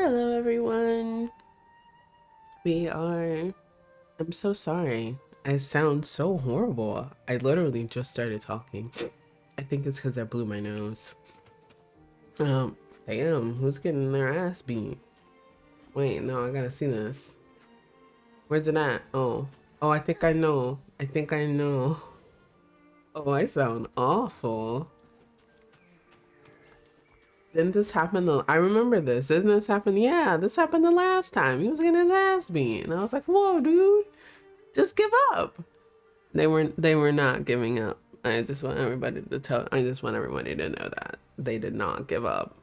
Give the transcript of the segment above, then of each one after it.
Hello, everyone. I'm so sorry. I sound so horrible. I literally just started talking. I think it's because I blew my nose. Um, Damn, who's getting their ass beat? Wait, no, I gotta see this. Where's it at? Oh, I think I know. I think I know. Oh, I sound awful. Didn't this happen I remember this. Didn't this happen? Yeah, this happened the last time. He was getting his ass beat. And I was like, whoa, dude, just give up. They were not giving up. I just want everybody to know that they did not give up.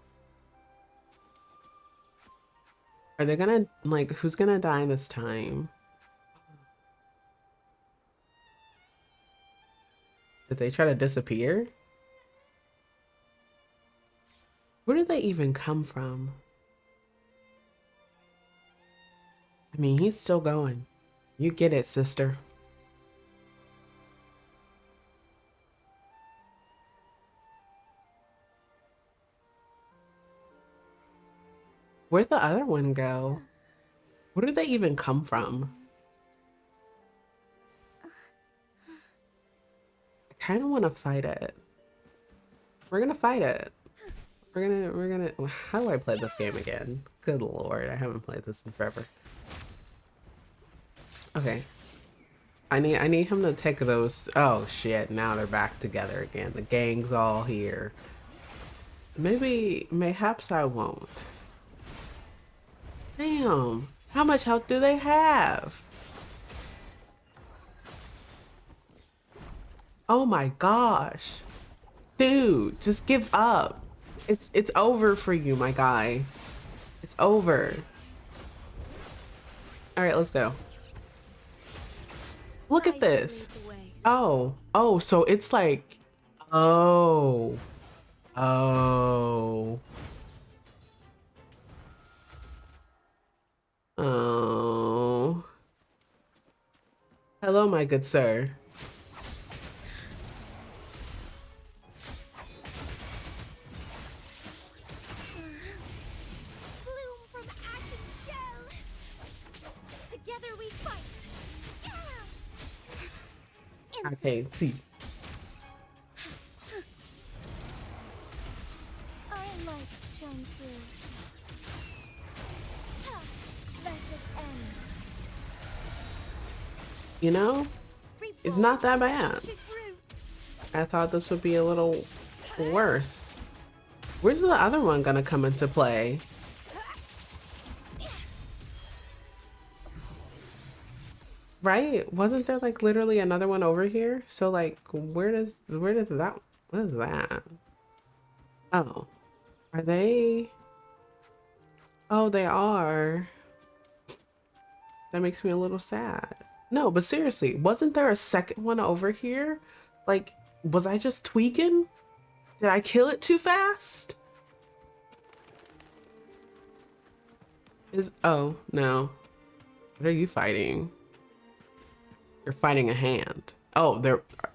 Are they gonna, like, who's gonna die this time? Did they try to disappear? Where did they even come from? I mean, he's still going. You get it, sister. Where'd the other one go? Where did they even come from? I kind of want to fight it. We're gonna fight it. We're gonna, how do I play this game again? Good Lord, I haven't played this in forever. Okay. I need him to take those. Oh shit, now they're back together again. The gang's all here. Mayhaps I won't. Damn, how much health do they have? Oh my gosh. Dude, just give up. It's over for you, my guy. It's over. All right, let's go. Look at this. Oh, so it's like, oh, oh, oh. Hello, my good sir. I can't see. You know, it's not that bad. I thought this would be a little worse. Where's the other one gonna come into play? Right? Wasn't there like literally another one over here? So like, where did that, what is that? Oh, are they? Oh, they are. That makes me a little sad. No, but seriously, wasn't there a second one over here? Like, was I just tweaking? Did I kill it too fast? Oh, no. What are you fighting? You're fighting a hand. Oh,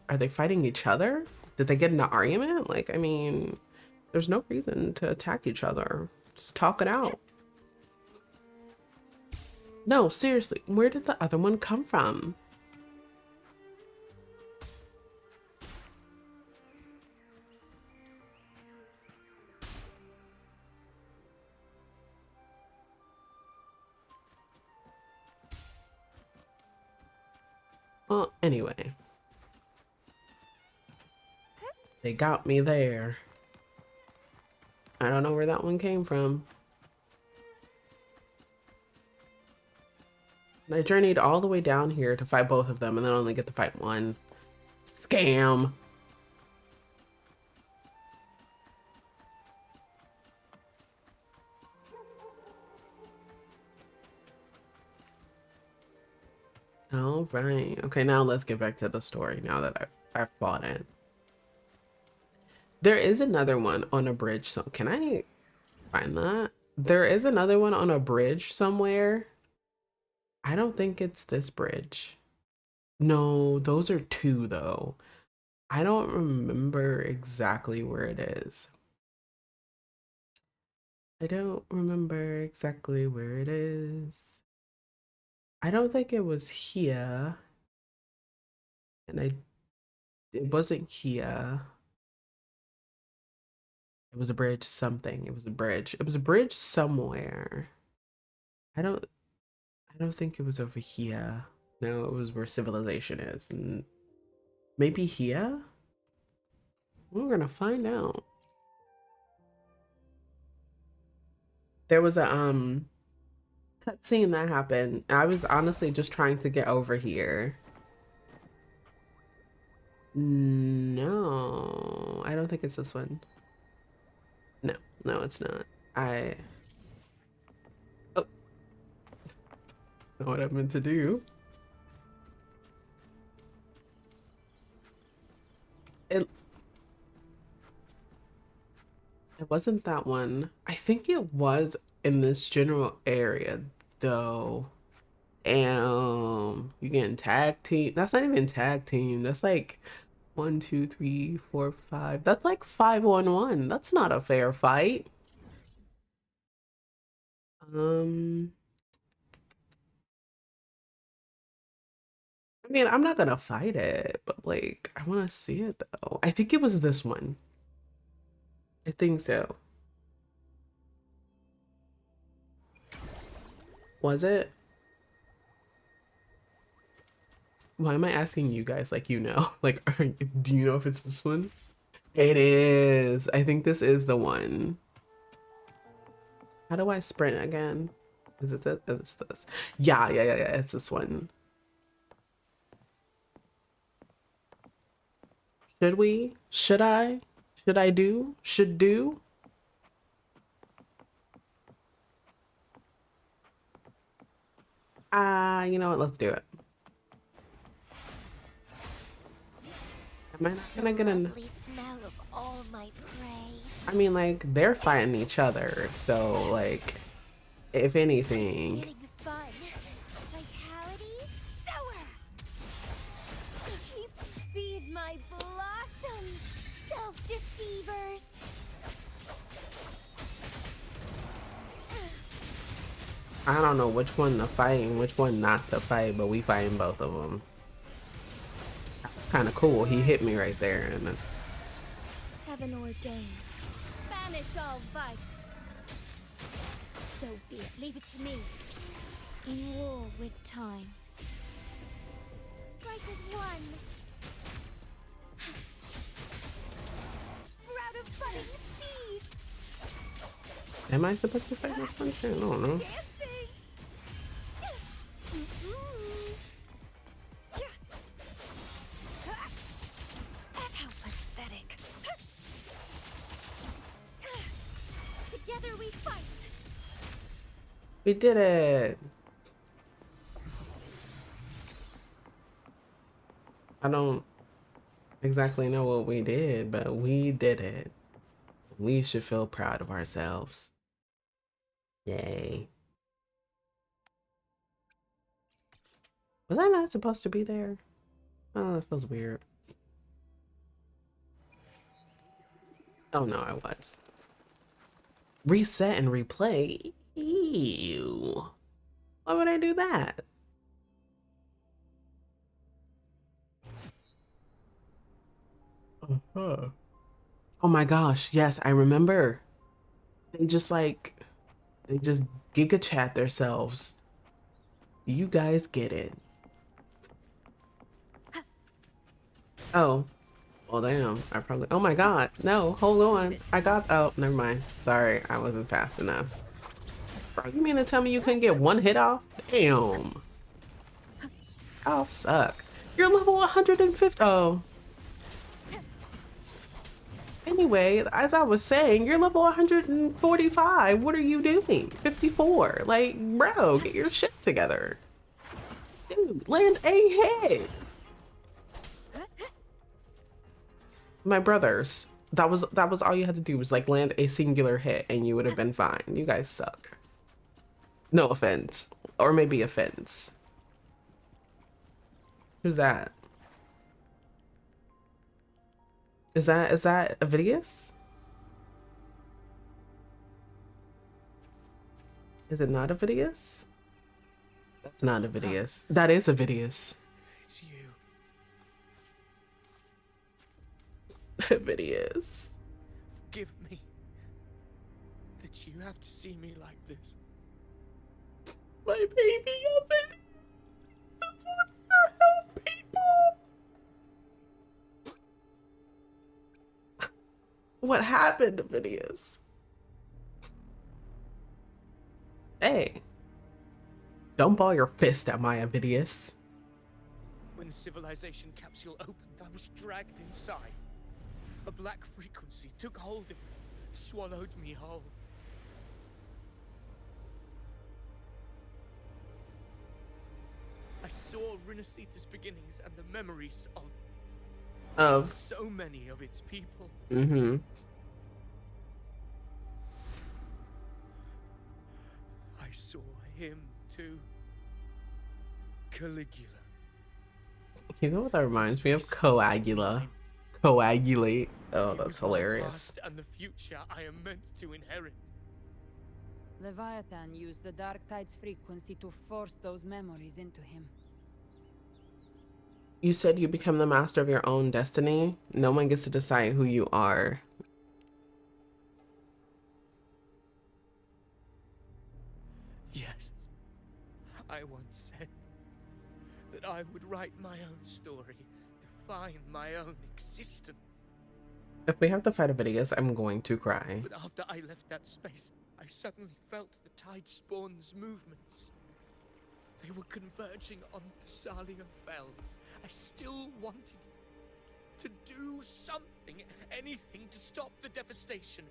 are they fighting each other? Did they get in an argument? Like, I mean, there's no reason to attack each other. Just talk it out. No, seriously, where did the other one come from? Well, anyway. They got me there. I don't know where that one came from. I journeyed all the way down here to fight both of them and then only get to fight one. Scam. All right. Okay, now let's get back to the story now that I've fought in. There is another one on a bridge. So can I find that? There is another one on a bridge somewhere. I don't think it's this bridge. No, those are two though. I don't remember exactly where it is. I don't remember exactly where it is. I don't think it was here. And it wasn't here. It was a bridge something. It was a bridge. It was a bridge somewhere. I don't I don't think it was over here. No, it was where civilization is. And maybe here? We're gonna find out. There was a cutscene that happened. I was honestly just trying to get over here. No, I don't think it's this one. No, no, it's not. I oh, know what I meant to do. It it wasn't that one. I think it was in this general area though. And you getting tag team. That's not even tag team. That's like 1, 2, 3, 4, 5. That's like 5-on-1. That's not a fair fight. Um, I mean, I'm not gonna fight it, but like, I want to see it though. I think it was this one. I think so. Was it? Why am I asking you guys like you know? Like, do you know if it's this one? It is. I think this is the one. How do I sprint again? Is it this? It's this. Yeah, yeah, yeah, yeah. It's this one. Should we? Should I? Should I do? Should do? You know what? Let's do it. Am I not gonna get in? Smell of all my prey. I mean, like, they're fighting each other, so, like, if anything. Getting fun. Vitality sour. Feed my blossoms, self-deceivers. I don't know which one to fight and which one not to fight, but we fighting both of them. It's kind of cool. He hit me right there, and Heaven ordained. Banish all vice. So be it. Leave it to me. In war with time. Strike as one. Sprout of budding seeds. am I supposed to be fighting this one? I don't know. Dancing. How pathetic. Together we fight. We did it. I don't exactly know what we did, but we did it. We should feel proud of ourselves. Yay. Was I not supposed to be there? Oh, that feels weird. Oh no, I was. Reset and replay? Ew. Why would I do that? Uh-huh. Oh my gosh, yes, I remember. They just like, they just giga chat themselves. You guys get it. Oh, well damn, I probably, oh my god, no, hold on. I got, oh, never mind. Sorry, I wasn't fast enough. Bro, you mean to tell me you couldn't get one hit off? Damn. I'll suck. You're level 150. Oh. Anyway, as I was saying, you're level 145. What are you doing? 54. Like, bro, get your shit together. Dude, land a hit. My brothers, that was all you had to do was like land a singular hit and you would have been fine. You guys suck. No offense. Or maybe offense. Who's that? Is that Avidius? Is it not a Vidius? That's not a Vidius. That is a Vidius. It's you. Vidius. Forgive me. That you have to see me like this. My baby, a Vidius. That's what's to help people. What happened to Vidius? Hey. Don't ball your fist at my Vidius. When the civilization capsule opened, I was dragged inside. A black frequency took hold of me, swallowed me whole. I saw Rinasita's beginnings and the memories of so many of its people. Mm-hmm. I saw him too. Caligula. You know what that reminds me of? Coagula. Coagulate. Oh, He that's was my hilarious. past and the future I am meant to inherit. Leviathan used the Dark Tide's frequency to force those memories into him. You said you become the master of your own destiny. No one gets to decide who you are. Yes. I once said that I would write my own story, define my own existence. If we have to fight a Vidius, I'm going to cry. But after I left that space, I suddenly felt the Tide Spawn's movements. They were converging on Thessalia Fells. I still wanted to do something, anything to stop the devastation.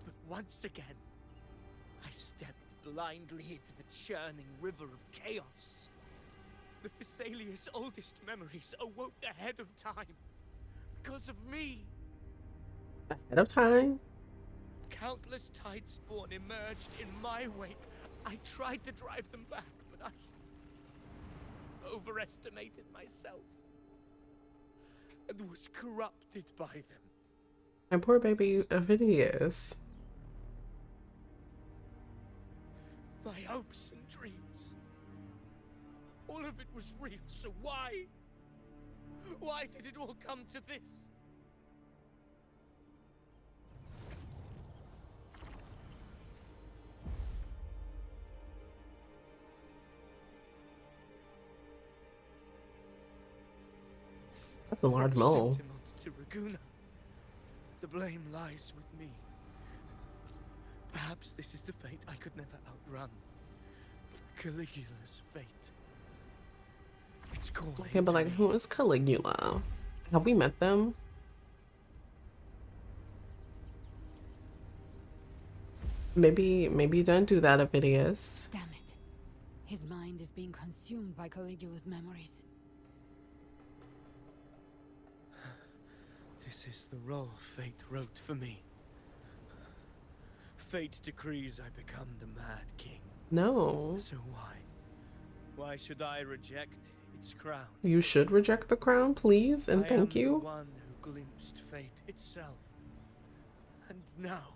But once again, I stepped blindly into the churning river of chaos. The Thessalia's oldest memories awoke ahead of time. Because of me. Ahead of time? Countless Tide Spawn emerged in my wake. I tried to drive them back, but I overestimated myself and was corrupted by them. My poor baby Vidius. My hopes and dreams. All of it was real, so why? Why did it all come to this? That's a large Roche mole. sent him on to Raguna. The blame lies with me. Perhaps this is the fate I could never outrun. Caligula's fate. It's calling. Okay, but like, who is Caligula? Have we met them? Maybe don't do that, Vidius. Damn it. His mind is being consumed by Caligula's memories. This is the role fate wrote for me. Fate decrees I become the Mad King. No. So why? Why should I reject its crown? You should reject the crown, please, and thank I am you. the one who glimpsed fate itself. And now,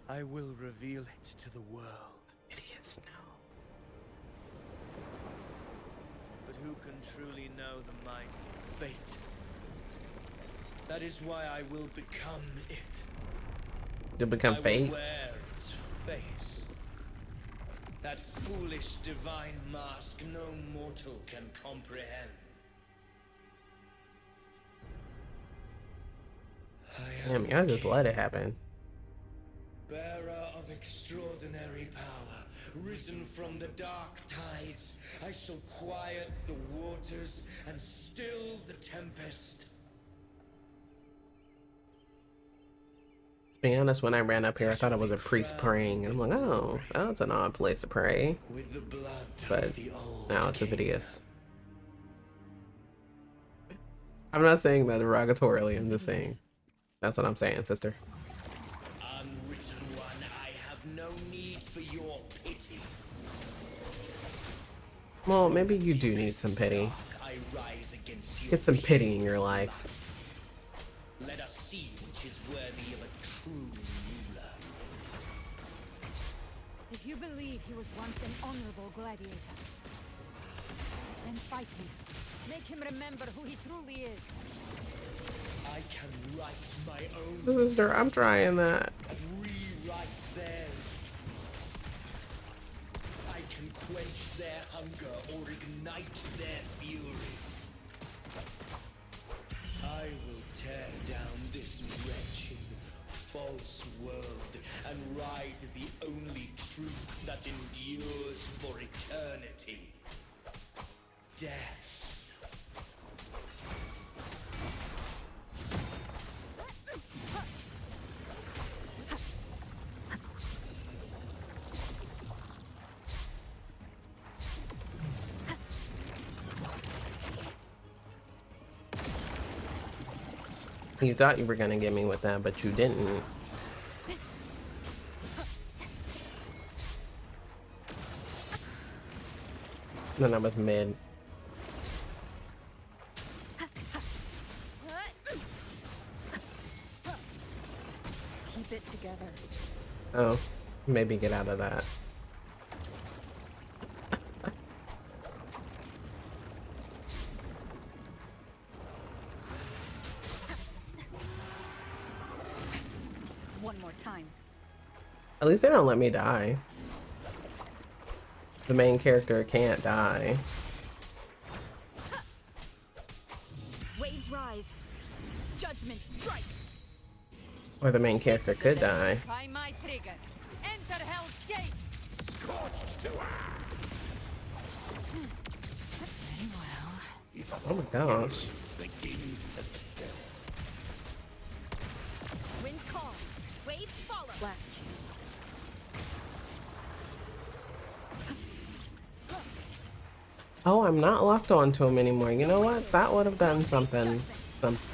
I will reveal it to the world. Vidius, no. But who can truly know the mind of fate? That is why I will become it. To become I will fate. wear its face. That foolish divine mask no mortal can comprehend. Damn, y'all just let it happen. Bearer of extraordinary power, risen from the dark tides, I shall quiet the waters and still the tempest. To be honest, when I ran up here, I thought it was a priest praying, and I'm like, oh, that's an odd place to pray. With the blood But of the old now it's a king. Vidius. I'm not saying that derogatorily, I'm just saying. That's what I'm saying, sister. Unwritten one, I have no need for your pity. Well, maybe you do need some pity. I rise against your Get some pity in your life. If you believe he was once an honorable gladiator, then fight him. Make him remember who he truly is. I can write my own Sister, I'm trying that. and rewrite theirs. I can quench their hunger or ignite their fury. I will tear down this wretched, false world and ride the only truth that endures for eternity. Death. You thought you were gonna get me with that, but you didn't. Then I was mid. Keep it together. Oh, maybe get out of that. One more time. At least they don't let me die. The main character can't die. Waves rise. Judgment strikes. Or the main character could die. Try my trigger. Enter Hell's Gate. Scorched to Very well. Oh my gosh. begins to still. Wind calls. Waves follow. Last chance. Oh, I'm not locked onto him anymore. You know what? That would have done something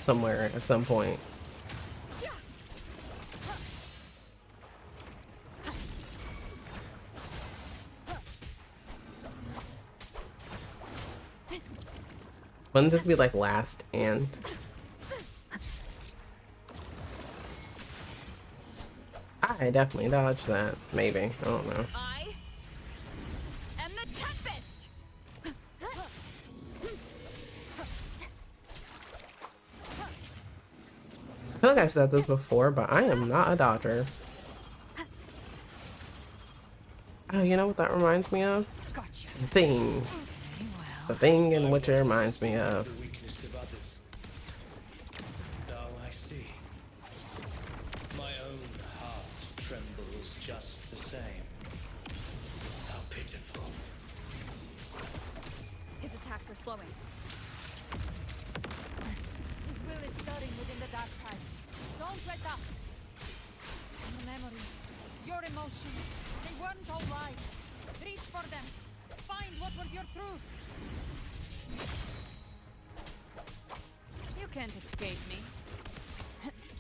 somewhere at some point. Wouldn't this be like last and? I definitely dodged that. Maybe. I don't know. I am the Tempest. I feel like I've said this before, but I am not a dodger. Oh, you know what that reminds me of? Gotcha. The Thing. Very well. The Thing in which it reminds me of. The weakness of others. Now I see. My own heart trembles just the same. How pitiful. His attacks are slowing. His will is stirring within the dark side. Don't let up. Your memories, your emotions, they weren't all right. Reach for them. Find what was your truth. You can't escape me.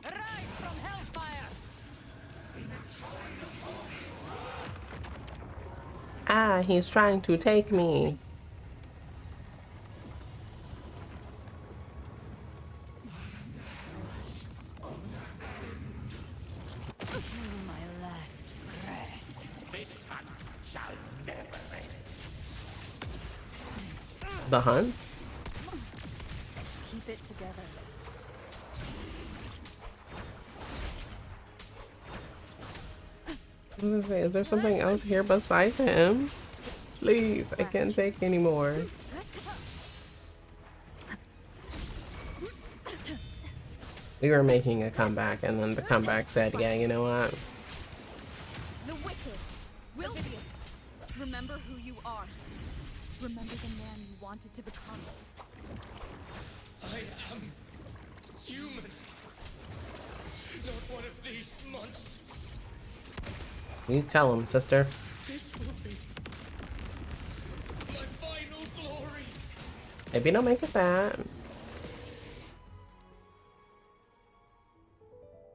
Rise from hellfire. Ah, he's trying to take me. Till my last breath. This hunt shall never end. The Hunt? Keep it together. I was gonna say, is there something else here besides him? Please, I can't take anymore. We were making a comeback, and then the comeback said, yeah, you know what? The wicked. Wilvius. Remember who you are. Remember the man you wanted to become. I am human. Not one of these monsters. You tell him, sister. This will be my final glory. Maybe don't make it that.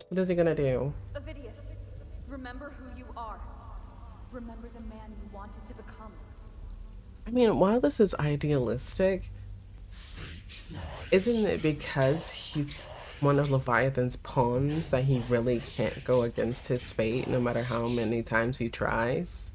What is he gonna do? Ovidius, remember who you are. Remember the man you wanted to become. I mean, while this is idealistic, isn't it because he's one of Leviathan's pawns that he really can't go against his fate no matter how many times he tries.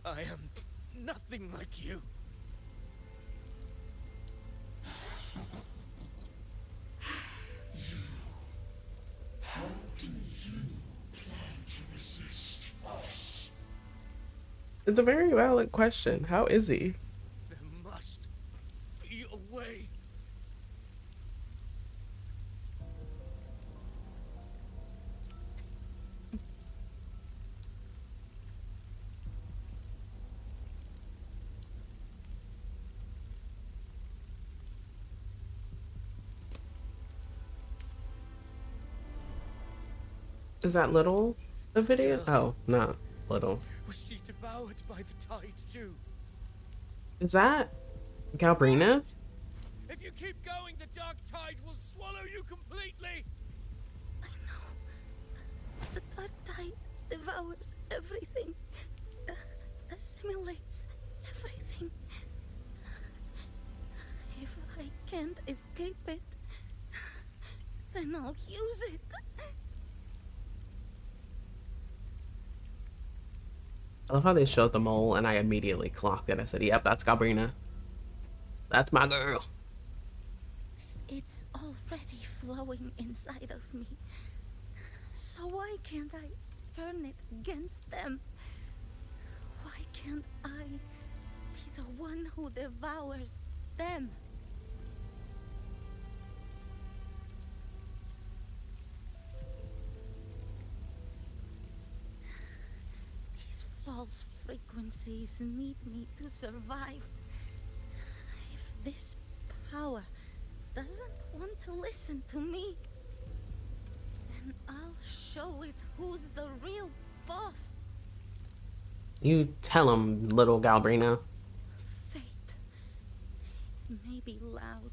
I am nothing like you. It's a very valid question. How is he? There must be a way. Is that little the video? Oh, not little. Was she devoured by the tide too? Is that Galbrina? If you keep going, the dark tide will swallow you completely. I know. The dark tide devours everything, assimilates everything. If I can't escape it, then I'll use it. I love how they showed the mole and I immediately clocked it. I said, yep, that's Galbrina. That's my girl. It's already flowing inside of me. So why can't I turn it against them? Why can't I be the one who devours them? These false frequencies need me to survive. If this power doesn't want to listen to me, then I'll show it who's the real boss. You tell him, little Galbrina. Fate may be loud,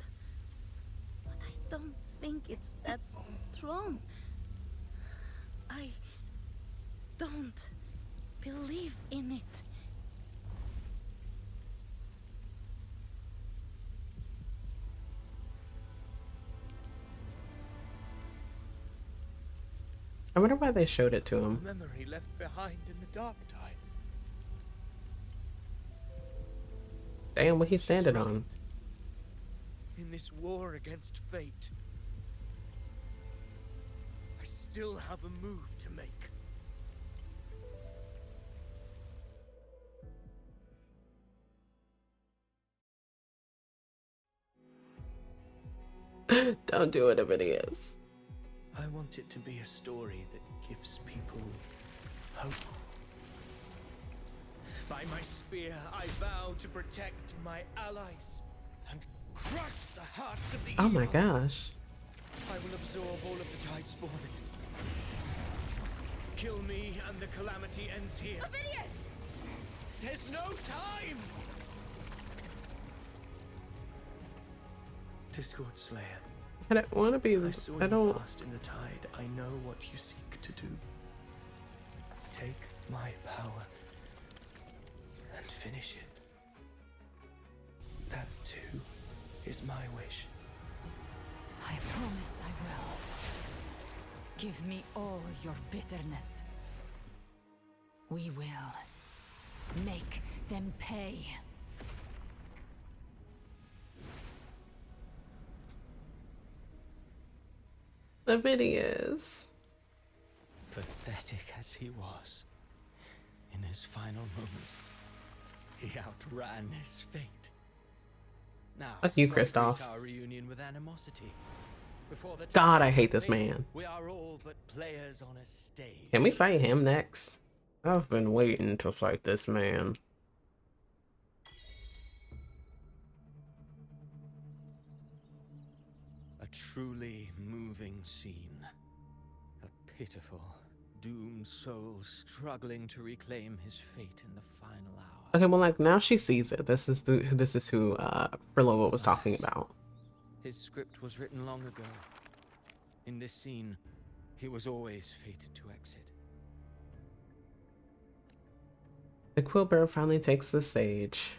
but I don't think it's that strong. I don't believe in it. I wonder why they showed it to him. Memory left behind in the dark tide. Damn, what he's standing on. In this war against fate, I still have a move to make. Don't do whatever it is. I want it to be a story that gives people hope. By my spear, I vow to protect my allies and crush the hearts of the Oh my evil. gosh. I will absorb all of the tide spawn. Kill me and the calamity ends here. Ovidius! There's no time! Discord Slayer, I don't want to be. I saw I you don't. cast in the tide. I know what you seek to do. Take my power and finish it. That too is my wish. I promise I will. Give me all your bitterness. We will make them pay. The videos. Pathetic as he was, in his final moments, he outran his fate. Now, Fuck you, don't greet Kristoff. our reunion with animosity. Before the God, time I of hate this fate, man. We are all but players on a stage. Can we fight him next? I've been waiting to fight this man. A truly moving scene. A pitiful, doomed soul struggling to reclaim his fate in the final hour. Okay, well, like now she sees it. This is who Frilova was talking Alas, about. his script was written long ago. In this scene, he was always fated to exit. The Quillbear finally takes the stage.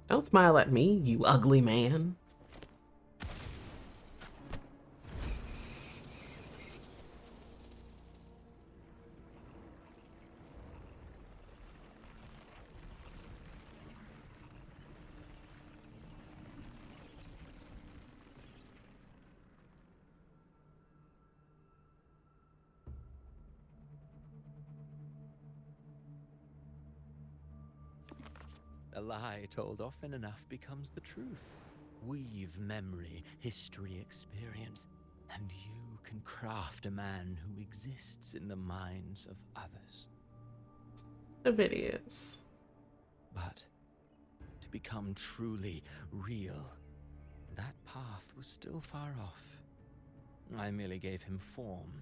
Don't smile at me, you ugly man. A lie told often enough becomes the truth. Weave memory, history, experience, and you can craft a man who exists in the minds of others. The videos. But to become truly real, that path was still far off. I merely gave him form,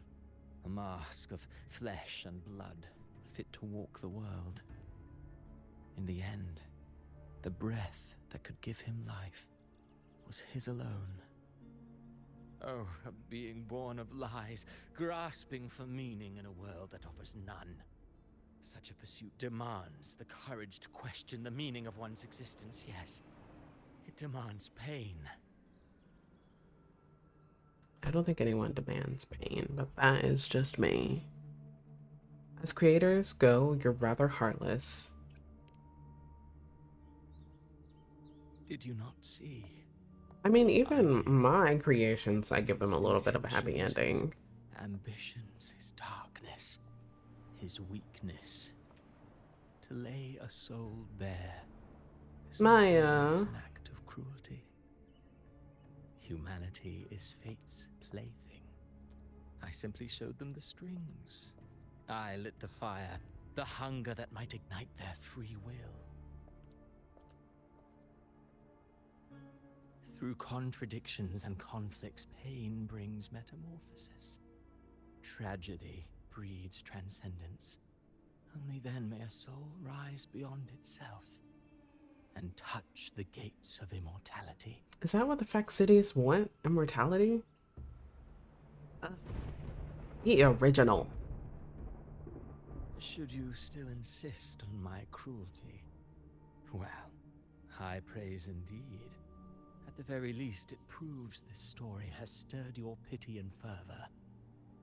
a mask of flesh and blood, fit to walk the world. In the end, the breath that could give him life was his alone. Oh, a being born of lies, grasping for meaning in a world that offers none. Such a pursuit demands the courage to question the meaning of one's existence, yes. It demands pain. I don't think anyone demands pain, but that is just me. As creators go, you're rather heartless. Did you not see? I mean, I even did. my creations, I give them a His little bit of a happy intentions, ending. his ambitions, his darkness, his weakness. To lay a soul bare is not always an act of cruelty. Humanity is fate's plaything. I simply showed them the strings. I lit the fire, the hunger that might ignite their free will. Through contradictions and conflicts, pain brings metamorphosis. Tragedy breeds transcendence. Only then may a soul rise beyond itself and touch the gates of immortality. Is that what the Factities want? Immortality? The original. Should you still insist on my cruelty? Well, high praise indeed. At the very least, it proves this story has stirred your pity and fervor.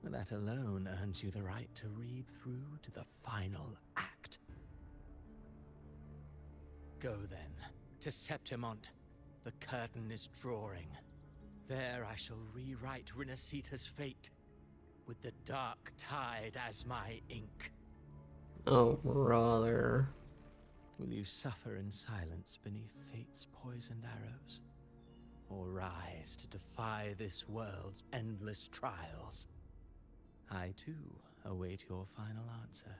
That alone earns you the right to read through to the final act. Go then, to Septimont. The curtain is drawing. There I shall rewrite Rinasita's fate, with the dark tide as my ink. Oh, brother. Will you suffer in silence beneath fate's poisoned arrows? Or rise to defy this world's endless trials? I, too, await your final answer.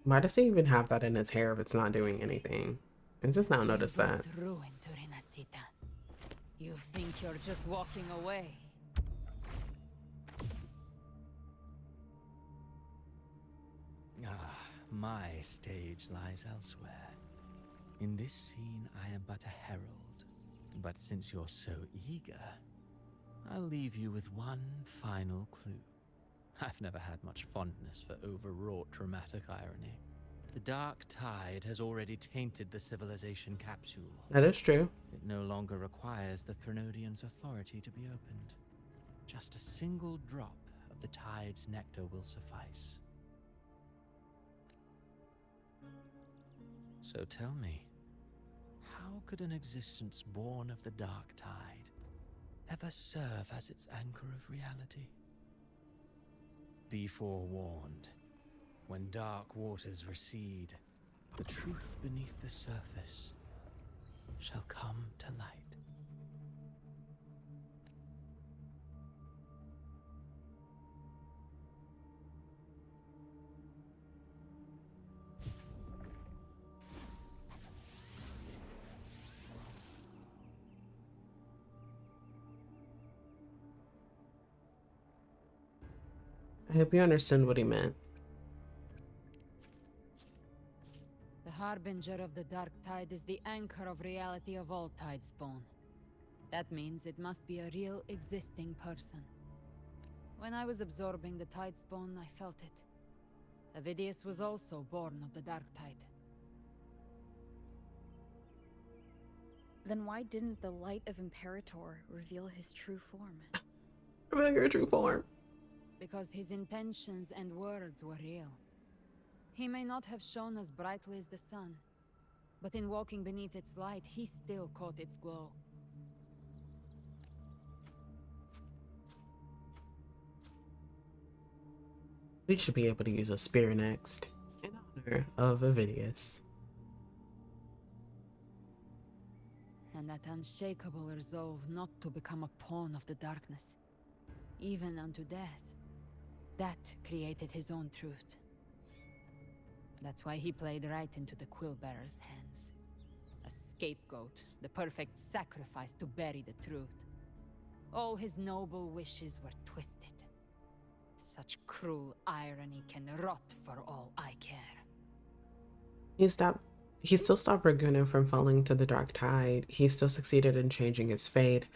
Why does he even have that in his hair if it's not doing anything? I just now noticed that. Ruin to Renacita. You think you're just walking away? Ah, my stage lies elsewhere. In this scene, I am but a herald. But since you're so eager, I'll leave you with one final clue. I've never had much fondness for overwrought dramatic irony. The dark tide has already tainted the civilization capsule. That is true. It no longer requires the Threnodian's authority to be opened. Just a single drop of the tide's nectar will suffice. So tell me, how could an existence born of the dark tide ever serve as its anchor of reality? Be forewarned. When dark waters recede, the truth beneath the surface shall come to light. I hope you understood what he meant. The harbinger of the dark tide is the anchor of reality of all tidespawn. That means it must be a real existing person. When I was absorbing the tidespawn, I felt it. Avidius was also born of the dark tide. Then why didn't the light of Imperator reveal his true form? Reveal your true form. Because his intentions and words were real. He may not have shone as brightly as the sun, but in walking beneath its light, he still caught its glow. We should be able to use a spear next, in honor of Avidius. And that unshakable resolve not to become a pawn of the darkness, even unto death, that created his own truth. That's why he played right into the Quillbearer's hands. A scapegoat, the perfect sacrifice to bury the truth. All his noble wishes were twisted. Such cruel irony can rot for all I care. He still stopped Ragunan from falling to the dark tide. He still succeeded in changing his fate.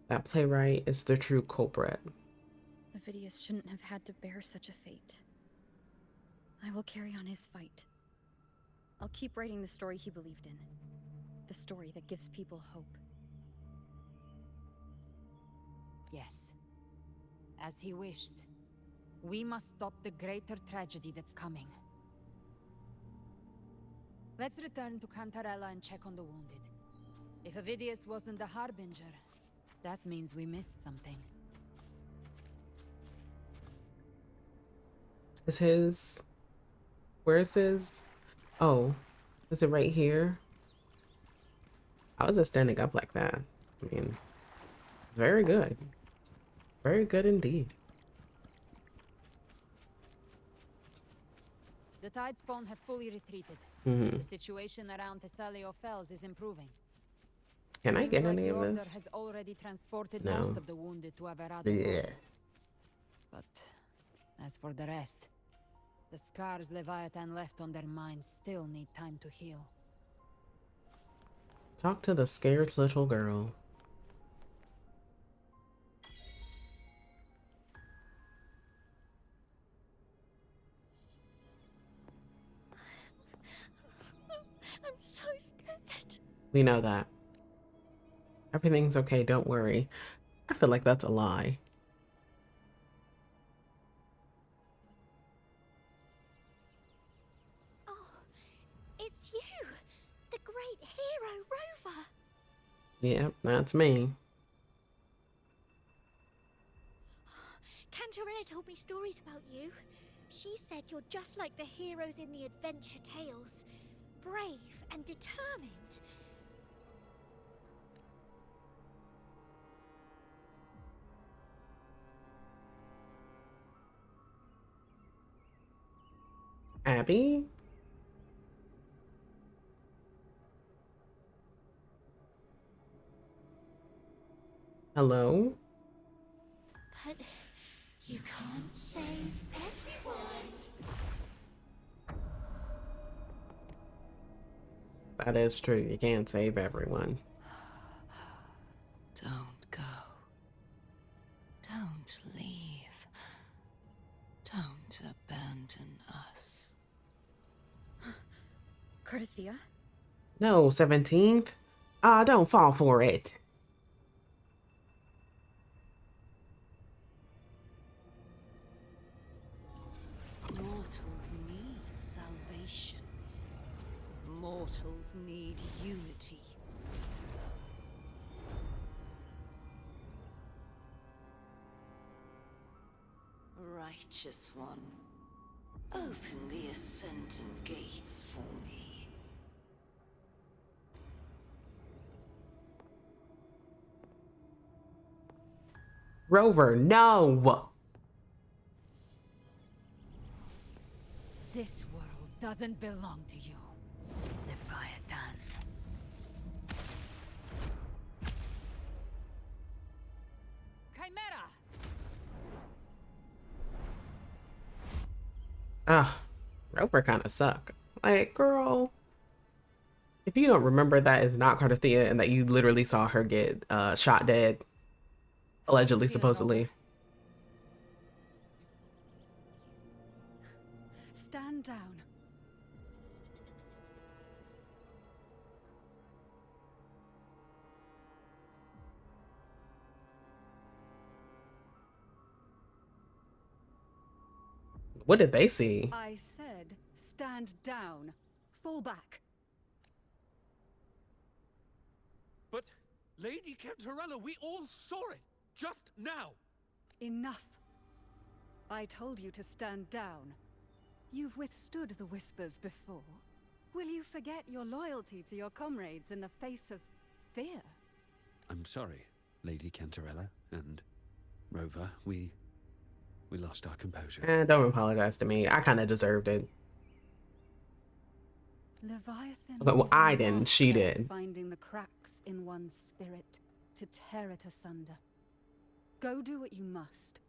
That playwright is the true culprit. Avidius shouldn't have had to bear such a fate. I will carry on his fight. I'll keep writing the story he believed in. The story that gives people hope. Yes. As he wished. We must stop the greater tragedy that's coming. Let's return to Cantarella and check on the wounded. If Avidius wasn't the Harbinger, that means we missed something. Where's his? Oh, is it right here? How is it standing up like that? I mean, very good. Very good indeed. The Tidespawn have fully retreated. Mm-hmm. The situation around Thessalio Fells is improving. Can I Seems get like any the of Order this? has already transported No. most of the wounded to Averado. Yeah. But as for the rest, the scars Leviathan left on their minds still need time to heal. Talk to the scared little girl. I'm so scared. We know that. Everything's okay, don't worry. I feel like that's a lie. Oh, it's you, the great hero Rover. Yep, that's me. Cantarella told me stories about you. She said you're just like the heroes in the adventure tales. Brave and determined. Abby? Hello? But you can't save everyone. That is true. You can't save everyone. Don't go. Don't leave. Don't abandon us. Cardathia? No, 17th? Don't fall for it. Mortals need salvation. Mortals need unity. Righteous One, open the Ascendant gates for me. Rover, no! This world doesn't belong to you, Leviathan. Chimera! Ah, Roper kind of suck. Like, girl, if you don't remember that is not Cardothea and that you literally saw her get shot dead, How do you allegedly, feel, Rover? supposedly. Stand down. What did they see? I said, stand down. Fall back. But, Lady Cantarella, we all saw it! Just now! Enough. I told you to stand down. You've withstood the whispers before. Will you forget your loyalty to your comrades in the face of fear? I'm sorry, Lady Cantarella and Rover. We lost our composure. Don't apologize to me. I kind of deserved it. Leviathan Okay, well, is I a didn't. She master at did. finding the cracks in one's spirit to tear it asunder. Go do what you must.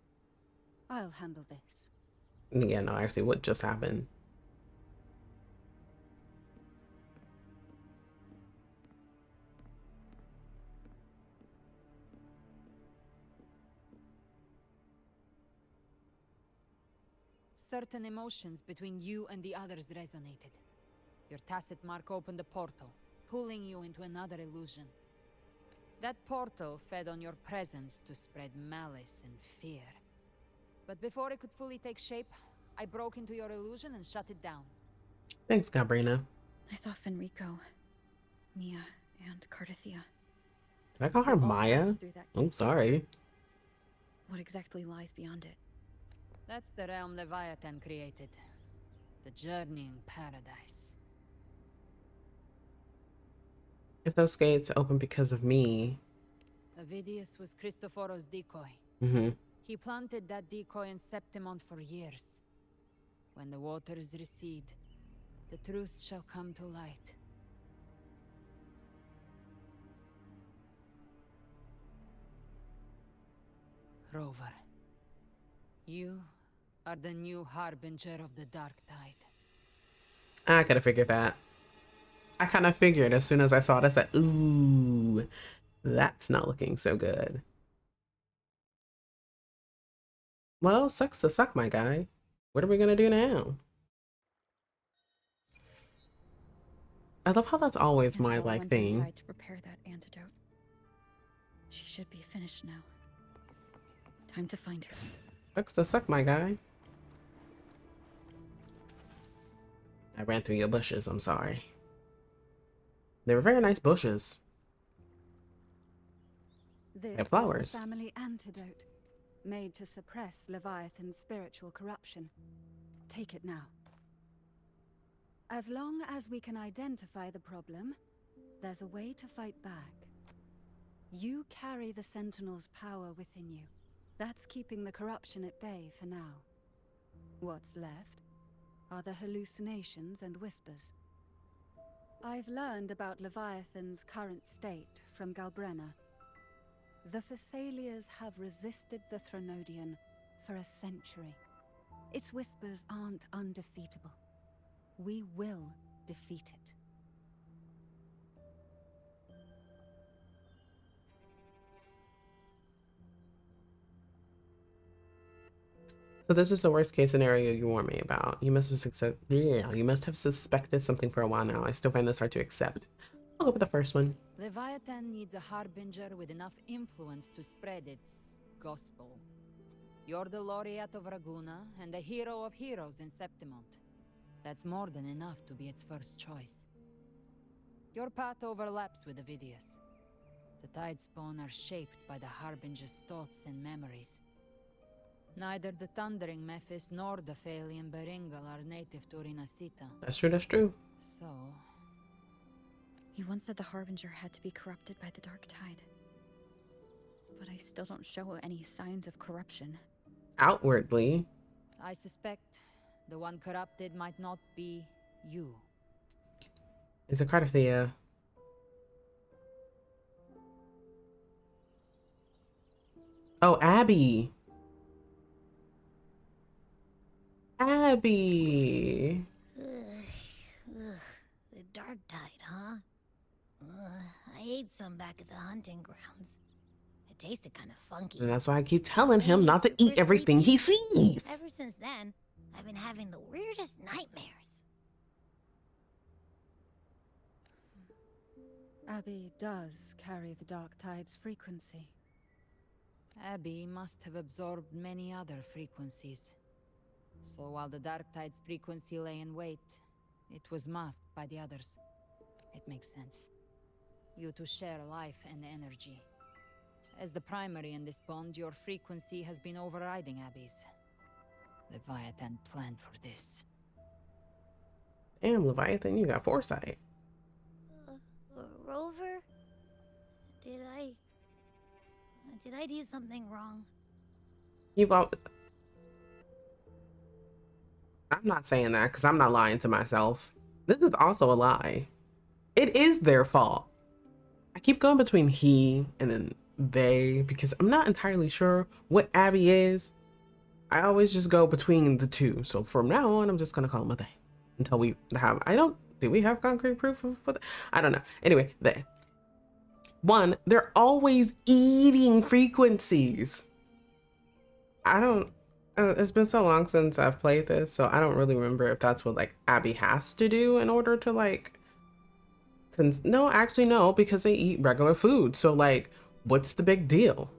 I'll handle this. Yeah, no, actually, what just happened? Certain emotions between you and the others resonated. Your tacit mark opened a portal, pulling you into another illusion. That portal fed on your presence to spread malice and fear. But before it could fully take shape, I broke into your illusion and shut it down. Thanks, Gabrina. I saw Fenrico, Mia, and Cardothea. Did I call her They all Maya? passed through that I'm gate. sorry. What exactly lies beyond it? That's the realm Leviathan created. The journeying paradise. If those gates open because of me, Avidius was Cristoforo's decoy. mm-hmm. He planted that decoy in Septimont for years. When the waters recede, the truth shall come to light. Rover, you are the new harbinger of the dark tide. I could have figured that. I kind of figured as soon as I saw it, I said, ooh, that's not looking so good. Well, sucks to suck, my guy. What are we gonna do now? I love how that's always my, Cantarella like, went thing. inside to prepare that antidote. She should be finished now. Time to find her. Sucks to suck, my guy. I ran through your bushes, I'm sorry. They were very nice bushes. This flowers. is the family antidote, made to suppress Leviathan's spiritual corruption. Take it now. As long as we can identify the problem, there's a way to fight back. You carry the Sentinel's power within you. That's keeping the corruption at bay for now. What's left are the hallucinations and whispers. I've learned about Leviathan's current state from Galbrenna. The Thessalias have resisted the Thronodian for a century. Its whispers aren't undefeatable. We will defeat it. So this is the worst case scenario you warned me about. You must have suspected something for a while now. I still find this hard to accept. I'll go with the first one. Leviathan needs a harbinger with enough influence to spread its gospel. You're the laureate of Raguna and the hero of heroes in Septimont. That's more than enough to be its first choice. Your path overlaps with Avidius. The Tidespawn are shaped by the harbinger's thoughts and memories. Neither the Thundering Mephis nor the Phalian Beringal are native to Rinasita. That's true, that's true. So, You once said the Harbinger had to be corrupted by the Dark Tide. But I still don't show any signs of corruption. Outwardly. I suspect the one corrupted might not be you. Is it Cardothea? Oh, Abby. Abby. The dark tide, huh? I ate some back at the hunting grounds. It tasted kind of funky. And that's why I keep telling him Made me not to eat super everything he sleepy. sees. Ever since then, I've been having the weirdest nightmares. Abby does carry the dark tide's frequency. Abby must have absorbed many other frequencies. So while the dark tide's frequency lay in wait, it was masked by the others. It makes sense. You two share life and energy. As the primary in this bond, your frequency has been overriding Abby's. Leviathan planned for this. Damn, Leviathan, you got foresight. Rover? Did I do something wrong? You've all... I'm not saying that because I'm not lying to myself. This is also a lie. It is their fault. I keep going between he and then they because I'm not entirely sure what Abby is. I always just go between the two. So from now on, I'm just going to call them a they until we have, do we have concrete proof of what? I don't know. Anyway, they. One, they're always eating frequencies. I don't, it's been so long since I've played this, so I don't really remember if that's what like Abby has to do in order to like, no, actually no, because they eat regular food. So like, what's the big deal?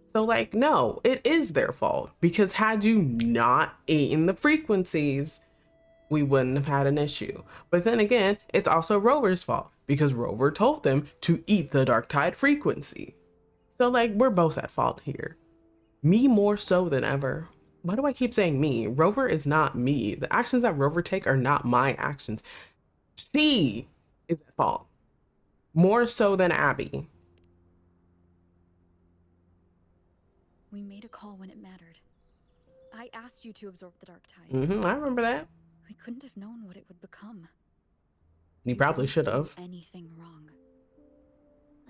So like, no, it is their fault because had you not eaten the frequencies, we wouldn't have had an issue. But then again, it's also Rover's fault because Rover told them to eat the dark tide frequency. So like, we're both at fault here. Me more so than ever. Why do I keep saying me? Rover is not me. The actions that Rover take are not my actions. She is at fault. More so than Abby. We made a call when it mattered. I asked you to absorb the dark tide. I remember that. I couldn't have known what it would become. You probably didn't should do have. anything wrong.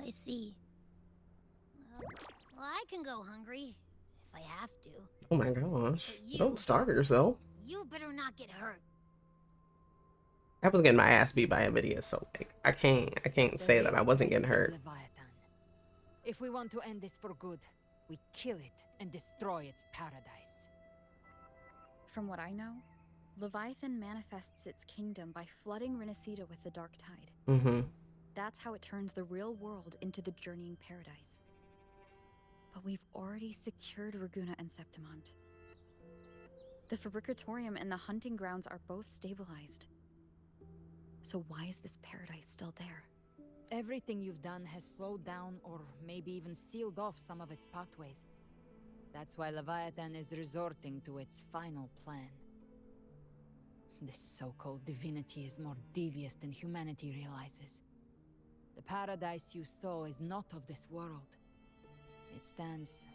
I see. Well, I can go hungry if I have to. Oh my gosh. But you- Don't starve yourself. You better not get hurt. I was getting my ass beat by a video, so like I can't say that I wasn't getting hurt. Leviathan. If we want to end this for good, we kill it and destroy its paradise. From what I know, Leviathan manifests its kingdom by flooding Renacita with the dark tide. That's how it turns the real world into the journeying paradise. But we've already secured Raguna and Septimont. The Fabricatorium and the hunting grounds are both stabilized. So why is this paradise still there? Everything you've done has slowed down or maybe even sealed off some of its pathways. That's why Leviathan is resorting to its final plan. This so-called divinity is more devious than humanity realizes. The paradise you saw is not of this world. It stands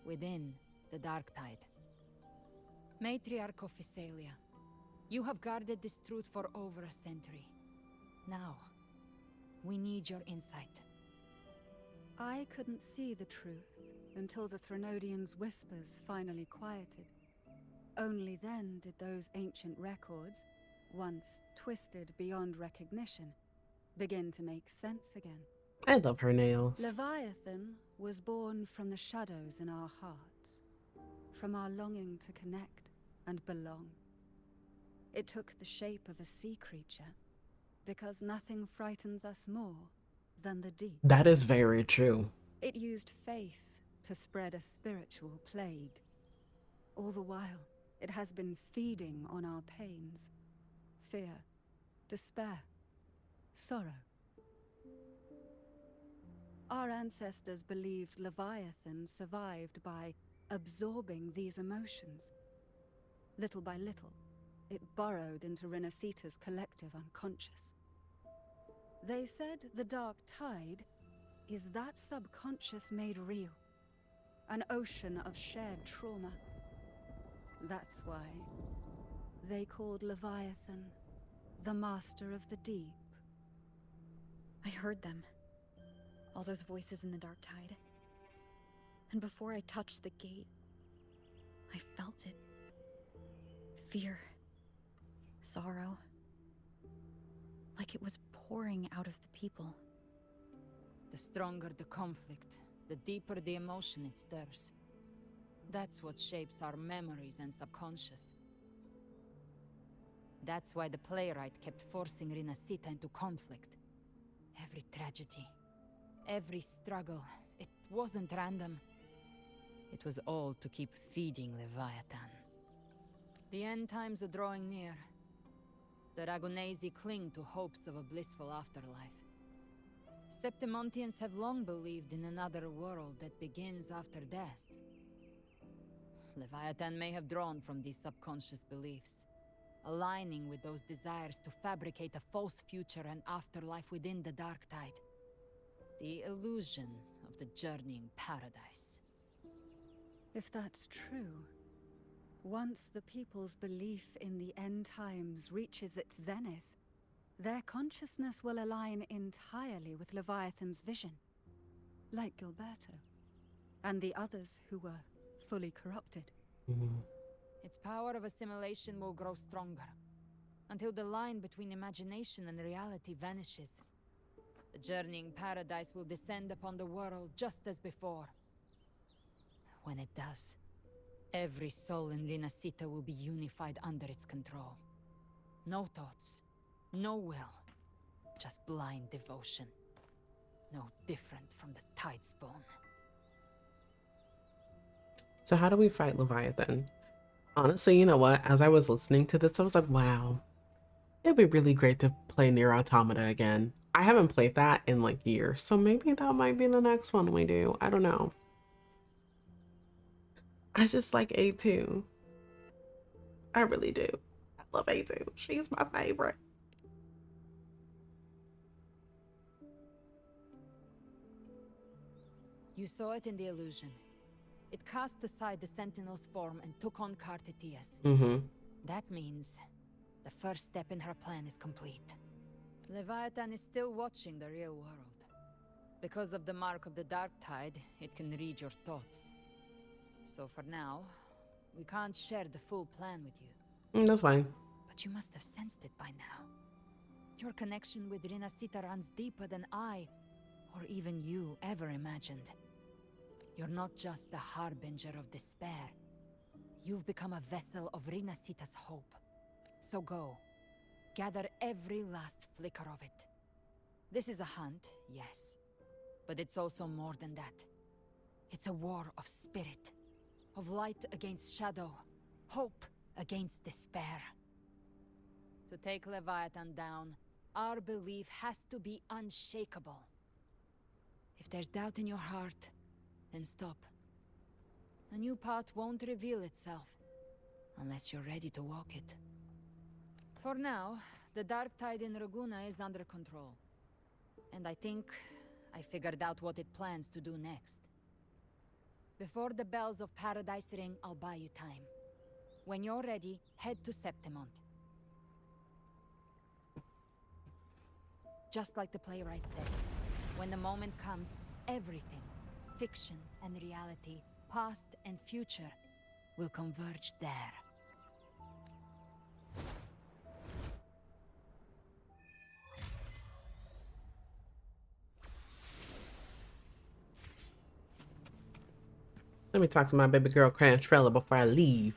within the dark tide. Matriarch of Physalia, you have guarded this truth for over a century. Now, we need your insight. I couldn't see the truth until the Threnodians' whispers finally quieted. Only then did those ancient records, once twisted beyond recognition, begin to make sense again. I love her nails. Leviathan was born from the shadows in our hearts, from our longing to connect and belong. It took the shape of a sea creature, because nothing frightens us more than the deep. That is very true. It used faith to spread a spiritual plague. All the while, it has been feeding on our pains, fear, despair, sorrow. Our ancestors believed Leviathan survived by absorbing these emotions. Little by little, it burrowed into Renacita's collective unconscious. They said the dark tide is that subconscious made real, an ocean of shared trauma. That's why they called Leviathan the Master of the Deep. I heard them. All those voices in the dark tide. And before I touched the gate, I felt it. Fear sorrow. Like it was pouring out of the people. The stronger the conflict, the deeper the emotion it stirs. That's what shapes our memories and subconscious. That's why the playwright kept forcing Rinascita into conflict. Every tragedy, every struggle, it wasn't random. It was all to keep feeding Leviathan. The end times are drawing near. The Ragunesi cling to hopes of a blissful afterlife. Septimontians have long believed in another world that begins after death. Leviathan may have drawn from these subconscious beliefs, aligning with those desires to fabricate a false future and afterlife within the dark tide. The illusion of the journeying paradise. If that's true, once the people's belief in the end times reaches its zenith, their consciousness will align entirely with Leviathan's vision, like Gilberto, and the others who were fully corrupted. Its power of assimilation will grow stronger, until the line between imagination and reality vanishes. The journeying paradise will descend upon the world just as before. When it does, every soul in Rinascita will be unified under its control. No thoughts, no will, just blind devotion. No different from the Tidespawn. So how do we fight Leviathan? Honestly, you know what? As I was listening to this, I was like, wow, it'd be really great to play Nier Automata again. I haven't played that in like years, so maybe that might be the next one we do. I don't know. I just like A2. I really do. I love A2. She's my favorite. You saw it in the illusion. It cast aside the Sentinel's form and took on Cartetius. That means the first step in her plan is complete. Leviathan is still watching the real world. Because of the mark of the Dark Tide, it can read your thoughts. So for now, we can't share the full plan with you. That's fine. But you must have sensed it by now. Your connection with Rinascita runs deeper than I, or even you, ever imagined. You're not just the harbinger of despair. You've become a vessel of Rinascita's hope. So go. Gather every last flicker of it. This is a hunt, yes. But it's also more than that. It's a war of spirit. Of light against shadow. Hope against despair. To take Leviathan down, our belief has to be unshakable. If there's doubt in your heart, then stop. A new path won't reveal itself, unless you're ready to walk it. For now, the dark tide in Raguna is under control. And I think I figured out what it plans to do next. Before the bells of Paradise ring, I'll buy you time. When you're ready, head to Septimont. Just like the playwright said, when the moment comes, everything, fiction and reality, past and future, will converge there. Let me talk to my baby girl Crantrella before I leave.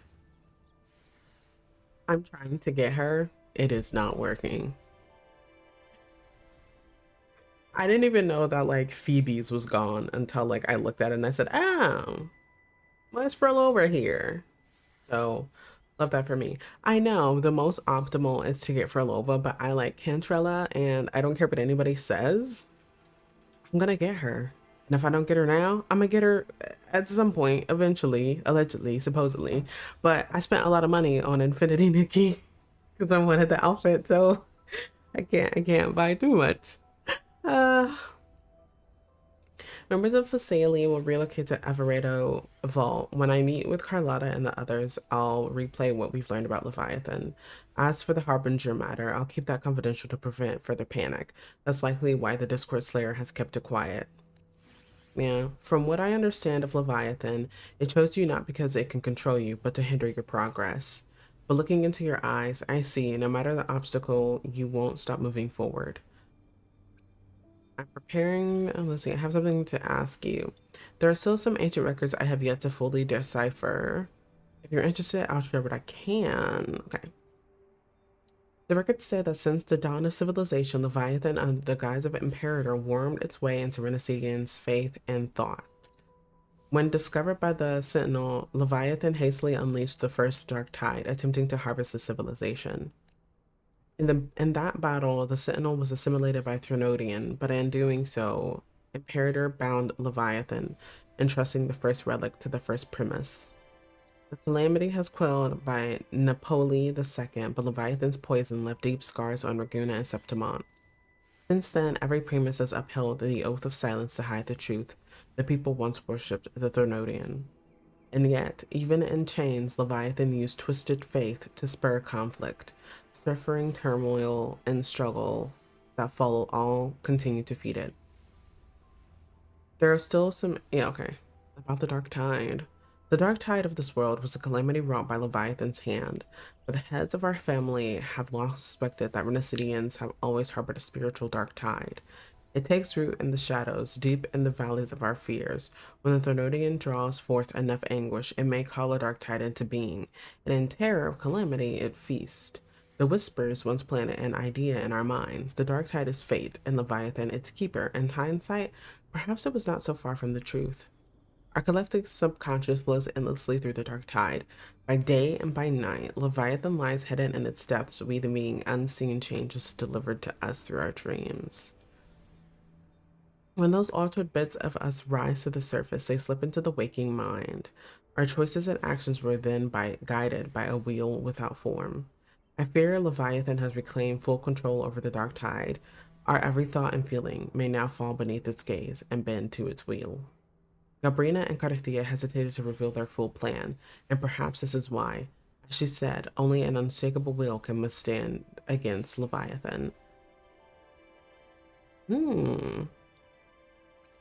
I'm trying to get her. It is not working. I didn't even know that like Phoebe's was gone until like I looked at it and I said, oh, let's Frill over here. So love that for me. I know the most optimal is to get Frilova, but I like Cantrella and I don't care what anybody says. I'm gonna get her. And if I don't get her now, I'm gonna get her at some point, eventually, allegedly, supposedly. But I spent a lot of money on Infinity Nikki because I wanted the outfit, so I can't buy too much. Members of Fasalia will relocate to Everedo Vault. When I meet with Carlotta and the others, I'll replay what we've learned about Leviathan. As for the Harbinger matter, I'll keep that confidential to prevent further panic. That's likely why the Discord Slayer has kept it quiet. Yeah, from what I understand of Leviathan, it chose you not because it can control you, but to hinder your progress. but looking into your eyes, I see no matter the obstacle, you won't stop moving forward. I'm preparing, let's see, I have something to ask you. There are still some ancient records I have yet to fully decipher. If you're interested, I'll share what I can. Okay. The records say that since the dawn of civilization, Leviathan, under the guise of Imperator, wormed its way into Renaissance faith and thought. When discovered by the Sentinel, Leviathan hastily unleashed the first dark tide, attempting to harvest the civilization. In that battle, the Sentinel was assimilated by Threnodian, but in doing so, Imperator bound Leviathan, entrusting the first relic to the first Primus. The calamity has quelled by Napoli II, but Leviathan's poison left deep scars on Reguna and Septimont. Since then, every Primus has upheld the oath of silence to hide the truth. The people once worshipped the Threnodian. And yet, even in chains, Leviathan used twisted faith to spur conflict. Suffering, turmoil, and struggle that follow all continue to feed it. There are still some, about the Dark Tide. The Dark Tide of this world was a calamity wrought by Leviathan's hand, but the heads of our family have long suspected that Renaissance have always harbored a spiritual dark tide. It takes root in the shadows, deep in the valleys of our fears. When the Threnodian draws forth enough anguish, it may call a dark tide into being, and in terror of calamity, it feasts. The whispers once planted an idea in our minds. The dark tide is fate, and Leviathan its keeper. In hindsight, perhaps it was not so far from the truth. Our collective subconscious flows endlessly through the dark tide. By day and by night, Leviathan lies hidden in its depths, weaving unseen changes delivered to us through our dreams. When those altered bits of us rise to the surface, they slip into the waking mind. Our choices and actions were then guided by a wheel without form. I fear Leviathan has reclaimed full control over the dark tide. Our every thought and feeling may now fall beneath its gaze and bend to its wheel. Gabrina and Carthia hesitated to reveal their full plan, and perhaps this is why. As she said, only an unshakable will can withstand against Leviathan.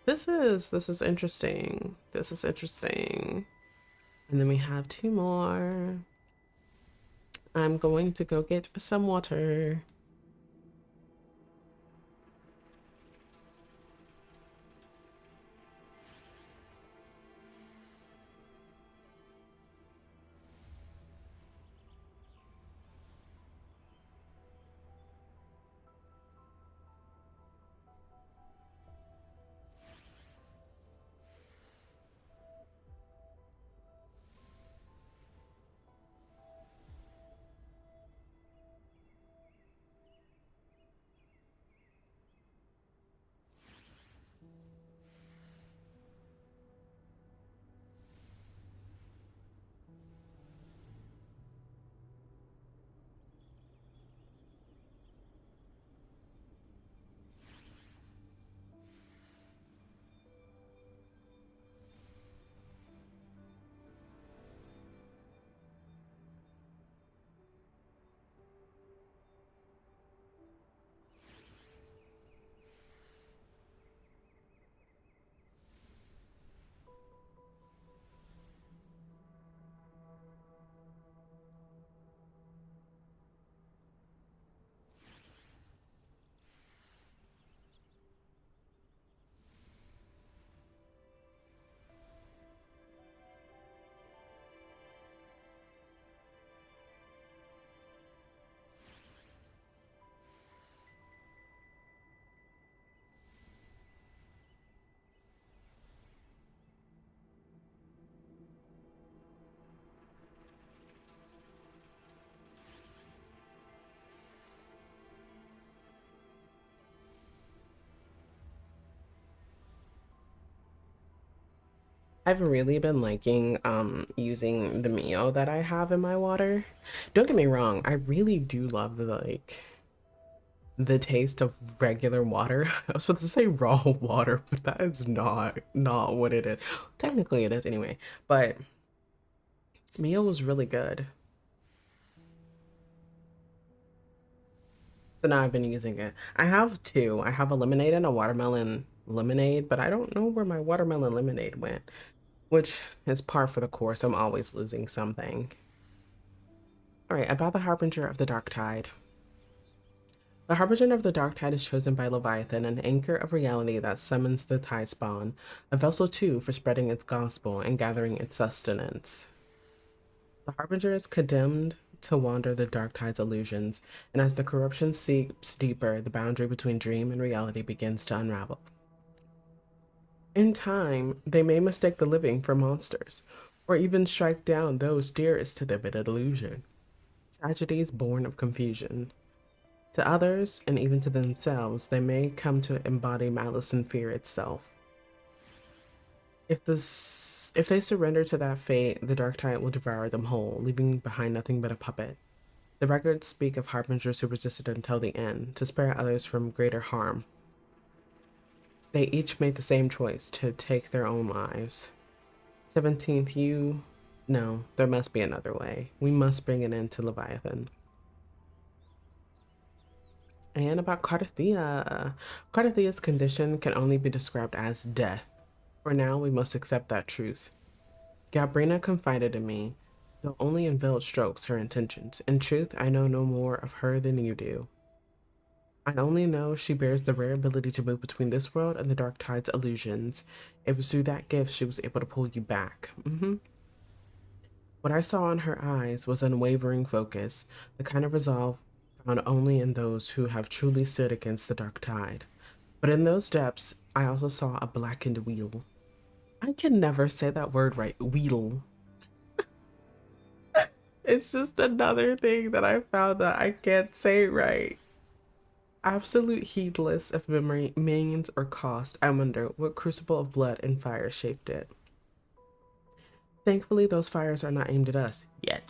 This is interesting. This is interesting. And then we have two more. I'm going to go get some water. I've really been liking using the Mio that I have in my water. Don't get me wrong, I really do love the taste of regular water. I was supposed to say raw water, but that is not what it is. Technically it is anyway, but Mio was really good. So now I've been using it. I have two. I have a lemonade and a watermelon lemonade, but I don't know where my watermelon lemonade went, which is par for the course. I'm always losing something. All right, about the Harbinger of the Dark Tide. The Harbinger of the Dark Tide is chosen by Leviathan, an anchor of reality that summons the tide spawn, a vessel too for spreading its gospel and gathering its sustenance. The Harbinger is condemned to wander the dark tide's illusions, and as the corruption seeps deeper, the boundary between dream and reality begins to unravel. In time, they may mistake the living for monsters, or even strike down those dearest to them in an illusion. Tragedies born of confusion. To others, and even to themselves, they may come to embody malice and fear itself. If they surrender to that fate, the dark tide will devour them whole, leaving behind nothing but a puppet. The records speak of harbingers who resisted until the end, to spare others from greater harm. They each made the same choice, to take their own lives. 17th, no, there must be another way. We must bring an end to Leviathan. And about Cardathea. Cardathea's condition can only be described as death. For now, we must accept that truth. Gabrina confided in me, though only in veiled strokes, her intentions. In truth, I know no more of her than you do. I only know she bears the rare ability to move between this world and the dark tide's illusions. It was through that gift she was able to pull you back. What I saw in her eyes was unwavering focus, the kind of resolve found only in those who have truly stood against the dark tide. But in those depths, I also saw a blackened wheel. I can never say that word right. Wheel. It's just another thing that I found that I can't say right. Absolute heedless of memory, means, or cost, I wonder what crucible of blood and fire shaped it. Thankfully, those fires are not aimed at us, yet.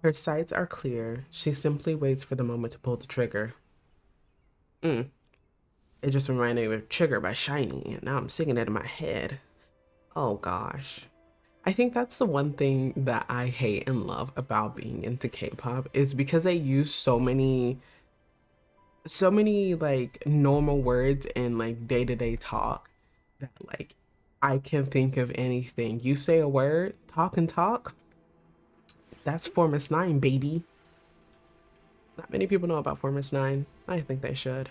Her sights are clear. She simply waits for the moment to pull the trigger. It just reminded me of Trigger by Shiny, and now I'm singing it in my head. Oh gosh. I think that's the one thing that I hate and love about being into K-pop is because they use so many like normal words in like day-to-day talk that like I can think of anything. You say a word, talk and talk. That's Formus 9, baby. Not many people know about Formus 9. I think they should.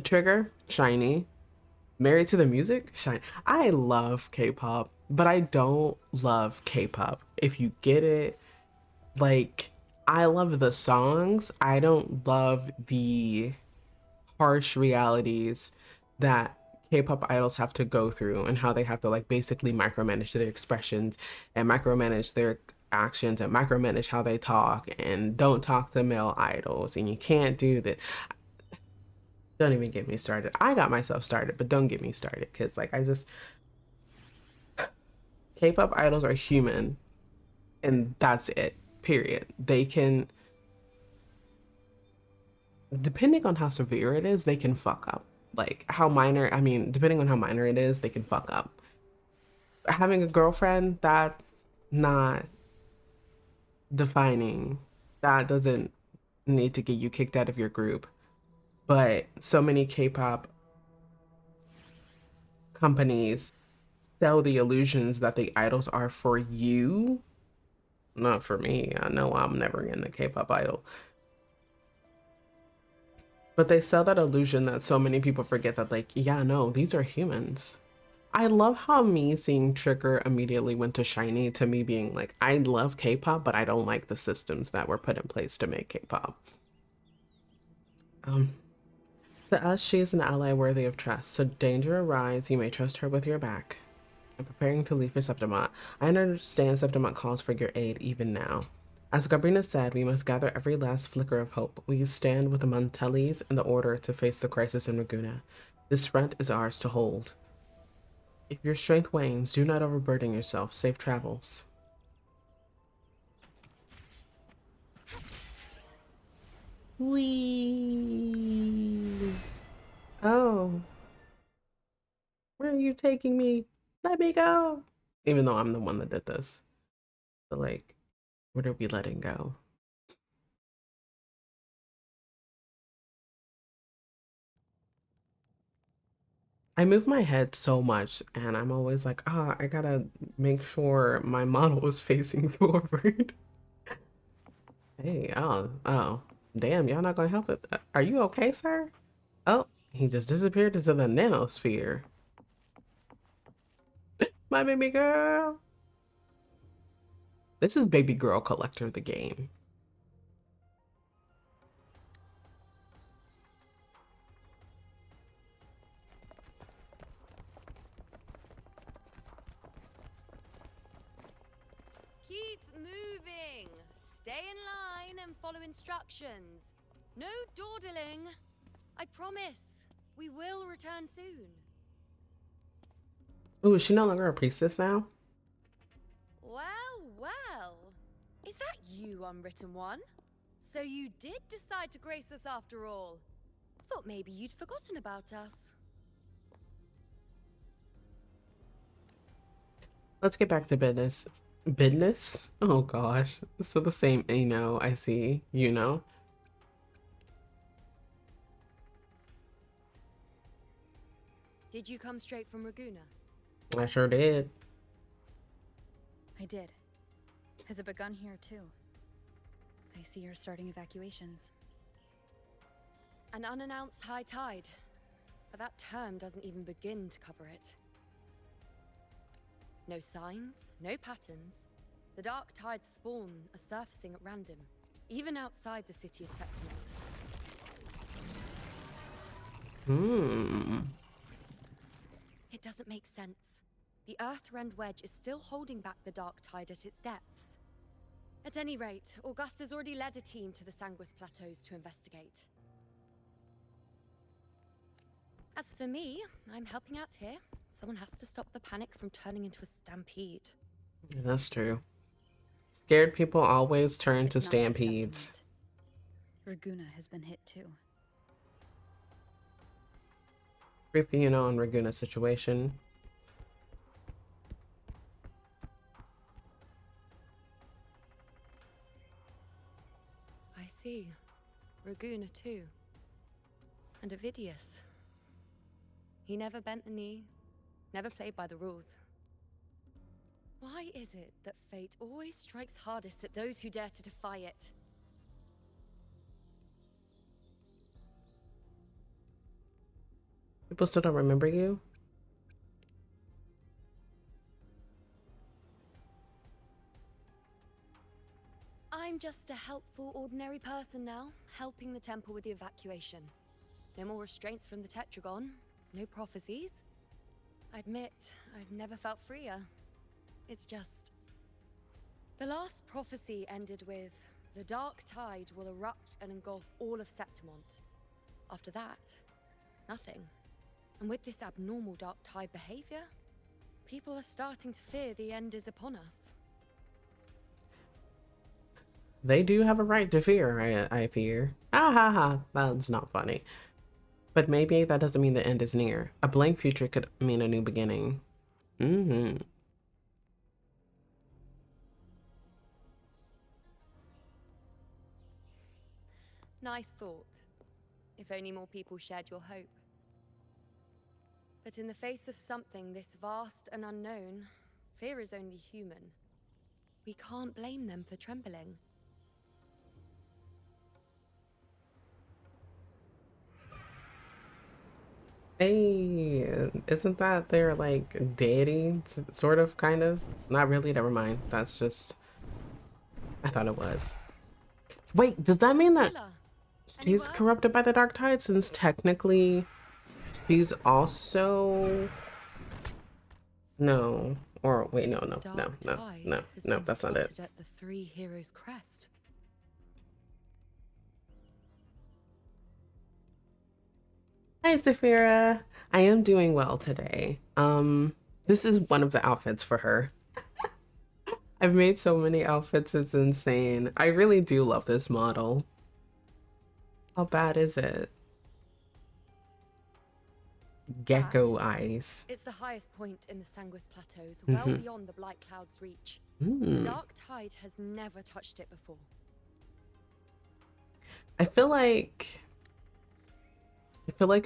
Trigger, Shiny. Married to the Music, Shine. I love K-pop, but I don't love K-pop. If you get it, like, I love the songs. I don't love the harsh realities that K-pop idols have to go through and how they have to like basically micromanage their expressions and micromanage their actions and micromanage how they talk and don't talk to male idols and you can't do that. Don't even get me started. I got myself started, but don't get me started because like K-pop idols are human and that's it, period. They can, depending on how severe it is, they can fuck up. Like how minor, I mean, depending on how minor it is, they can fuck up. Having a girlfriend, that's not defining. That doesn't need to get you kicked out of your group. But so many K-pop companies sell the illusions that the idols are for you. Not for me. I know I'm never getting a K-pop idol. But they sell that illusion that so many people forget that like, yeah, no, these are humans. I love how me seeing Trigger immediately went to Shiny to me being like, I love K-pop, but I don't like the systems that were put in place to make K-pop. To us, she is an ally worthy of trust. So danger arise, you may trust her with your back. I'm preparing to leave for Septimont. I understand Septimont calls for your aid even now. As Gabrina said, we must gather every last flicker of hope. We stand with the Montellis in the order to face the crisis in Laguna. This front is ours to hold. If your strength wanes, do not overburden yourself. Safe travels. Whee! Oh. Where are you taking me? Let me go! Even though I'm the one that did this. But like, what are we letting go? I move my head so much and I'm always like, I gotta make sure my model is facing forward. Hey, oh, damn, y'all not gonna help it. Are you okay, sir? Oh, he just disappeared into the nanosphere. My baby girl. This is Baby Girl Collector, the game. Keep moving. Stay in line and follow instructions. No dawdling. I promise. We will return soon. Ooh, is she no longer a priestess now? Well, well. Is that you, Unwritten One? So you did decide to grace us after all. Thought maybe you'd forgotten about us. Let's get back to business. Business? Oh gosh. So the same, I see, Did you come straight from Raguna? I sure did. I did. Has it begun here too? I see you're starting evacuations. An unannounced high tide. But that term doesn't even begin to cover it. No signs, no patterns. The dark tide spawn are surfacing at random, even outside the city of Septimont. It doesn't make sense. The Earthrend Wedge is still holding back the dark tide at its depths. At any rate, Augusta's already led a team to the Sanguis Plateaus to investigate. As for me, I'm helping out here. Someone has to stop the panic from turning into a stampede. Yeah, that's true. Scared people always turn to It's not just stampedes. Septimont. Raguna has been hit too. Briefing, on Raguna's situation. I see. Raguna too. And Ovidius. He never bent the knee, never played by the rules. Why is it that fate always strikes hardest at those who dare to defy it? People still don't remember you? I'm just a helpful, ordinary person now, helping the temple with the evacuation. No more restraints from the Tetragon, no prophecies. I admit, I've never felt freer. It's just... The last prophecy ended with, the dark tide will erupt and engulf all of Septimont. After that, nothing. And with this abnormal dark tide behavior, people are starting to fear the end is upon us. They do have a right to fear, I fear. Ah ha ha, that's not funny. But maybe that doesn't mean the end is near. A blank future could mean a new beginning. Nice thought. If only more people shared your hope. But in the face of something this vast and unknown, fear is only human. We can't blame them for trembling. Hey, isn't that their like deity, sort of, kind of? Not really, never mind. That's just, I thought it was. Wait, does that mean that Miller, she's corrupted by the dark tide, since technically she's also... No, or wait, no, that's not it. At the Three Heroes Crest. Hi, Saphira. I am doing well today. This is one of the outfits for her. I've made so many outfits, it's insane. I really do love this model. How bad is it? Gecko eyes. It's the highest point in the Sanguis Plateaus, well beyond the Blight Cloud's reach. The dark tide has never touched it before. I feel like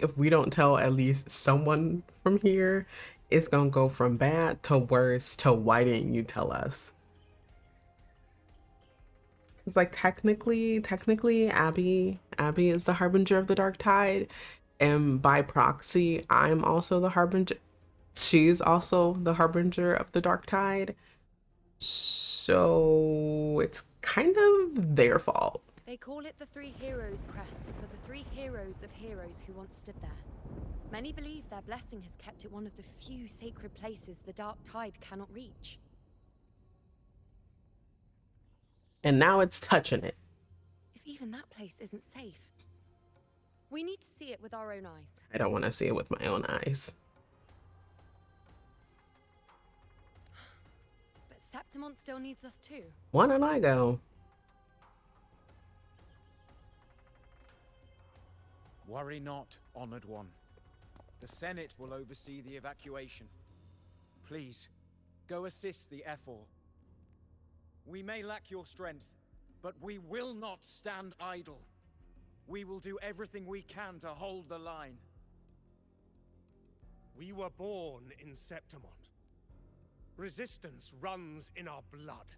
if we don't tell at least someone from here, it's gonna go from bad to worse to why didn't you tell us? It's like technically, Abby is the harbinger of the dark tide, and by proxy, I'm also the harbinger. She's also the harbinger of the dark tide. So it's kind of their fault. They call it the Three Heroes Crest for the three heroes of heroes who once stood there. Many believe their blessing has kept it one of the few sacred places the dark tide cannot reach. And now it's touching it. If even that place isn't safe, we need to see it with our own eyes. I don't want to see it with my own eyes. But Septimont still needs us too. Why don't I go? Worry not, honored one. The Senate will oversee the evacuation. Please, go assist the Ephor. We may lack your strength, but we will not stand idle. We will do everything we can to hold the line. We were born in Septimont. Resistance runs in our blood,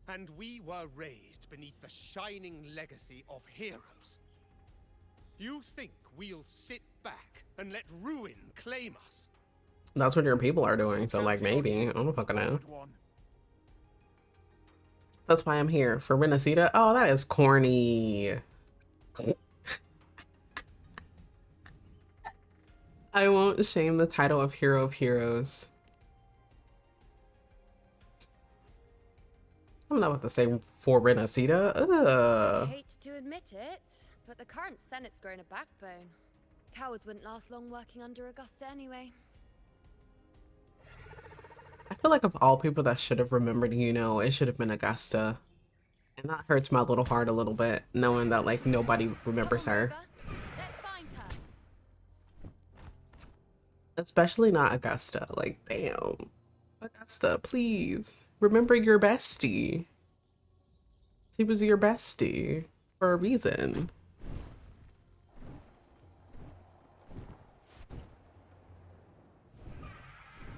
and we were raised beneath the shining legacy of heroes. You think we'll sit back and let ruin claim us? That's what your people are doing, so like maybe. I don't fucking know. That's why I'm here. For Renacita? Oh, that is corny. I won't shame the title of Hero of Heroes. I'm not about to say for Renacita. I Ugh. hate to admit it, but the current Senate's grown a backbone. Cowards wouldn't last long working under Augusta anyway. I feel like of all people that should have remembered, you know, it should have been Augusta. And that hurts my little heart a little bit, knowing that like nobody remembers her. Let's find her. Especially not Augusta. Like, damn. Augusta, please. Remember your bestie. She was your bestie for a reason.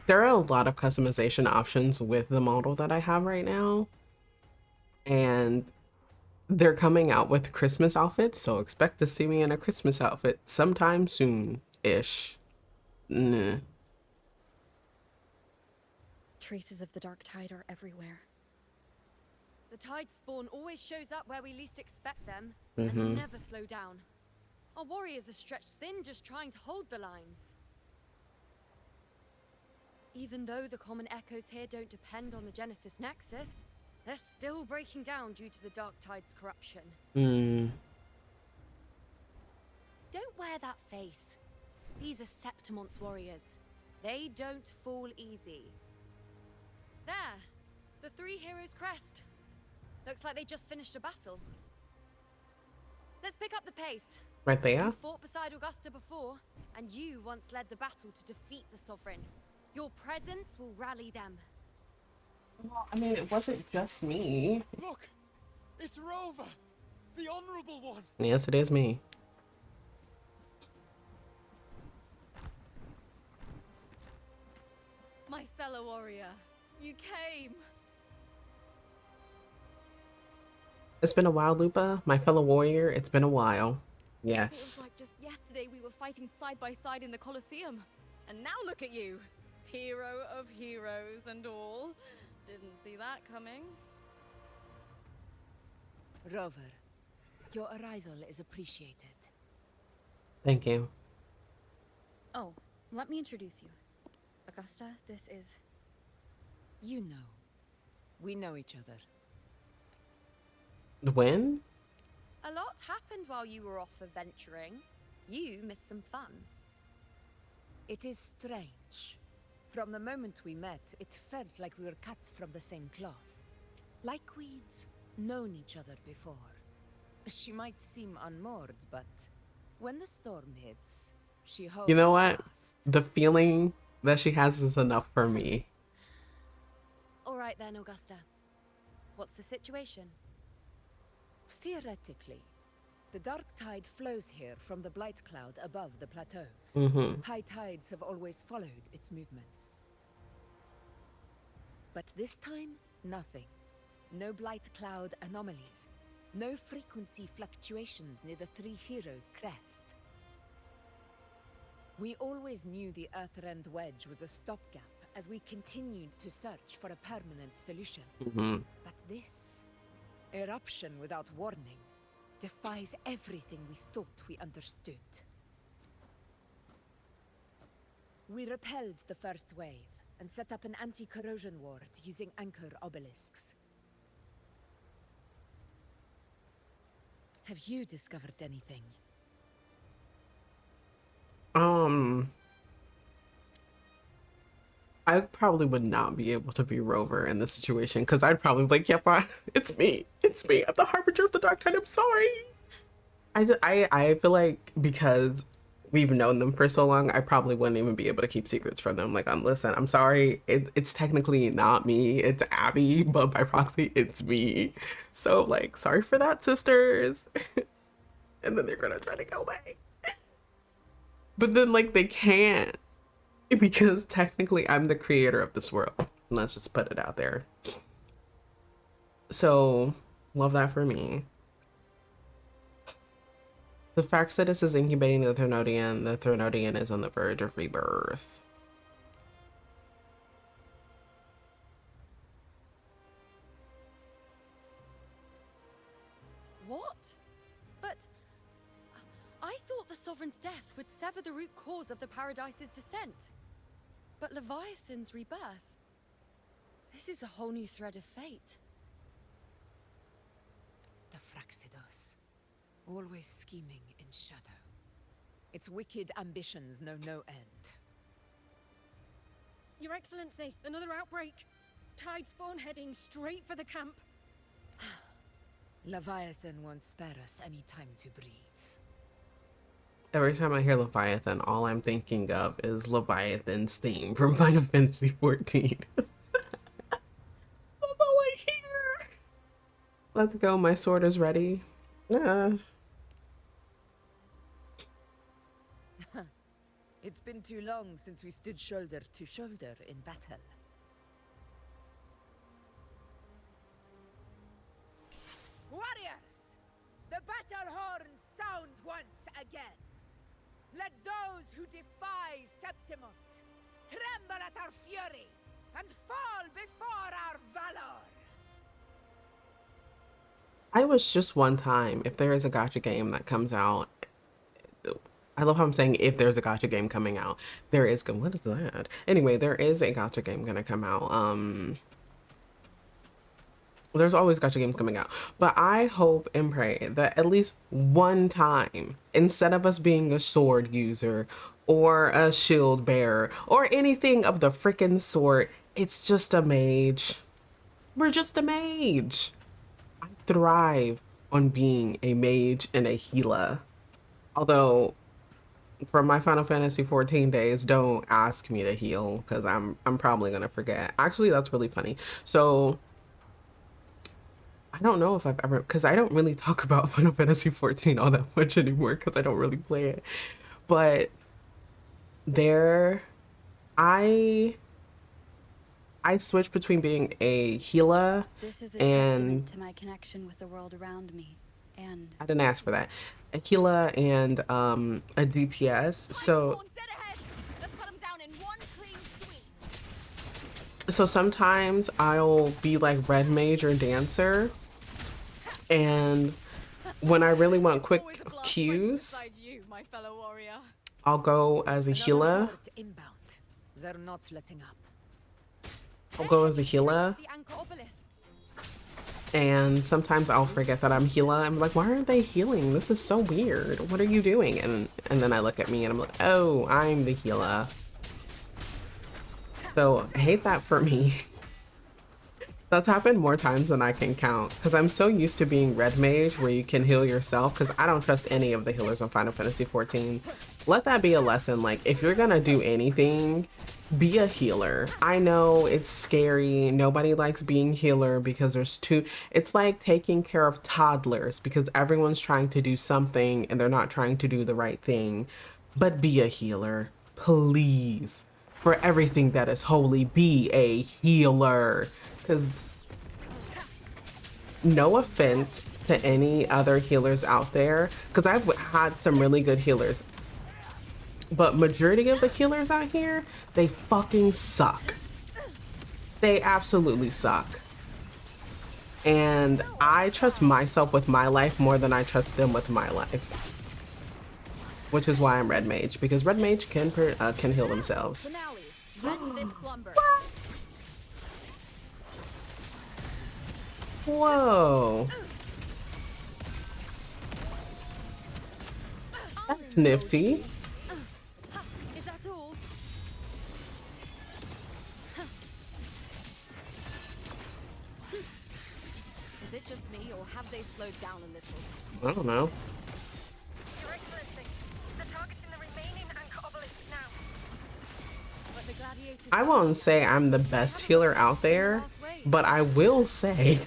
There are a lot of customization options with the model that I have right now. And they're coming out with Christmas outfits, so expect to see me in a Christmas outfit sometime soon-ish. Nah. Traces of the dark tide are everywhere. The tide spawn always shows up where we least expect them, and never slow down. Our warriors are stretched thin just trying to hold the lines. Even though the common echoes here don't depend on the Genesis Nexus, they're still breaking down due to the dark tide's corruption. Don't wear that face. These are Septimont's warriors. They don't fall easy. There! The Three Heroes Crest. Looks like they just finished a battle. Let's pick up the pace. Right there? You fought beside Augusta before, and you once led the battle to defeat the Sovereign. Your presence will rally them. Well, I mean, it wasn't just me. Look! It's Rover! The Honorable One! Yes, it is me. My fellow warrior, you came. It's been a while, Lupa. My fellow warrior, it's been a while. Yes. Feels like just yesterday we were fighting side by side in the Colosseum. And now look at you. Hero of heroes and all. Didn't see that coming. Rover, your arrival is appreciated. Thank you. Oh, let me introduce you. Augusta, this is... You know. We know each other. When? A lot happened while you were off adventuring. You missed some fun. It is strange. From the moment we met, it felt like we were cut from the same cloth. Like we'd known each other before. She might seem unmoored, but when the storm hits, she holds You know what? fast. The feeling that she has is enough for me. All right then, Augusta. What's the situation? Theoretically, the dark tide flows here from the blight cloud above the plateaus. High tides have always followed its movements. But this time, nothing. No blight cloud anomalies. No frequency fluctuations near the three heroes' crest. We always knew the Earthrend Wedge was a stopgap as we continued to search for a permanent solution. But this eruption without warning defies everything we thought we understood. We repelled the first wave and set up an anti-corrosion ward using anchor obelisks. Have you discovered anything? I probably would not be able to be Rover in this situation because I'd probably be like, yep, it's me. It's me. I'm the Harbinger of the Dark Tide. I'm sorry. I feel like because we've known them for so long, I probably wouldn't even be able to keep secrets from them. Like, listen, I'm sorry. It's technically not me. It's Abby, but by proxy, it's me. So, like, sorry for that, sisters. And then they're gonna try to kill me. But then, like, they can't. Because technically I'm the creator of this world. Let's just put it out there. So, love that for me. The fact that this is incubating the Threnodian is on the verge of rebirth. What? But I thought the Sovereign's death would sever the root cause of the Paradise's descent. But Leviathan's rebirth. This is a whole new thread of fate. The Fraxidos. Always scheming in shadow. Its wicked ambitions know no end. Your Excellency, another outbreak. Tide spawn heading straight for the camp. Leviathan won't spare us any time to breathe. Every time I hear Leviathan, all I'm thinking of is Leviathan's theme from Final Fantasy XIV. That's all I hear. Let's go, my sword is ready. It's been too long since we stood shoulder to shoulder in battle. Warriors! The battle horns sound once again! Let those who defy Septimont tremble at our fury and fall before our valor! I wish just one time, if there is a gacha game that comes out, I love how I'm saying if there's a gacha game coming out, there is, what is that? Anyway, there is a gacha game gonna come out. There's always gacha games coming out, but I hope and pray that at least one time, instead of us being a sword user or a shield bearer or anything of the frickin' sort, it's just a mage. We're just a mage. I thrive on being a mage and a healer. Although, from my Final Fantasy XIV days, don't ask me to heal because I'm probably gonna forget. Actually, that's really funny. So I don't know if I've ever, because I don't really talk about Final Fantasy XIV all that much anymore because I don't really play it. But I switch between being a healer This is a and testament to my connection with the world around me. And I didn't ask for that. A healer and a DPS. So sometimes I'll be like red mage or dancer, and when I really want quick cues, I'll go as a healer. They're not letting up. I'll go as a healer. And sometimes I'll forget that I'm healer. I'm like, why aren't they healing? This is so weird. What are you doing? And then I look at me and I'm like, oh, I'm the healer. So I hate that for me. That's happened more times than I can count because I'm so used to being red mage where you can heal yourself because I don't trust any of the healers on Final Fantasy XIV. Let that be a lesson. Like, if you're gonna do anything, be a healer. I know it's scary. Nobody likes being healer because it's like taking care of toddlers because everyone's trying to do something and they're not trying to do the right thing. But be a healer, please. For everything that is holy, be a healer. Because no offense to to any other healers out there, because I've had some really good healers, but majority of the healers out here, they fucking suck. They absolutely suck. And I trust myself with my life more than I trust them with my life. Which is why I'm Red Mage, because Red Mage can heal themselves. Whoa. That's nifty. Is that all? Is it just me, or have they slowed down a little? I don't know. Your Excellency, they're targeting the remaining anchor obelisk now. But the gladiators I won't say I'm the best healer out there, but I will say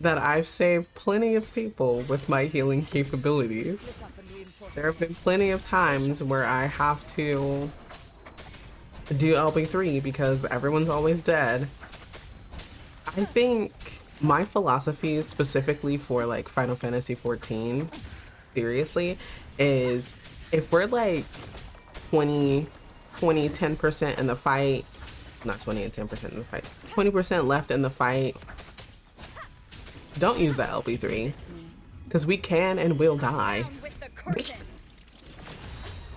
that I've saved plenty of people with my healing capabilities. There have been plenty of times where I have to do LB3 because everyone's always dead. I think my philosophy specifically for like Final Fantasy 14, seriously, is if we're like 10% in the fight, not 20 and 10% in the fight, 20% left in the fight, don't use that LB3 because we can and will die.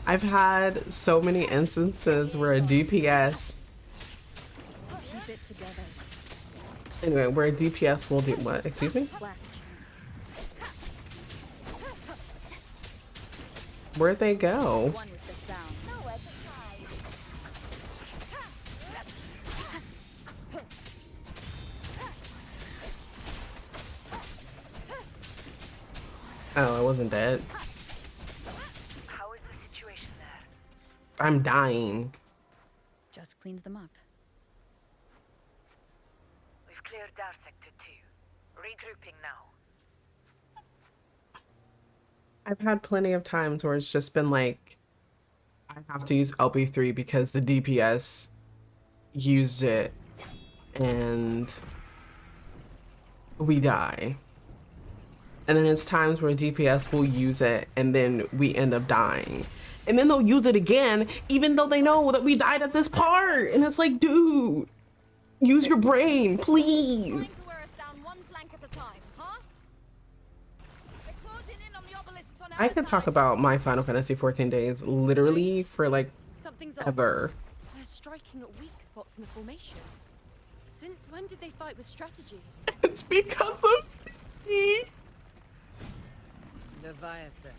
I've had so many instances where a DPS, anyway, where a DPS will do what? Excuse me? Where'd they go? Oh, I wasn't dead. How is the situation there? I'm dying. just cleaned them up. We've cleared our sector 2. Regrouping now. I've had plenty of times where it's just been like, I have to use LB3 because the DPS used it and we die. And then it's times where DPS will use it and then we end up dying. And then they'll use it again, even though they know that we died at this part. And it's like, dude, use your brain, please. I could talk about my Final Fantasy 14 days literally for like ever. They're striking at weak spots in the formation. Since when did they fight with strategy? It's because of me. Leviathan.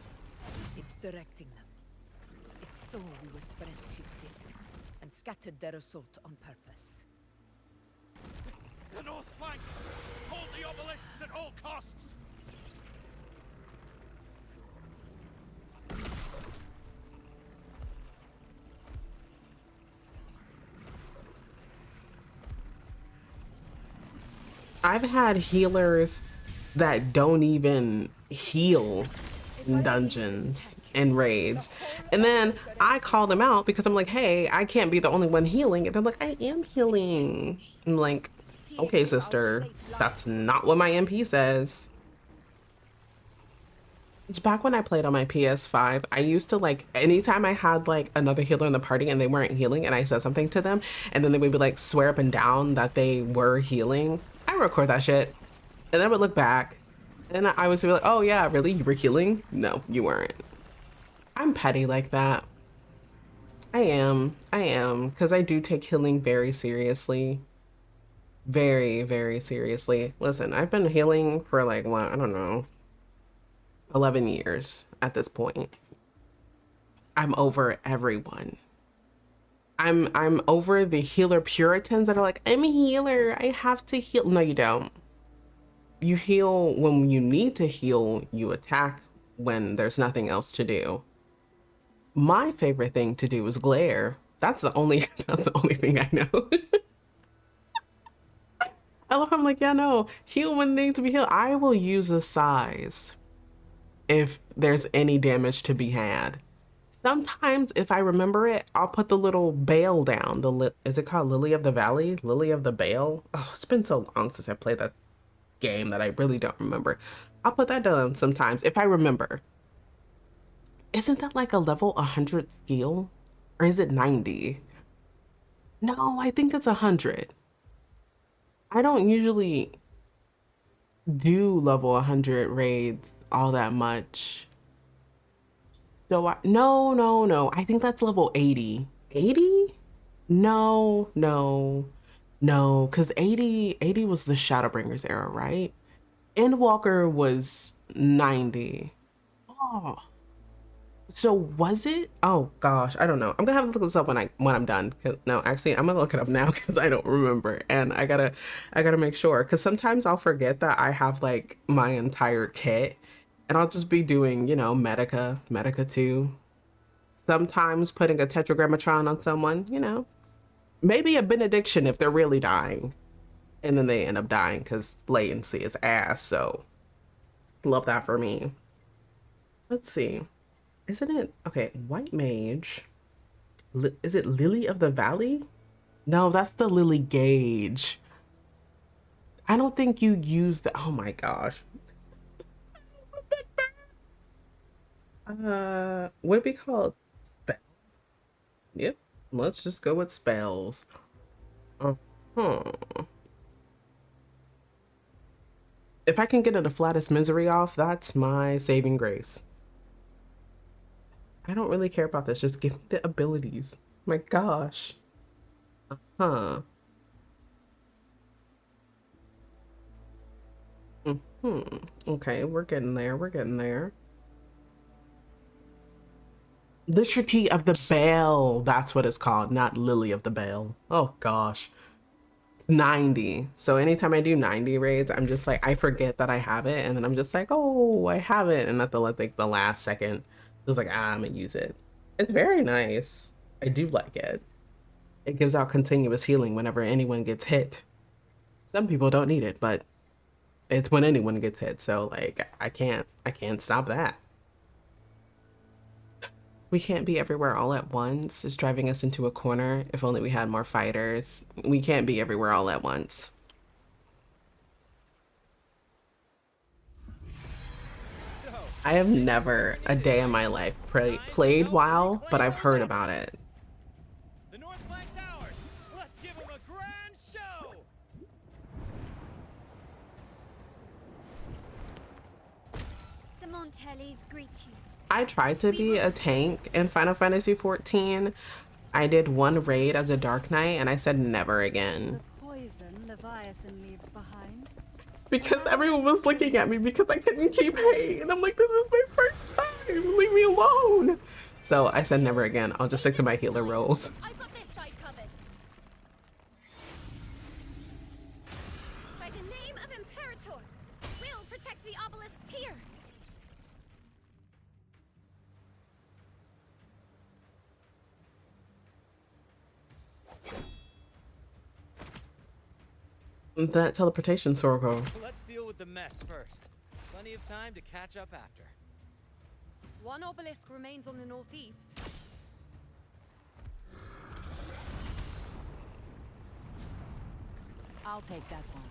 It's directing them. It saw we were spread too thin and scattered their assault on purpose. The north flank! Hold the obelisks at all costs! I've had healers that don't even heal in dungeons and raids. And then I call them out because I'm like, hey, I can't be the only one healing. And they're like, I am healing. I'm like, okay, sister, that's not what my MP says. It's back when I played on my PS5. I used to like, anytime I had like another healer in the party and they weren't healing and I said something to them and then they would be like swear up and down that they were healing, I record that shit. And then I would look back and I was like, oh yeah, really? You were healing? No, you weren't. I'm petty like that. I am, because I do take healing very seriously. Very, very seriously. Listen, I've been healing for like, what, I don't know, 11 years at this point. I'm over everyone. I'm over the healer puritans that are like, I'm a healer, I have to heal. No, you don't. You heal when you need to heal, you attack when there's nothing else to do. My favorite thing to do is glare. That's the only thing I know. I love how I'm like, yeah, no, heal when they need to be healed. I will use the size if there's any damage to be had. Sometimes if I remember it, I'll put the little bale down. Is it called Lily of the Valley? Lily of the Bale? Oh, it's been so long since I played that game that I really don't remember. I'll put that down sometimes if I remember. Isn't that like a level 100 skill? Or is it 90? No, I think it's 100. I don't usually do level 100 raids all that much. So no. I think that's level 80. 80? No, because 80 was the Shadowbringers era, right? Endwalker was 90. Oh, so was it? Oh gosh, I don't know. I'm gonna have to look this up when I'm done. No, actually, I'm gonna look it up now because I don't remember, and I gotta make sure because sometimes I'll forget that I have like my entire kit, and I'll just be doing Medica 2. Sometimes putting a Tetragrammatron on someone, maybe a benediction if they're really dying, and then they end up dying because latency is ass. So love that for me. Let's see. Isn't it okay? White mage. Is it Lily of the Valley? No, that's the Lily Gauge. I don't think you use the. Oh my gosh. Would it be called spells? Yep. Let's just go with spells. Uh-huh. If I can get the flattest misery off, that's my saving grace. I don't really care about this. Just give me the abilities. My gosh. Uh-huh. Okay, we're getting there. We're getting there. Liturgy of the Bell. That's what it's called, not Lily of the Bell. Oh gosh. It's 90. So anytime I do 90 raids, I'm just like, I forget that I have it. And then I'm just like, oh, I have it. And at the last second, just like, I'm gonna use it. It's very nice. I do like it. It gives out continuous healing whenever anyone gets hit. Some people don't need it, but it's when anyone gets hit. So like, I can't stop that. We can't be everywhere all at once. It's driving us into a corner. If only we had more fighters. We can't be everywhere all at once. I have never a day in my life played WoW, but I've heard about it. The North Flank's ours. Let's give them a grand show. The Montellis greet you. I tried to be a tank in Final Fantasy XIV. I did one raid as a Dark Knight, and I said never again. The poison Leviathan leaves behind. Because everyone was looking at me because I couldn't keep hay, and I'm like, this is my first time. Leave me alone. So I said never again. I'll just stick to my healer roles. I've got this side covered. By the name of Imperator, we'll protect the obelisks here. That teleportation circle. Let's deal with the mess first. Plenty of time to catch up after. One obelisk remains on the northeast. I'll take that one.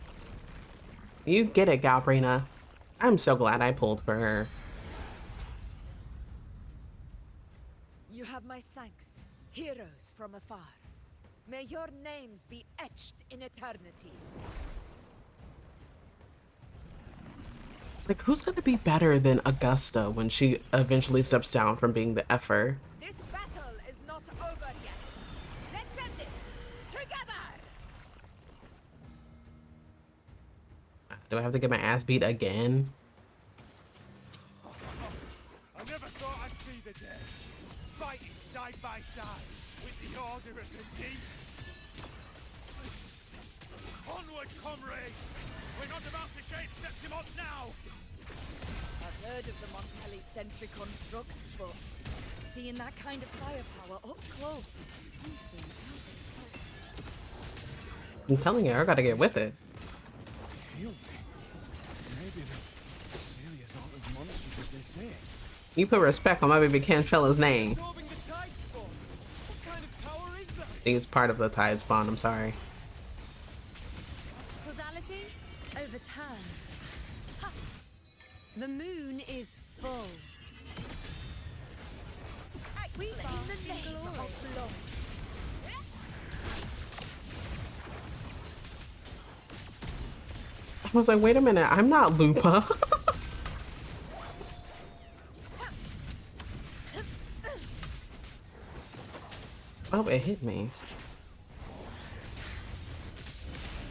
You get it, Galbrina. I'm so glad I pulled for her. You have my thanks, heroes from afar. May your names be etched in eternity. Like, who's gonna be better than Augusta when she eventually steps down from being the Effer? This battle is not over yet. Let's end this together. Do I have to get my ass beat again? I never thought I'd see the day. Fighting side by side with the Order of the Deep. Onward, comrades! We're not about to shade Septimont now! I've heard of the Montelli sentry constructs, but seeing that kind of firepower up close is something else. I'm telling you, I gotta get with it. Maybe the Celia's aren't as monstrous as they say. You put respect on my baby Cantrella's name. Absorbing the tide spawn. What kind of power is that? He's part of the tide spawn, I'm sorry. Causality? Overturn. Ha! The moon is full. We in the name of love. I was like, wait a minute, I'm not Lupa. Oh, it hit me.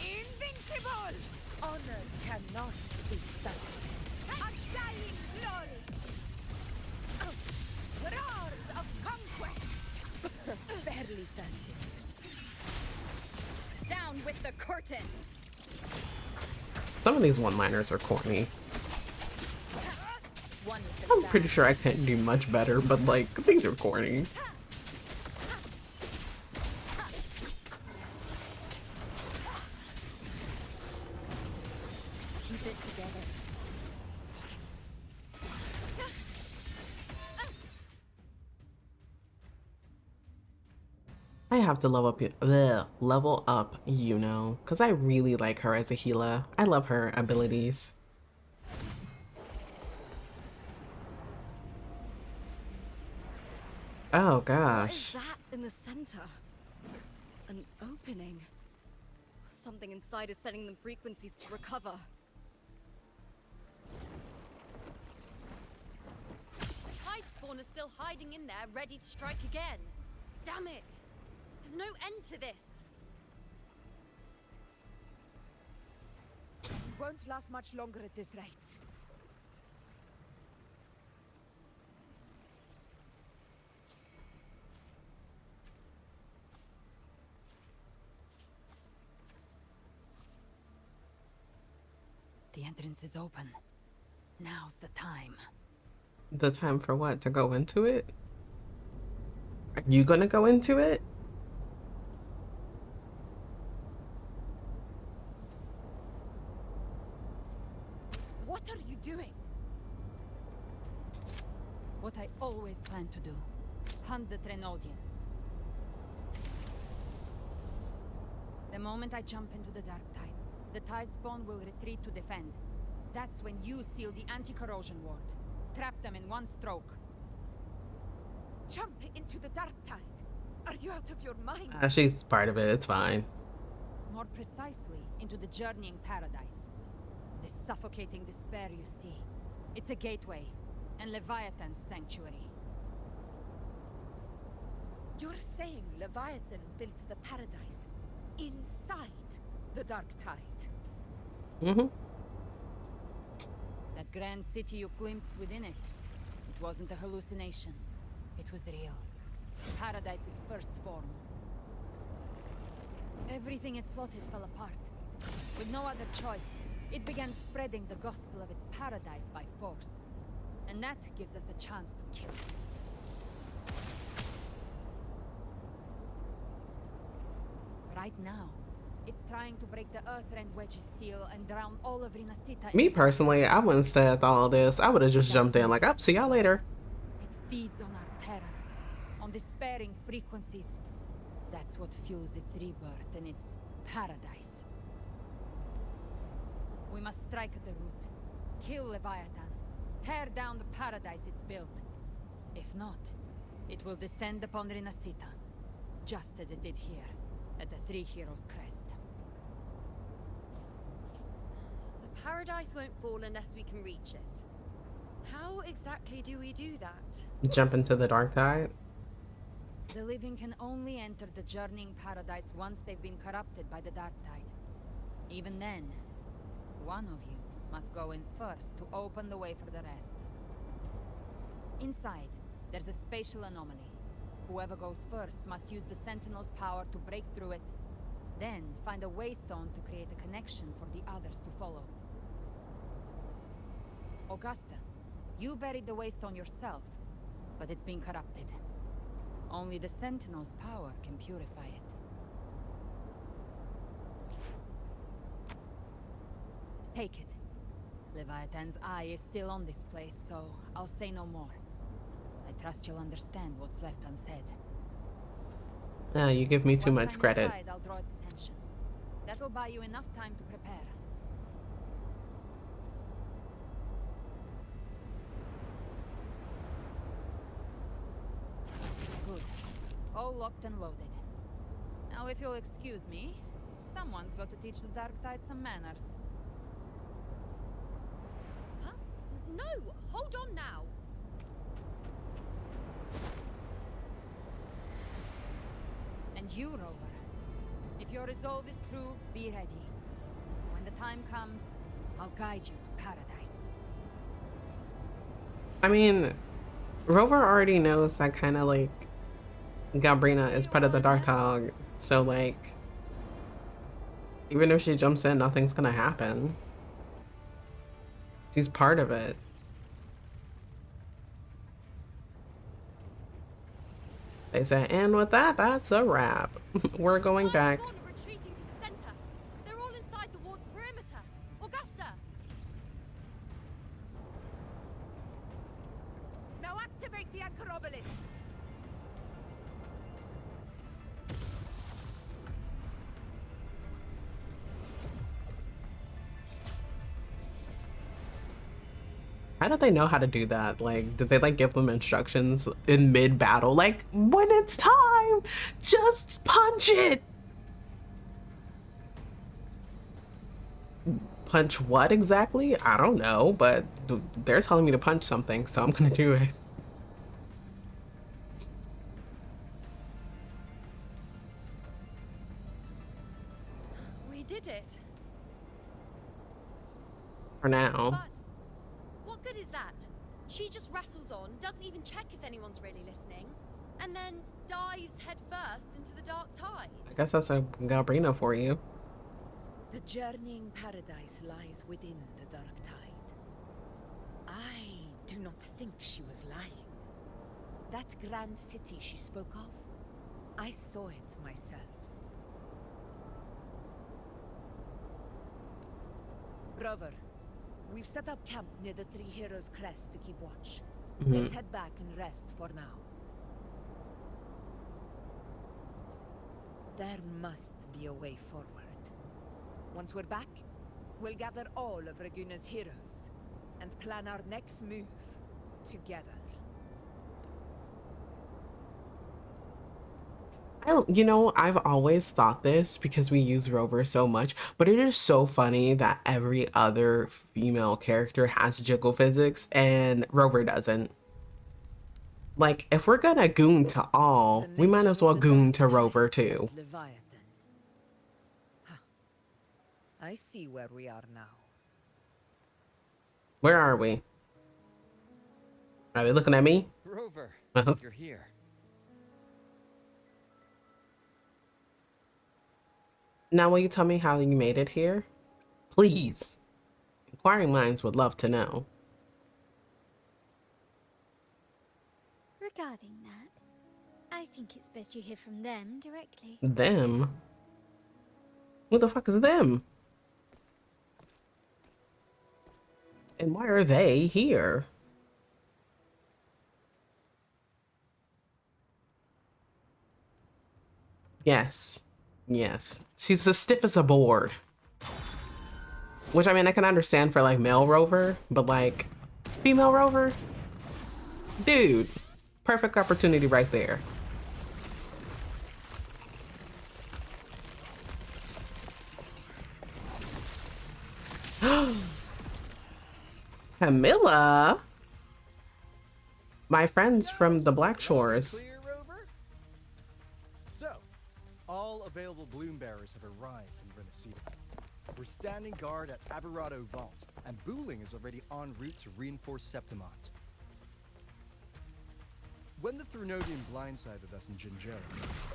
Invincible! Honor cannot be sunk. Undying glory! Roars of conquest! Barely felt it. Down with the curtain! Some of these one-liners are corny. I'm pretty sure I can't do much better, but like, these are corny. Keep it together. I have to level up, you know, because I really like her as a healer. I love her abilities. Oh gosh. What is that in the center? An opening. Something inside is sending them frequencies to recover. Tidespawn is still hiding in there, ready to strike again. Damn it! There's no end to this. It won't last much longer at this rate. The entrance is open. Now's the time. The time for what? To go into it? Are you gonna go into it? What are you doing? What I always planned to do. Hunt the Trenodian. The moment I jump into the dark tide, the Tidespawn will retreat to defend. That's when you seal the anti-corrosion ward. Trap them in one stroke. Jump into the dark tide? Are you out of your mind? She's part of it, it's fine. More precisely, into the journeying paradise. The suffocating despair you see. It's a gateway, and Leviathan's sanctuary. You're saying Leviathan built the paradise inside the dark tide? Mm-hmm. That grand city you glimpsed within it, it wasn't a hallucination. It was real. Paradise's first form. Everything it plotted fell apart. With no other choice, it began spreading the gospel of its paradise by force. And that gives us a chance to kill it. Right now, it's trying to break the Earthrend Wedge's seal and drown all of Rinasita. Me personally, I wouldn't said all this. I would have just jumped in like, up, see y'all later. It feeds on our terror, on despairing frequencies. That's what fuels its rebirth and its paradise. We must strike at the root, kill Leviathan, tear down the paradise it's built. If not, it will descend upon Rinasita, just as it did here, at the Three Heroes' Crest. The paradise won't fall unless we can reach it. How exactly do we do that? Jump into the dark tide. The living can only enter the journeying paradise once they've been corrupted by the dark tide. Even then, one of you must go in first to open the way for the rest. Inside, there's a spatial anomaly. Whoever goes first must use the Sentinel's power to break through it, then find a waystone to create a connection for the others to follow. Augusta, you buried the waystone yourself, but it's been corrupted. Only the Sentinel's power can purify it. Take it. Leviathan's eye is still on this place, so I'll say no more. I trust you'll understand what's left unsaid. You give me too much credit. Inside, I'll draw its attention. That'll buy you enough time to prepare. All locked and loaded. Now, if you'll excuse me, someone's got to teach the Dark Tide some manners. Huh? No! Hold on now! And you, Rover. If your resolve is true, be ready. When the time comes, I'll guide you to paradise. I mean, Rover already knows that kind of like Gabrina is part of the Dark Tide, so like even if she jumps in, nothing's gonna happen. She's part of it. They said, and with that, that's a wrap. We're going back. Retreating to the center. They're all inside the ward's perimeter. Augusta! Now activate the anchor obelisks. How did they know how to do that? Like, did they like give them instructions in mid-battle? Like, when it's time, just punch it. Punch what exactly? I don't know, but they're telling me to punch something, so I'm gonna do it. We did it. For now. But what good is that? She just rattles on, doesn't even check if anyone's really listening, and then dives headfirst into the Dark Tide. I guess that's a Gabrina for you. The journeying paradise lies within the Dark Tide. I do not think she was lying. That grand city she spoke of, I saw it myself. Rover, we've set up camp near the Three Heroes Crest to keep watch. Let's head back and rest for now. There must be a way forward. Once we're back, we'll gather all of Raguna's heroes and plan our next move together. You know, I've always thought this because we use Rover so much, but it is so funny that every other female character has jiggle physics and Rover doesn't. Like, if we're gonna goon to all, we might as well goon to Rover too. Leviathan. Huh. I see where we are now. Where are we? Are they looking at me? Rover, you're here. Now will you tell me how you made it here? Please. Inquiring minds would love to know. Regarding that, I think it's best you hear from them directly. Them? Who the fuck is them? And why are they here? Yes. Yes. She's as stiff as a board. Which, I mean, I can understand for, like, male Rover, but, like, female Rover? Dude, perfect opportunity right there. Camilla? My friends from the Black Shores. Clear, Rover? So, all available bloom bearers have arrived in Renacita. We're standing guard at Averado Vault, and Booling is already en route to reinforce Septimont. When the Thrunodian blindsided us in Jinjeri,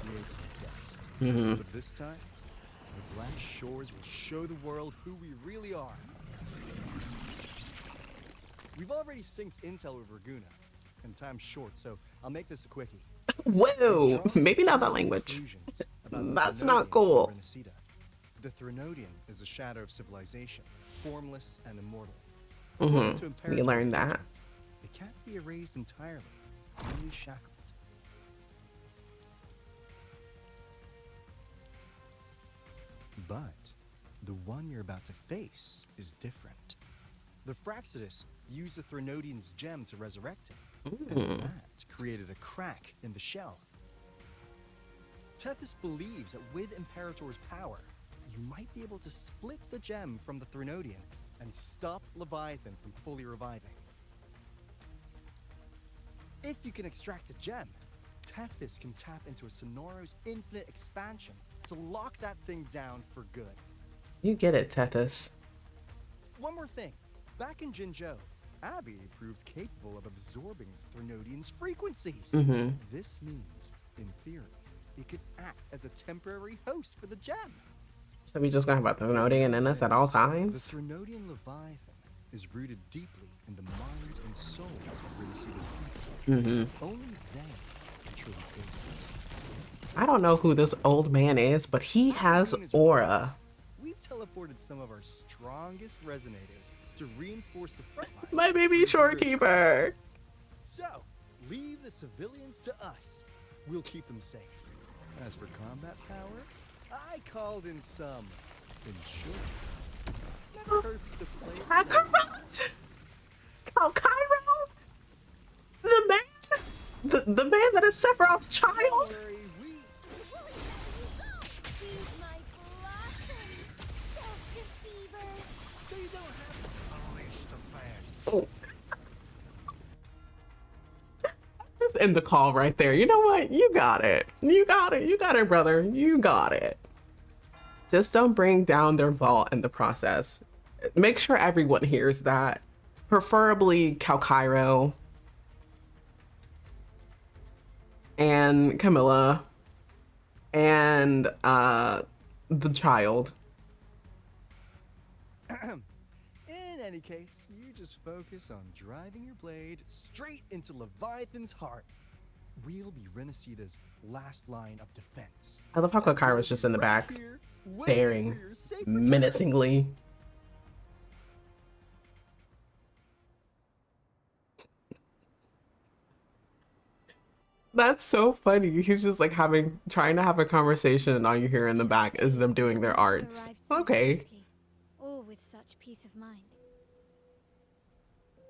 we ate some dust. But this time, the Black Shores will show the world who we really are. We've already synced intel with Raguna, and time's short, so I'll make this a quickie. Whoa, maybe not that language. That's not cool. The Thrunodian is a shadow of civilization, formless and immortal. We learned that. It can't be erased entirely, only shackled. But the one you're about to face is different. The Fraxidus used the Thrunodian's gem to resurrect him, and that created a crack in the shell. Tethys believes that with Imperator's power, you might be able to split the gem from the Threnodian and stop Leviathan from fully reviving. If you can extract the gem, Tethys can tap into a Sonoros infinite expansion to lock that thing down for good. You get it, Tethys. One more thing. Back in Jinzhou, Abby proved capable of absorbing Threnodian's frequencies. This means, in theory, it could act as a temporary host for the gem. So we just gonna have a Threnodian in us at all times? The Threnodian Leviathan is rooted deeply in the minds and souls of Renacita's people. Only then can truly face it. I don't know who this old man is, but he has aura. We've teleported some of our strongest resonators to reinforce the front line. My baby shorekeeper. So, leave the civilians to us. We'll keep them safe. As for combat power, I called in some insurance. Never hurts to play. Kakarot! Cairo? The man? The man that is Sephiroth's child? Don't worry, so you don't have to polish the fan. Just end the call right there. You know what? You got it. You got it. You got it, brother. You got it. Just don't bring down their vault in the process. Make sure everyone hears that. Preferably Cairo and Camilla and the child. In any case, you just focus on driving your blade straight into Leviathan's heart. We'll be Renacita's last line of defense. I love how Kairo's just in the back, staring menacingly. That's so funny. He's just like trying to have a conversation, and all you hear in the back is them doing their arts. Okay. All with such peace of mind.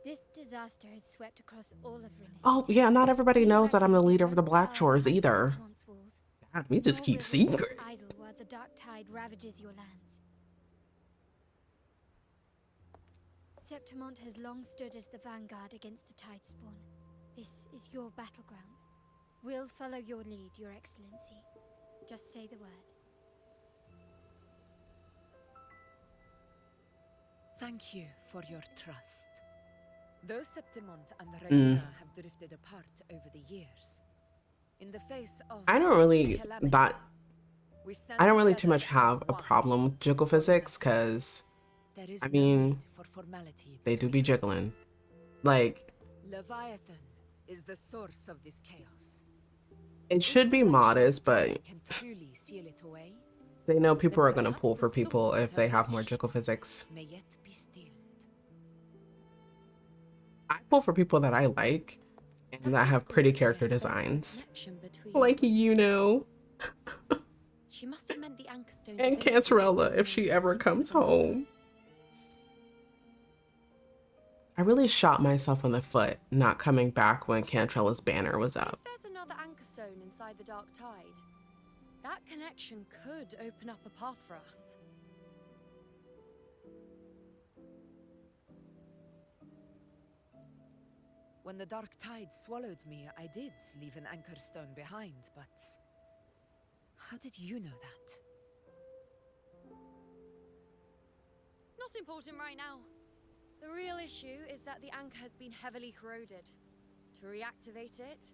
This disaster has swept across all of Renacita. Oh yeah, not everybody knows that I'm the leader of the Black Shores either. God, we just keep secrets. Idle while the dark tide ravages your lands. Septimont has long stood as the vanguard against the tide spawn. This is your battleground. We'll follow your lead, Your Excellency. Just say the word. Thank you for your trust. Though Septimont and Regina have drifted apart over the years, in the face of I don't really calamity, we stand I don't really together too much as have a one. problem with jiggle physics, because There is I no mean need for formality they do be between us. jiggling. Like, Leviathan is the source of this chaos. it should be modest, but Can truly seal it away, they know people then are gonna perhaps pull the for people storm if they have that more jiggle physics. may yet be stilled. I pull for people that I like and that have pretty character designs. Like, you know. She must have meant the anchor stones. And Cantarella, if she ever comes home. I really shot myself in the foot not coming back when Cantarella's banner was up. If there's another anchor stone inside the dark tide, that connection could open up a path for us. When the dark tide swallowed me, I did leave an anchor stone behind, but how did you know that? Not important right now. The real issue is that the anchor has been heavily corroded. To reactivate it,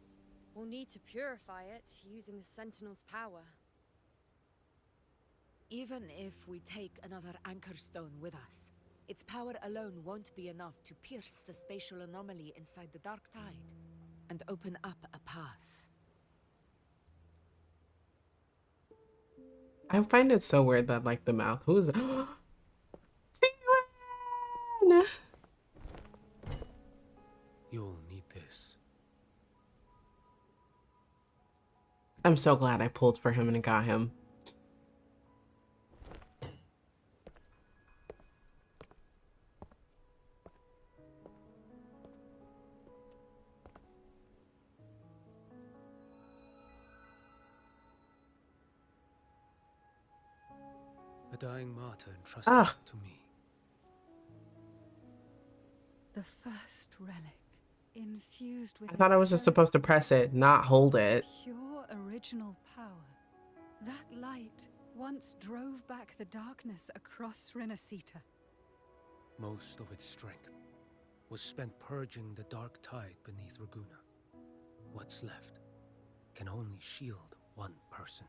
we'll need to purify it using the Sentinel's power. Even if we take another anchor stone with us, its power alone won't be enough to pierce the spatial anomaly inside the dark tide and open up a path. I find it so weird that, like, the mouth. Who's Tian! You'll need this. I'm so glad I pulled for him and got him. A dying martyr entrusted Ah. to me. The first relic, infused with I thought I was just supposed to press it, not hold it. pure original power. That light once drove back the darkness across Renacita. Most of its strength was spent purging the dark tide beneath Raguna. What's left can only shield one person.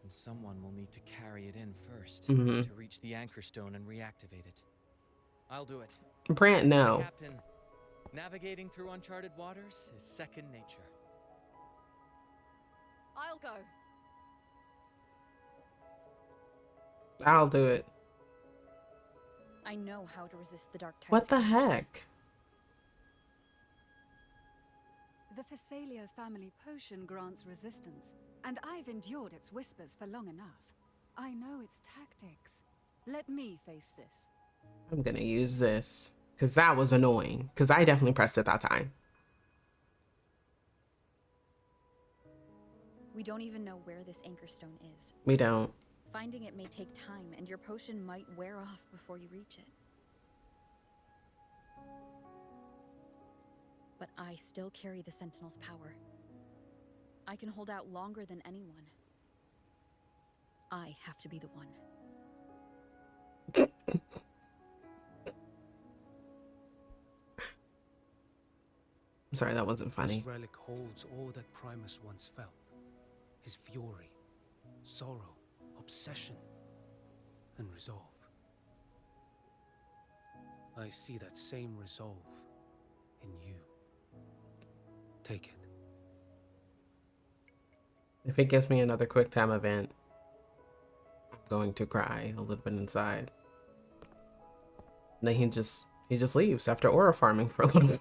And someone will need to carry it in first Mhm. to reach the anchor stone and reactivate it. I'll do it. Brant, As a no. captain, navigating through uncharted waters is second nature. I'll go. I'll do it. I know how to resist the dark tides. What the heck? The Phasalia family potion grants resistance, and I've endured its whispers for long enough. I know its tactics. Let me face this. I'm gonna use this because that was annoying because I definitely pressed it that time. We don't even know where this anchor stone is. We don't. Finding it may take time, and your potion might wear off before you reach it. But I still carry the Sentinel's power. I can hold out longer than anyone. I have to be the one. I'm sorry, that wasn't funny. This relic holds all that Primus once felt. His fury, sorrow, obsession, and resolve. I see that same resolve in you. Take it. If it gives me another quick time event, I'm going to cry a little bit inside. And then he just leaves after aura farming for a little bit.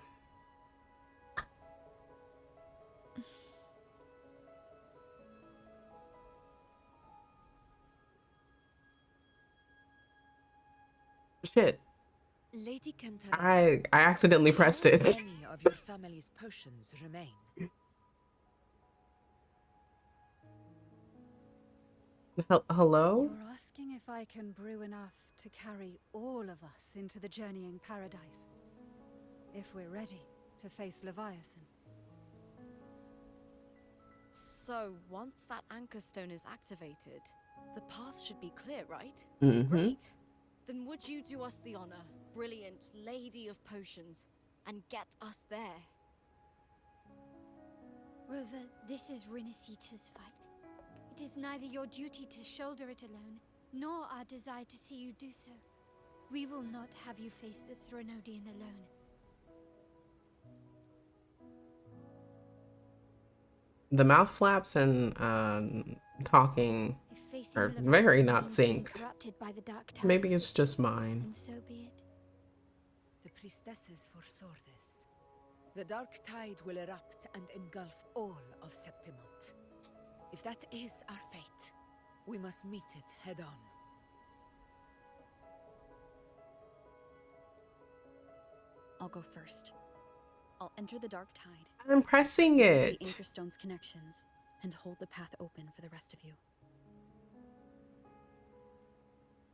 Shit. Lady Kentara, I accidentally pressed it. how many of your family's potions remain? Hello? You're asking if I can brew enough to carry all of us into the journeying paradise. If we're ready to face Leviathan. So, once that anchor stone is activated, the path should be clear, right? Mm-hmm. Great. Then would you do us the honor, brilliant lady of potions, and get us there? Rover, this is Renacita's fight. It is neither your duty to shoulder it alone, nor our desire to see you do so. We will not have you face the Threnodian alone. The mouth flaps and talking are very not synced. Corrupted by the dark tide, Maybe it's just mine. and so be it. The priestesses foresaw this. The dark tide will erupt and engulf all of Septimont. If that is our fate, we must meet it head on. I'll go first. I'll enter the dark tide. I'm pressing The it. anchor stone's connections, and hold the path open for the rest of you.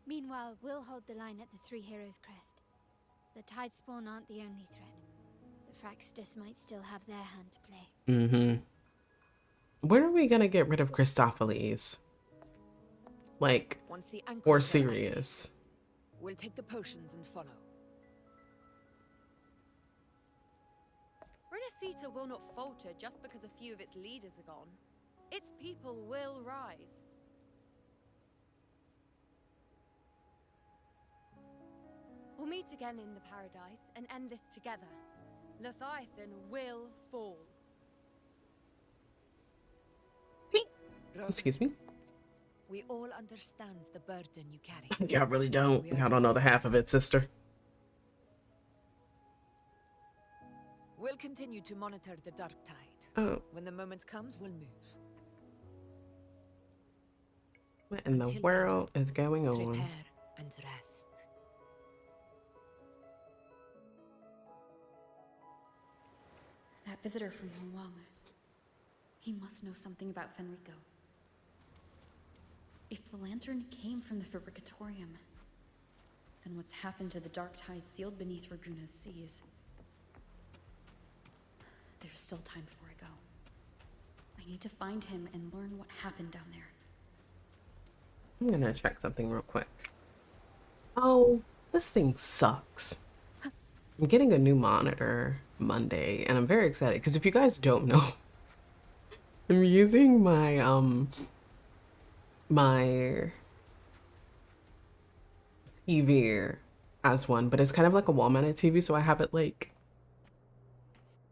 Meanwhile, we'll hold the line at the Three Heroes Crest. The tide spawn aren't the only threat. The Fraxtus might still have their hand to play. Mm-hmm. When are we gonna get rid of Christopheles? Like, Once the anchors or are serious? active, we'll take the potions and follow. Renacita will not falter just because a few of its leaders are gone. Its people will rise. We'll meet again in the paradise and end this together. Leviathan will fall. Excuse me? We all understand the burden you carry. Y'all really don't. Y'all don't know the half of it, sister. We'll continue to monitor the dark tide. Oh. When the moment comes, we'll move. What in the world is going on? Prepare and rest. That visitor from Hong Wang. He must know something about Fenrico. If the lantern came from the Fabricatorium, then what's happened to the dark tide sealed beneath Raguna's seas? There's still time before I go. I need to find him and learn what happened down there. I'm gonna check something real quick. Oh, this thing sucks. I'm getting a new monitor Monday, and I'm very excited because if you guys don't know, I'm using my TV as one, but it's kind of like a wall-mounted TV, so I have it like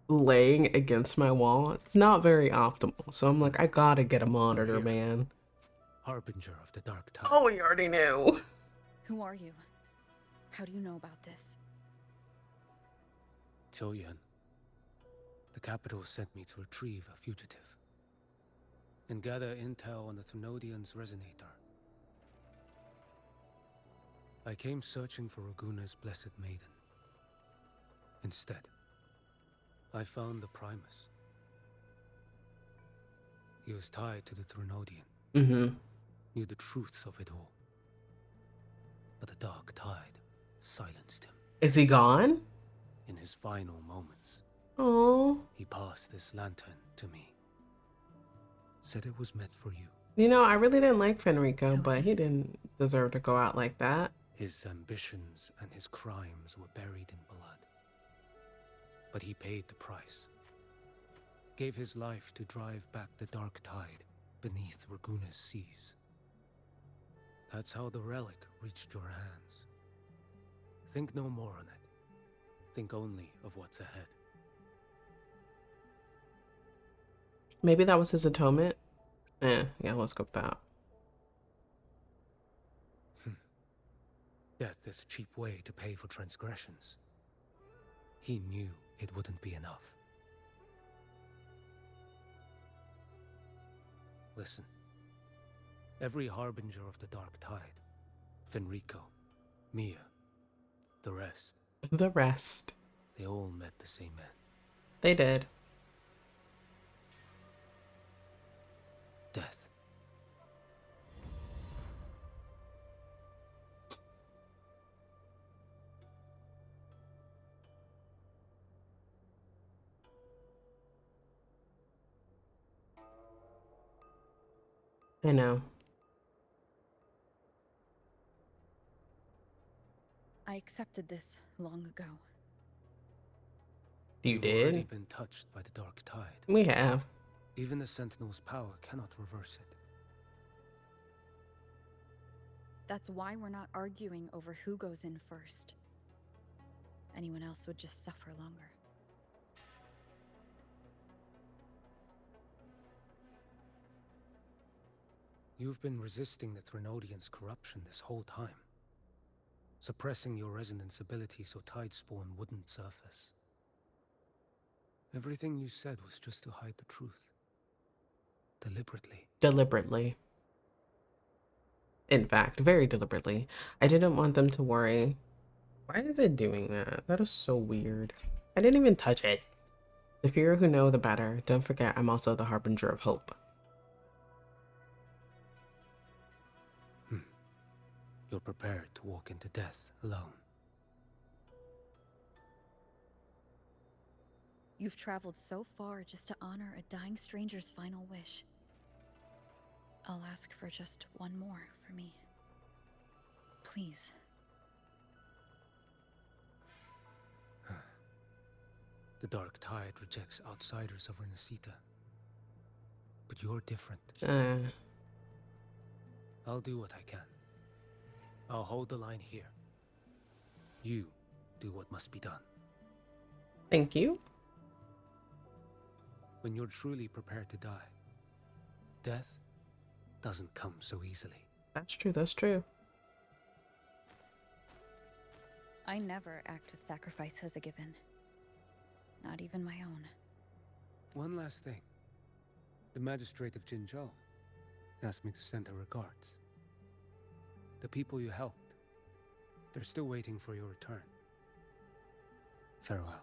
laying against my wall. It's not very optimal, so I'm like, I gotta get a monitor, man. Harbinger of the dark tide. Oh, we already knew. Who are you? How do you know about this? Choyan. The capital sent me to retrieve a fugitive and gather intel on the Thrunodian's resonator. I came searching for Raguna's blessed maiden. Instead, I found the Primus. He was tied to the Thrunodian. Knew the truths of it all. But the dark tide silenced him. Is he gone? In his final moments, Oh, he passed this lantern to me. Said it was meant for you. you know, I really didn't like Fenrico, but he didn't deserve to go out like that. His ambitions and his crimes were buried in blood. But he paid the price. Gave his life to drive back the dark tide beneath Raguna's seas. That's how the relic reached your hands. Think no more on it. Think only of what's ahead. Maybe that was his atonement. Yeah, let's go with that. Death is a cheap way to pay for transgressions. He knew it wouldn't be enough. Listen. Every harbinger of the dark tide, Fenrico, Mia, the rest. The rest. They all met the same end. They did. Death. I know. I accepted this long ago. You You've did? already been touched by the dark tide. We have. Even the Sentinel's power cannot reverse it. That's why we're not arguing over who goes in first. Anyone else would just suffer longer. You've been resisting the Thrunodian's corruption this whole time. Suppressing your resonance ability so Tidespawn wouldn't surface. Everything you said was just to hide the truth. Deliberately. Deliberately. In fact, very deliberately. I didn't want them to worry. Why is it doing that? That is so weird. I didn't even touch it. The fewer who know, the better. Don't forget, I'm also the harbinger of hope. You're prepared to walk into death alone. You've traveled so far just to honor a dying stranger's final wish. I'll ask for just one more for me. Please. The dark tide rejects outsiders of Renacita. But you're different. I'll do what I can. I'll hold the line here. You do what must be done. Thank you. When you're truly prepared to die, death doesn't come so easily. That's true, that's true. I never act with sacrifice as a given. Not even my own. One last thing. The magistrate of Jinzhou asked me to send her regards. The people you helped, they're still waiting for your return. Farewell.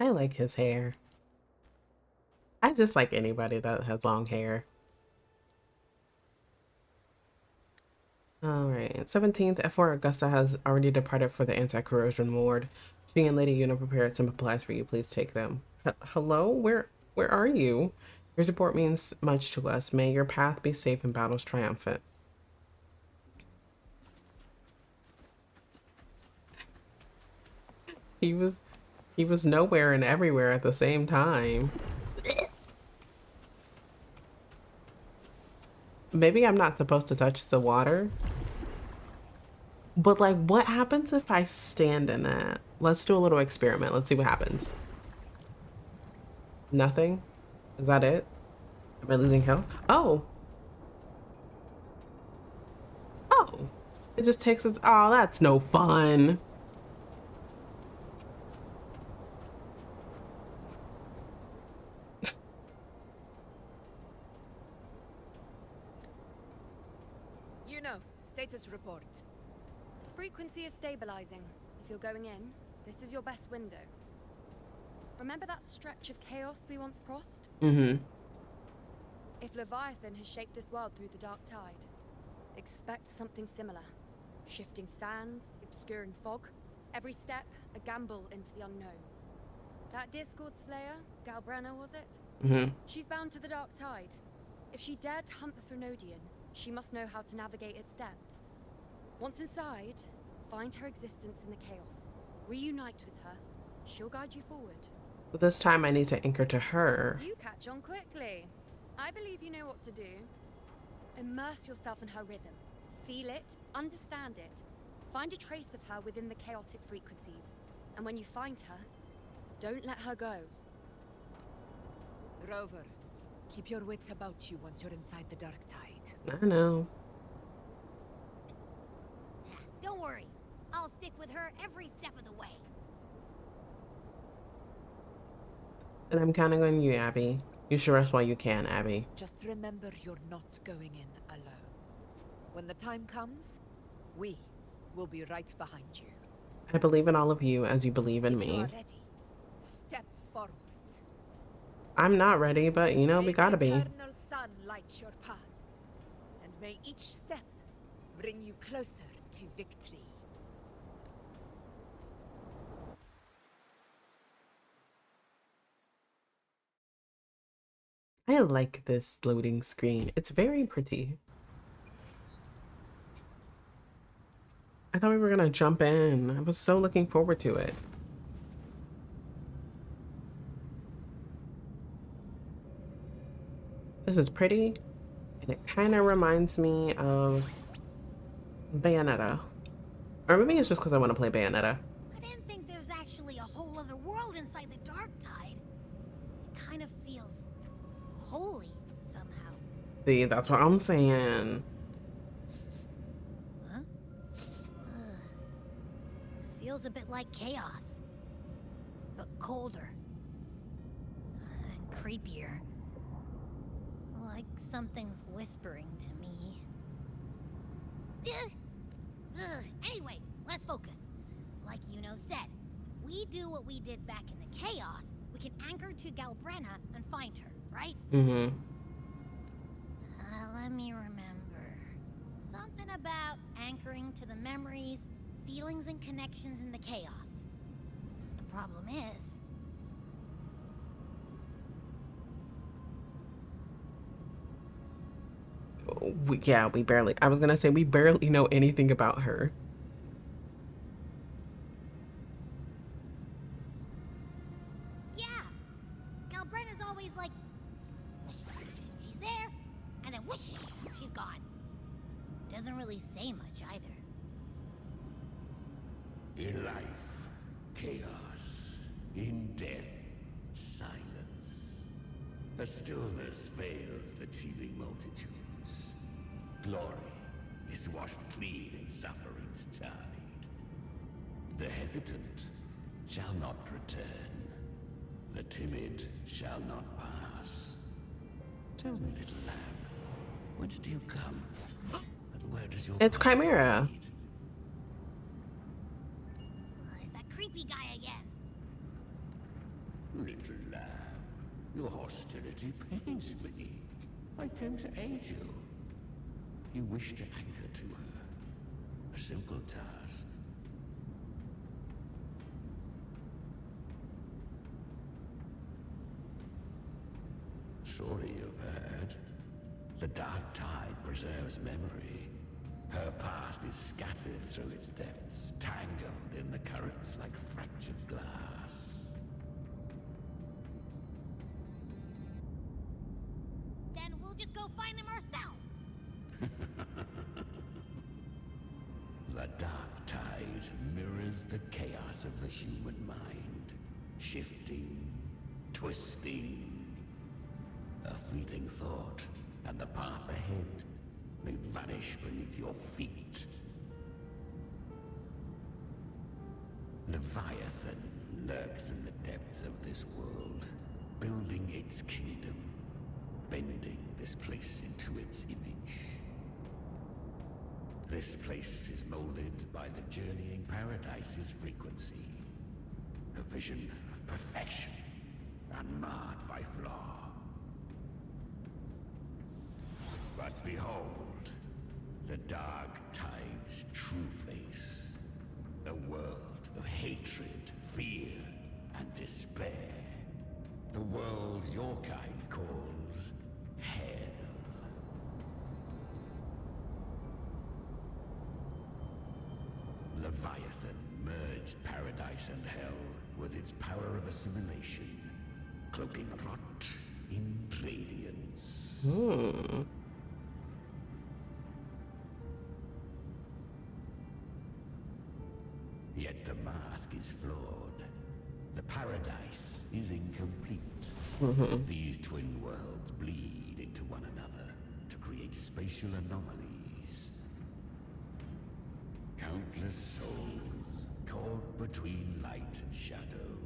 I like his hair. just like anybody that has long hair. All right, 17th, F4 Augusta has already departed for the anti-corrosion ward. She and Lady Una prepared some supplies for you. Please take them. Hello? Where are you? Your support means much to us. May your path be safe and battles triumphant. He was nowhere and everywhere at the same time. Maybe I'm not supposed to touch the water. But like, what happens if I stand in that? Let's do a little experiment. Let's see what happens. Nothing? Is that it? Am I losing health? Oh. Oh. It just takes us. Oh, that's no fun. You know, status report. The frequency is stabilizing. If you're going in, this is your best window. Remember that stretch of chaos we once crossed? Mm-hmm. If Leviathan has shaped this world through the dark tide, expect something similar. Shifting sands, obscuring fog. Every step, a gamble into the unknown. That Discord Slayer, Galbrenna was it? Mm-hmm. She's bound to the dark tide. If she dared to hunt the Threnodian, she must know how to navigate its depths. Once inside, find her existence in the chaos. Reunite with her. She'll guide you forward. This time I need to anchor to her. You catch on quickly. I believe you know what to do. Immerse yourself in her rhythm. Feel it, understand it. Find a trace of her within the chaotic frequencies. And when you find her, don't let her go. Rover, keep your wits about you once you're inside the dark tide. I know. Don't worry. I'll stick with her every step of the way. And I'm counting on you, Abby. You should rest while you can, Abby. Just remember you're not going in alone. When the time comes, we will be right behind you. I believe in all of you as you believe in If me. you are ready, step forward. I'm not ready, but you know, we gotta be. May the eternal sun light your path, and may each step bring you closer to victory. I like this loading screen. It's very pretty. I thought we were gonna jump in. I was so looking forward to it. This is pretty, and it kind of reminds me of Bayonetta. Or maybe it's just because I want to play Bayonetta. I didn't think there's actually a whole other world inside the dark tide. It kind of feels holy somehow. See, that's what I'm saying. Huh? Feels a bit like chaos, but colder and creepier. Like something's whispering to me. Anyway, let's focus. Like Yuno said, if we do what we did back in the chaos, we can anchor to Galbrenna and find her, right? Mm-hmm. Let me remember. Something about anchoring to the memories, feelings, and connections in the chaos. The problem is... we barely, I was gonna say we barely know anything about her. Yeah! Galbrenna's always like... she's there, and then whoosh, she's gone. Doesn't really say much either. In life, chaos. In death, silence. A stillness veils the teeming multitudes. Glory is washed clean in suffering's tide. The hesitant shall not return. The timid shall not pass. Tell me, little lamb, whence do you come? And where does your It's Chimera. It's that creepy guy again. Little lamb, Your hostility pains me. I came to aid you. You wish to anchor to her. A simple task. Surely you've heard. The dark tide preserves memory. Her past is scattered through its depths, tangled in the currents like fractured glass. Then we'll just go find them ourselves. The dark tide mirrors the chaos of the human mind. Shifting, twisting. A fleeting thought, and the path ahead may vanish beneath your feet. Leviathan lurks in the depths of this world, building its kingdom, bending this place into its image. This place is molded by the journeying paradise's frequency, a vision of perfection, unmarred by flaw. But behold, the dark tide's true face. A world of hatred, fear, and despair. The world your kind calls hell. Leviathan merged paradise and hell with its power of assimilation, cloaking rot in radiance. Yet the mask is flawed. The paradise is incomplete. These twin worlds bleed into one another to create spatial anomalies. Countless souls caught between light and shadow,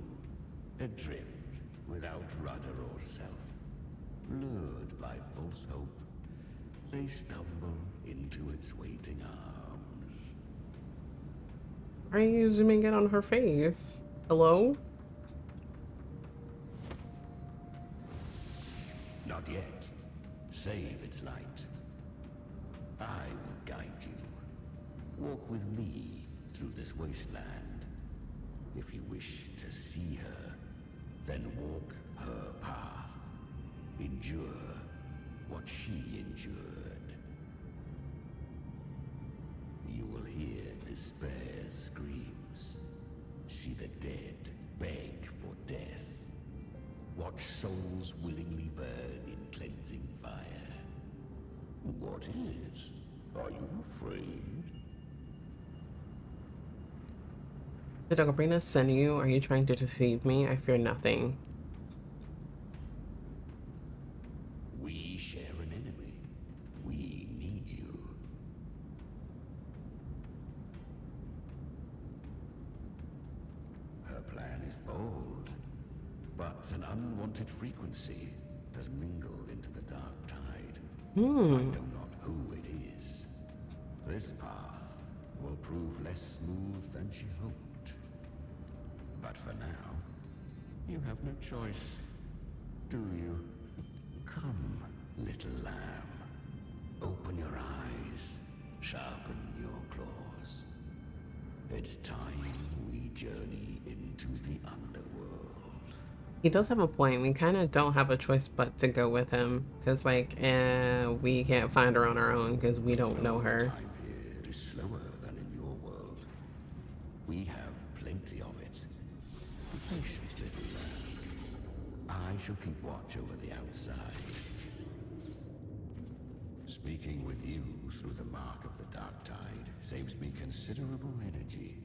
adrift without rudder or self. Lured by false hope, they stumble into its waiting arms. Why are you zooming in on her face? Hello? Not yet. Save its light. I will guide you. Walk with me through this wasteland. If you wish to see her, then walk her path. Endure what she endured. You will hear despair's screams. See the dead beg for death. Watch souls willingly burn in cleansing fire. What is it? Are you afraid? Did Ocarina send you? Are you trying to deceive me? I fear nothing. We share an enemy. We need you. Her plan is bold, but an unwanted frequency has mingled into the dark tide. I know not who it is. This path will prove less smooth than she hoped. But for now, you have no choice, do you? Come, little lamb. Open your eyes, sharpen your claws. It's time we journey into the underworld. He does have a point. We kind of don't have a choice but to go with him. Because, like, we can't find her on our own because we don't know her. Time here is slower than in your world. We have plenty of it. Be patient, little lamb. I shall keep watch over the outside. Speaking with you through the mark of the dark tide saves me considerable energy.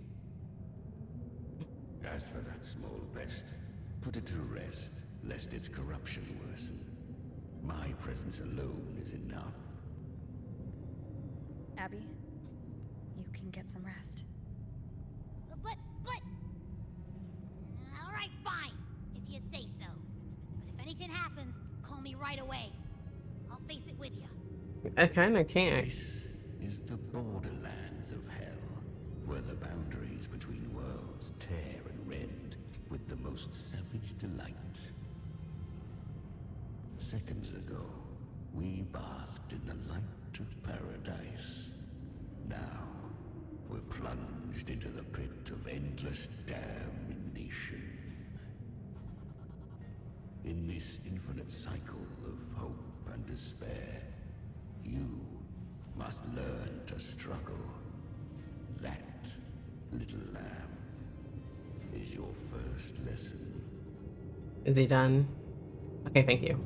As for that small pest, put it to rest, lest its corruption worsen. My presence alone is enough. Abby, you can get some rest. But... All right, fine, if you say so. But if anything happens, call me right away. I'll face it with you. I kind of can't. This is the borderlands of hell, where the boundaries between worlds tear and rend with the most savage delight. seconds ago, we basked in the light of paradise. Now, we're plunged into the pit of endless damnation. In this infinite cycle of hope and despair, you must learn to struggle. That, little lamb, is your first lesson. Is he done? Okay, thank you.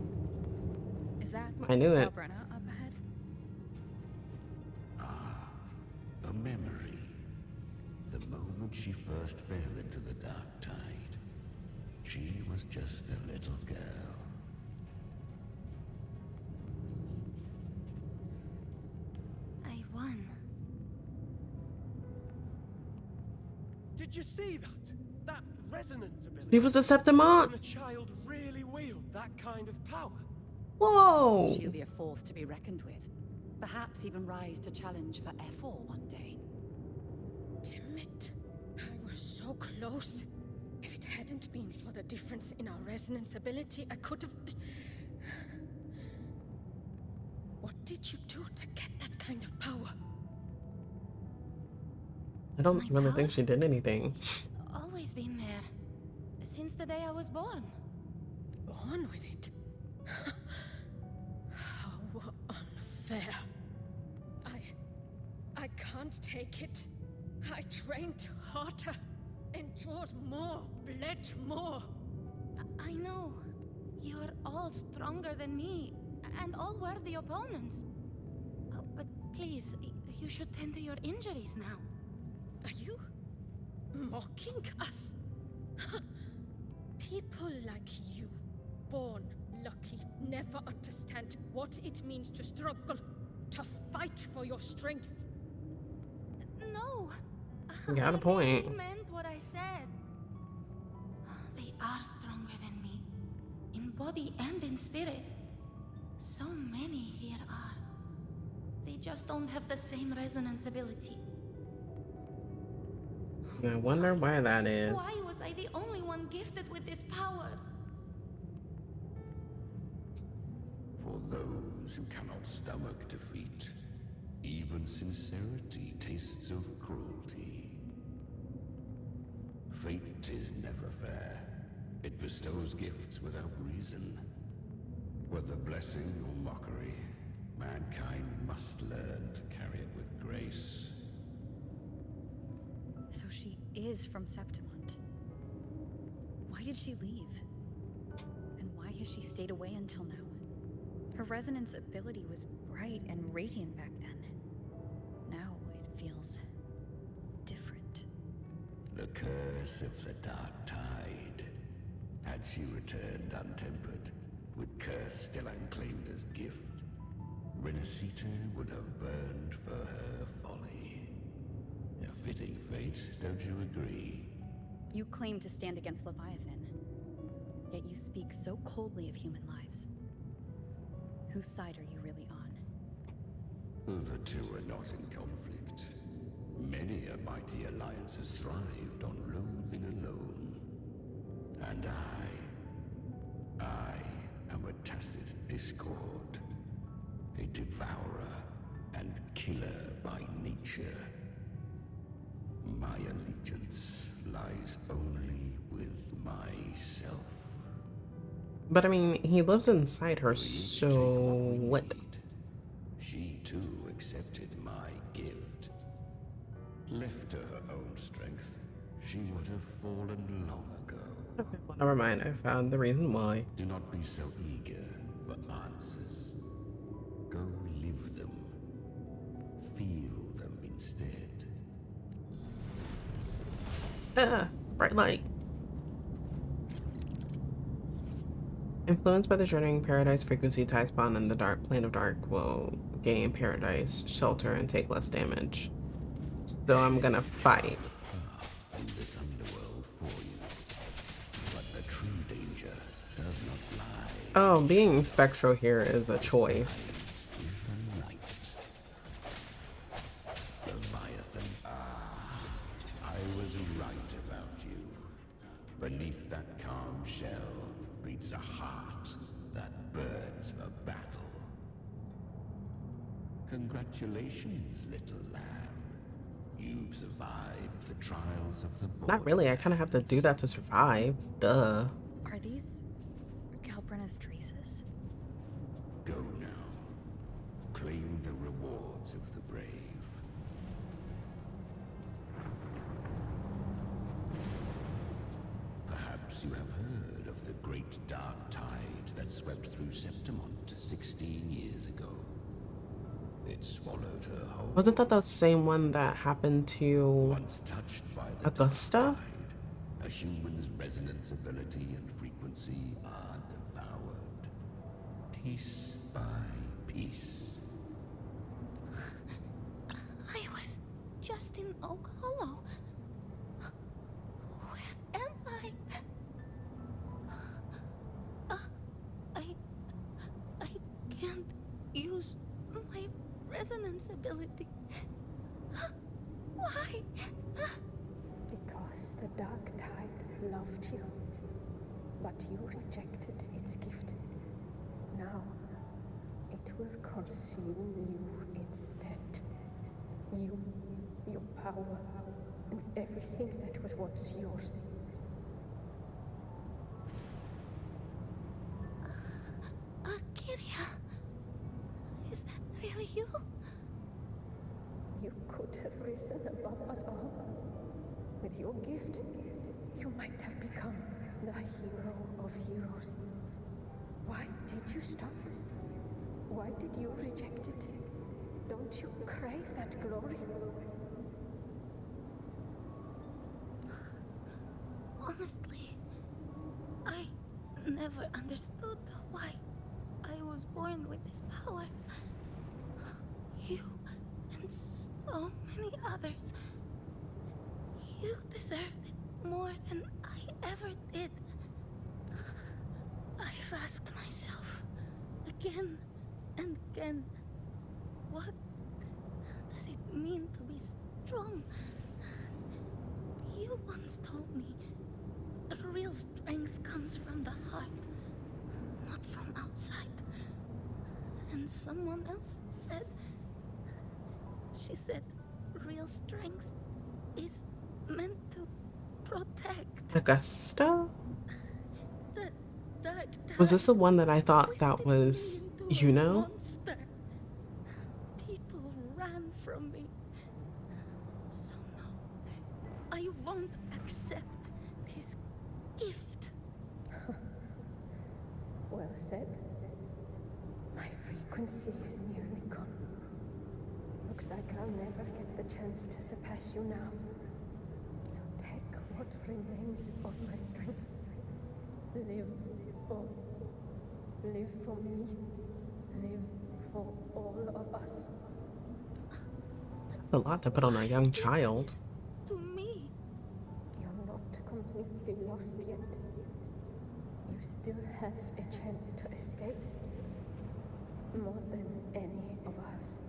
Is that I knew it. Albrena up ahead? A memory. The moment she first fell into the dark tide. She was just a little girl. I won. Did you see that? That resonance ability. He was a Septimont. Can a child really wield that kind of power? Whoa. She'll be a force to be reckoned with. Perhaps even rise to challenge for F4 one day. Damn it. I was so close. If it hadn't been for the difference in our resonance ability, I could have... What did you do to get that kind of power? I don't really think she did anything. Always been there. Since the day I was born. Born with it? How unfair. I can't take it. I trained harder, endured more, bled more. I know. You're all stronger than me, and all worthy opponents. But please, you should tend to your injuries now. Are you mocking us? People like you, born lucky, never understand what it means to struggle, to fight for your strength. No. Got a point. I meant what I said. They are stronger than me, in body and in spirit. So many here are. They just don't have the same resonance ability. I wonder why that is. Why was I the only one gifted with this power? For those who cannot stomach defeat, even sincerity tastes of cruelty. Fate is never fair. It bestows gifts without reason. Whether blessing or mockery, mankind must learn to carry it with grace. So she is from Septimont. Why did she leave? And why has she stayed away until now? Her resonance ability was bright and radiant back then. Now it feels different. The curse of the dark tide. Had she returned untempered, with curse still unclaimed as gift, Renacita would have burned for her folly. A fitting fate, don't you agree? You claim to stand against Leviathan, yet you speak so coldly of human lives. Whose side are you really on? The two are not in conflict. Many a mighty alliance has thrived on loathing alone. And I am a tacit discord. A devourer and killer by nature. My allegiance lies only with myself. But I mean, he lives inside her, so what? She too accepted my gift. Left to her own strength, she would have fallen long ago. Okay, well, never mind. I found the reason why. Do not be so eager for answers. Go live them. Feel them instead. Ah, bright light. Influenced by the journeying paradise frequency, tie spawn in the dark plane of dark will gain paradise shelter and take less damage. So I'm gonna fight. In this underworld for you. But the true danger does not lie. Oh, being spectral here is a choice. In the night. Leviathan. I was right about you. Beneath that calm shell beats a heart that burns for battle. Congratulations, little lamb. You've survived the trials of the border. Not really. I kind of have to do that to survive. Duh. Are these Calbrenna's traces? Go now. Claim the rewards of the brave. Perhaps you have heard of the great dark tide that swept through Septimont 16 years ago. It swallowed her whole. Wasn't that the same one that happened to Once touched by the Augusta? dark tide, a human's resonance ability and frequency are devoured. Piece by piece. I was just in Oak Hollow. Where am I? I can't use my resonance ability. Why? Because the dark tide loved you, but you rejected its gift. Now, it will consume you instead. You, your power, and everything that was once yours. Kiria, is that really you? You could have risen above us all. With your gift, you might have become the hero of heroes. Why did you stop? Why did you reject it? Don't you crave that glory? Honestly, I never understood why I was born with this power. You and so many others. You deserved it more than I ever did. I've asked myself again and again, what does it mean to be strong? You once told me real strength comes from the heart, not from outside. And someone else said, she said, real strength is meant to protect. Augusta? The dark Was this the one that I thought that was, you know? monster. People ran from me. So no, I won't accept this gift. Well said. My frequency is nearly gone. Looks like I'll never get the chance to surpass you now. So take what remains of my strength. Live on. Live for me. Live for all of us. That's a lot to put on a young child. To me. You're not completely lost yet. You still have a chance to escape. More than any of us.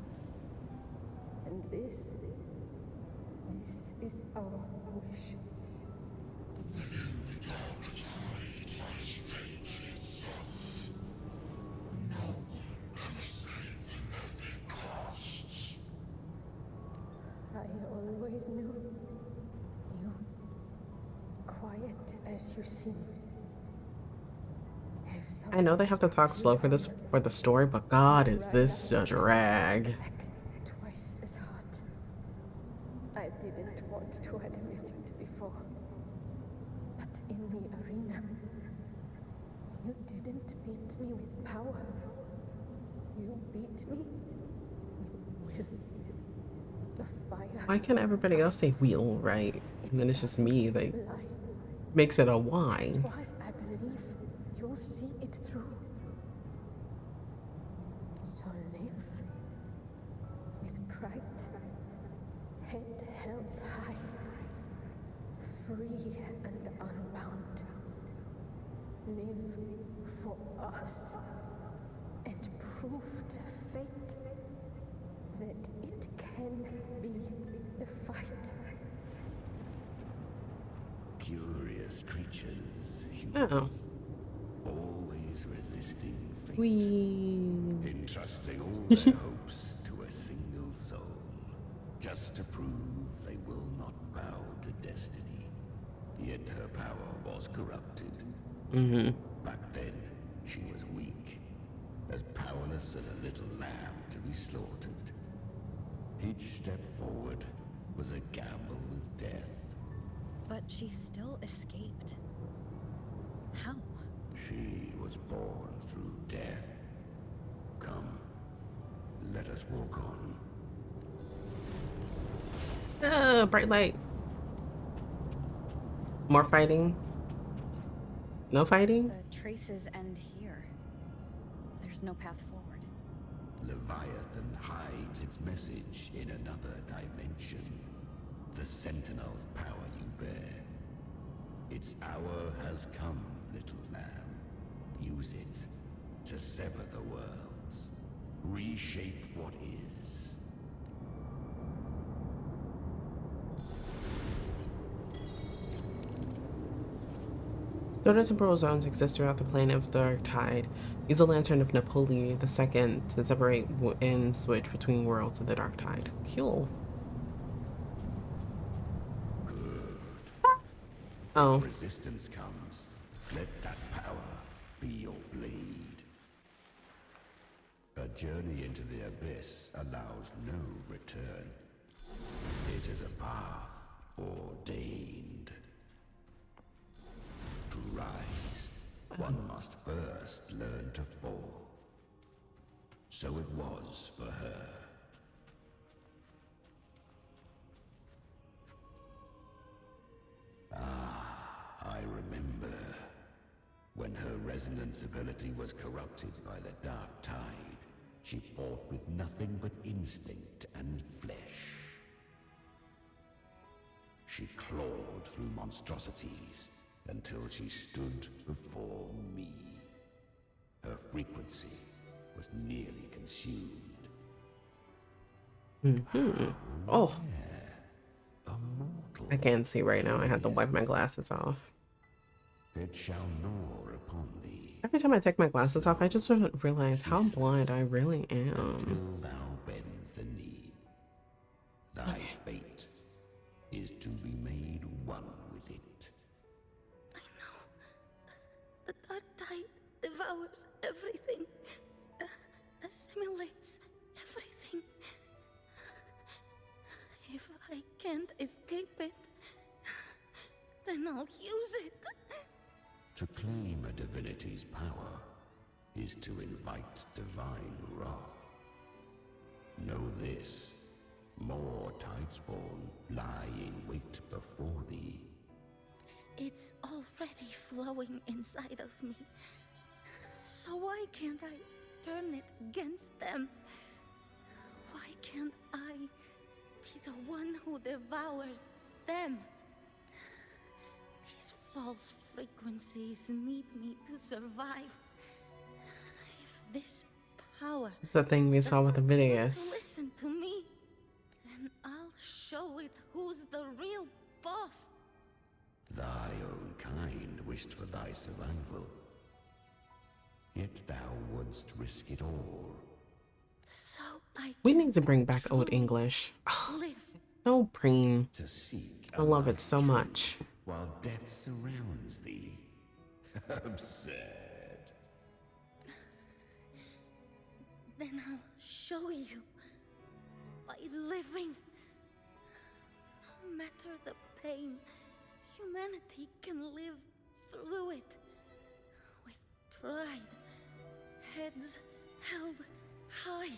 And this is our wish. I always knew you, quiet as you seem. I know they have to talk slow for this for the story, but God, is this a drag? Twice as hard. I didn't want to admit it before. But in the arena, you didn't beat me with power. You beat me with will. The fire. Why can't everybody else say wheel, right? And then it's just me that makes it a why. That's why I believe you'll see it through. So live with pride, head held high, free and unbound. Live for us and prove to fate that it can be the fight. Curious creatures, Oh. always resisting fate, Wee. entrusting all their hopes to a single soul, just to prove they will not bow to destiny. Yet her power was corrupted. Back then, she was weak, as powerless as a little lamb to be slaughtered. Each step forward was a gamble with death. But she still escaped. How? She was born through death. Come, let us walk on. Bright light. More fighting? No fighting? The traces end here. There's no path forward. Leviathan hides its message in another dimension. The Sentinel's power you bear. Its hour has come, little lamb. Use it to sever the worlds. Reshape what is. Pseudo-temporal zones exist throughout the plane of Dark Tide. Use a lantern of Napoli II to separate and switch between worlds of the Dark Tide. Cool. Oh. If resistance comes, let that power be your blade. A journey into the abyss allows no return. It is a path ordained. To rise, one must first learn to fall. So it was for her. I remember when her resonance ability was corrupted by the Dark Tide. She fought with nothing but instinct and flesh. She clawed through monstrosities until she stood before me. Her frequency was nearly consumed. Oh. I can't see right now. I have to wipe my glasses off. It shall gnaw upon thee. Every time I take my glasses off, I just realize how blind I really am. Until thou bend the knee. Thy fate is to be made one with it. I know. The Dark Tide devours everything. Assimilates everything. If I can't escape it, then I'll use it. To claim a divinity's power is to invite divine wrath. Know this, more Tidespawn lie in wait before thee. It's already flowing inside of me. So why can't I turn it against them? Why can't I be the one who devours them? These false frequencies need me to survive. If this power The thing we saw with the doesn't want videos. to listen to me, then I'll show it who's the real boss. Thy own kind wished for thy survival. Yet thou wouldst risk it all. So I We need to bring back Old English. live. So preen. To seek I love it so much. while death surrounds thee. Absurd. Then I'll show you. By living. No matter the pain, humanity can live through it. With pride. Heads held high.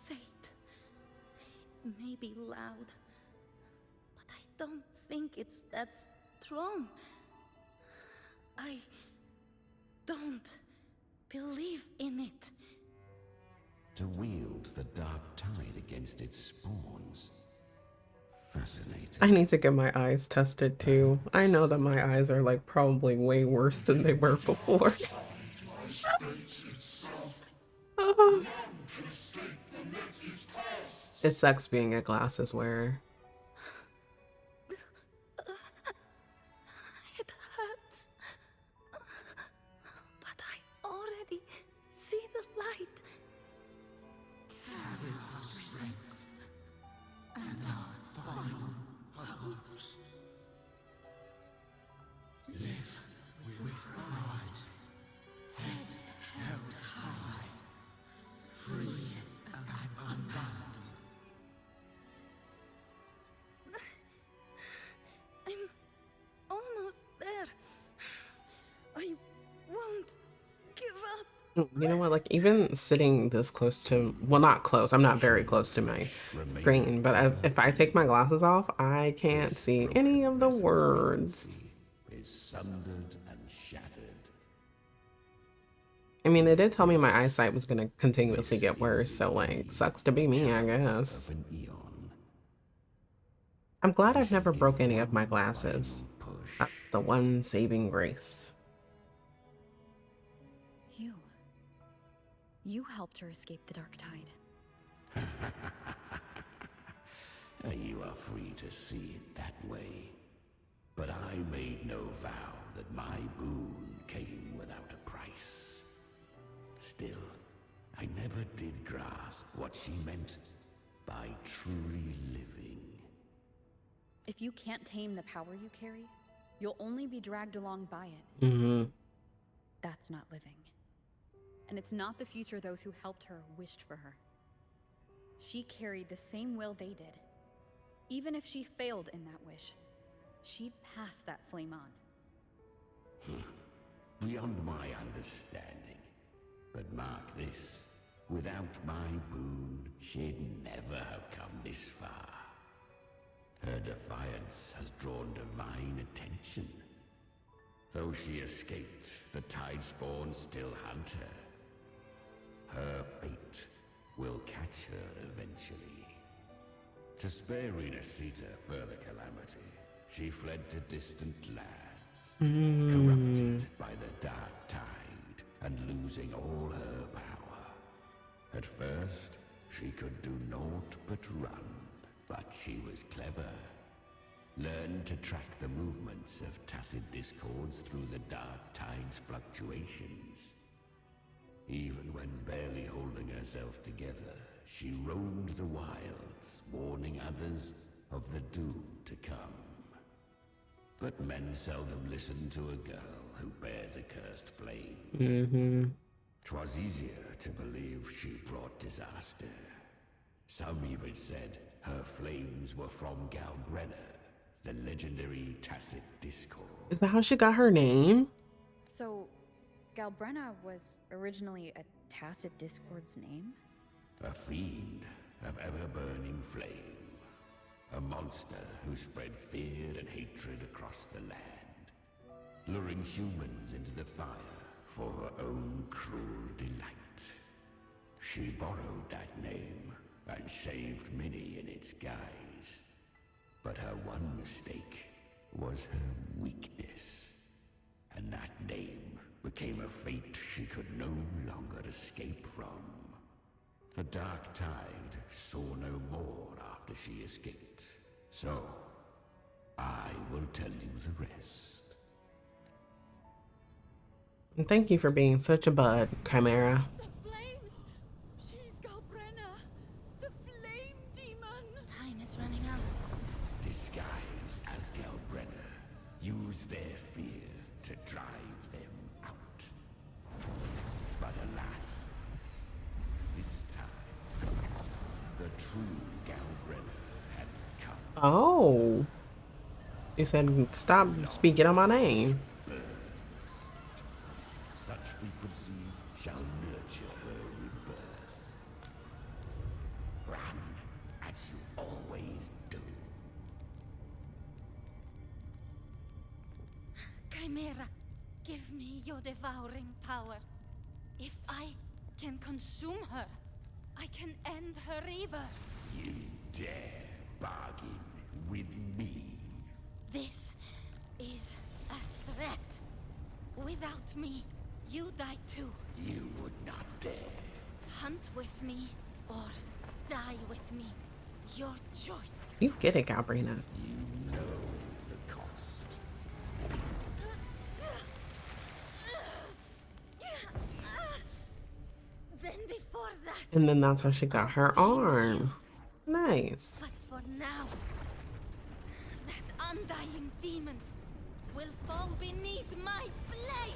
Fate. It may be loud, but I don't think it's that strong. I don't believe in it. To wield the dark tide against its spawns. Fascinating. I need to get my eyes tested too. I know that my eyes are like probably way worse than they were before. It sucks being a glasses wearer. It hurts. You know what? Like, even sitting this close to, well, not close. I'm not very close to my screen, but if I take my glasses off, I can't see any of the words. Is sundered and shattered. I mean, it did tell me my eyesight was going to continuously get worse, so, like, sucks to be me, I guess. I'm glad I've never broke any of my glasses. That's the one saving grace. You helped her escape the Dark Tide. You are free to see it that way. But I made no vow that my boon came without a price. Still, I never did grasp what she meant by truly living. If you can't tame the power you carry, you'll only be dragged along by it. Mm-hmm. That's not living. And it's not the future those who helped her wished for her. She carried the same will they did. Even if she failed in that wish, she passed that flame on. Beyond my understanding. But mark this, without my boon, she'd never have come this far. Her defiance has drawn divine attention. Though she escaped, the Tidespawn still hunt her. Her fate will catch her eventually. To spare Renacita further calamity, she fled to distant lands, corrupted by the Dark Tide and losing all her power. At first, she could do naught but run, but she was clever. Learned to track the movements of tacit discords through the Dark Tide's fluctuations. Even when barely holding herself together, she roamed the wilds, warning others of the doom to come. But men seldom listen to a girl who bears a cursed flame. 'Twas easier to believe she brought disaster. Some even said her flames were from Galbrenna, the legendary tacit discord. Is that how she got her name? So, Galbrenna was originally a tacit discord's name? A fiend of ever-burning flame. A monster who spread fear and hatred across the land, luring humans into the fire for her own cruel delight. She borrowed that name and saved many in its guise. But her one mistake was her weakness. And that name became a fate she could no longer escape from. The Dark Tide saw no more after she escaped. So, I will tell you the rest. And thank you for being such a bud, Chimera. The flames! She's Galbrenna! The flame demon! Time is running out. Disguise as Galbrenna. Use their fear to drive them out. But alas, this time, the true Galbrenna had come. Oh. You said stop speaking on my name. Such frequencies shall nurture her rebirth. Run as you always do. Chimera, give me your devouring power. If I can consume her, I can end her rebirth. You dare bargain with me? This is a threat. Without me, you die too. You would not dare. Hunt with me, or die with me. Your choice. You get it, Galbrina. You know the cost. Then before that. And then that's how she got her arm. Nice. But for now, that undying demon will fall beneath my blade.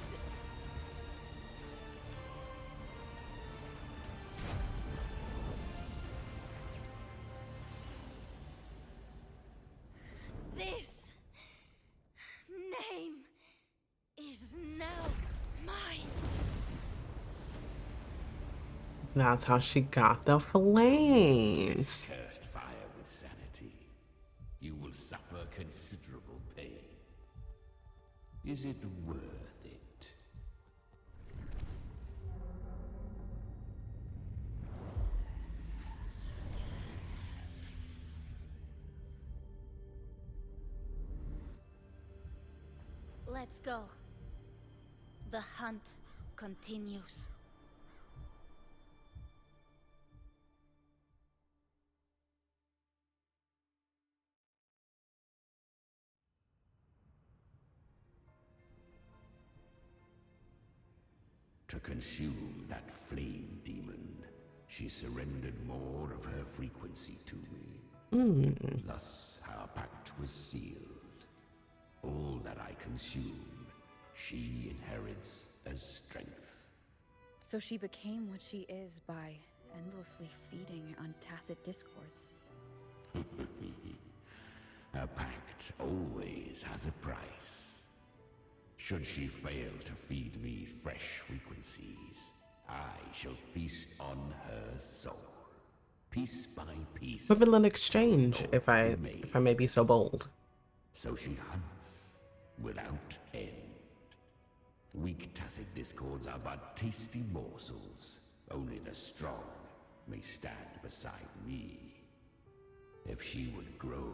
This name is now mine. That's how she got the flames. Cursed fire with sanity. You will suffer considerable pain. Is it worth it? Let's go. The hunt continues. To consume that flame demon, she surrendered more of her frequency to me. Thus, our pact was sealed. All that I consume, she inherits as strength. So she became what she is by endlessly feeding on tacit discords. A pact always has a price. Should she fail to feed me fresh frequencies, I shall feast on her soul, piece by piece. Equivalent exchange, if I may be so bold. So she hunts without end. Weak tacit discords are but tasty morsels. Only the strong may stand beside me. If she would grow,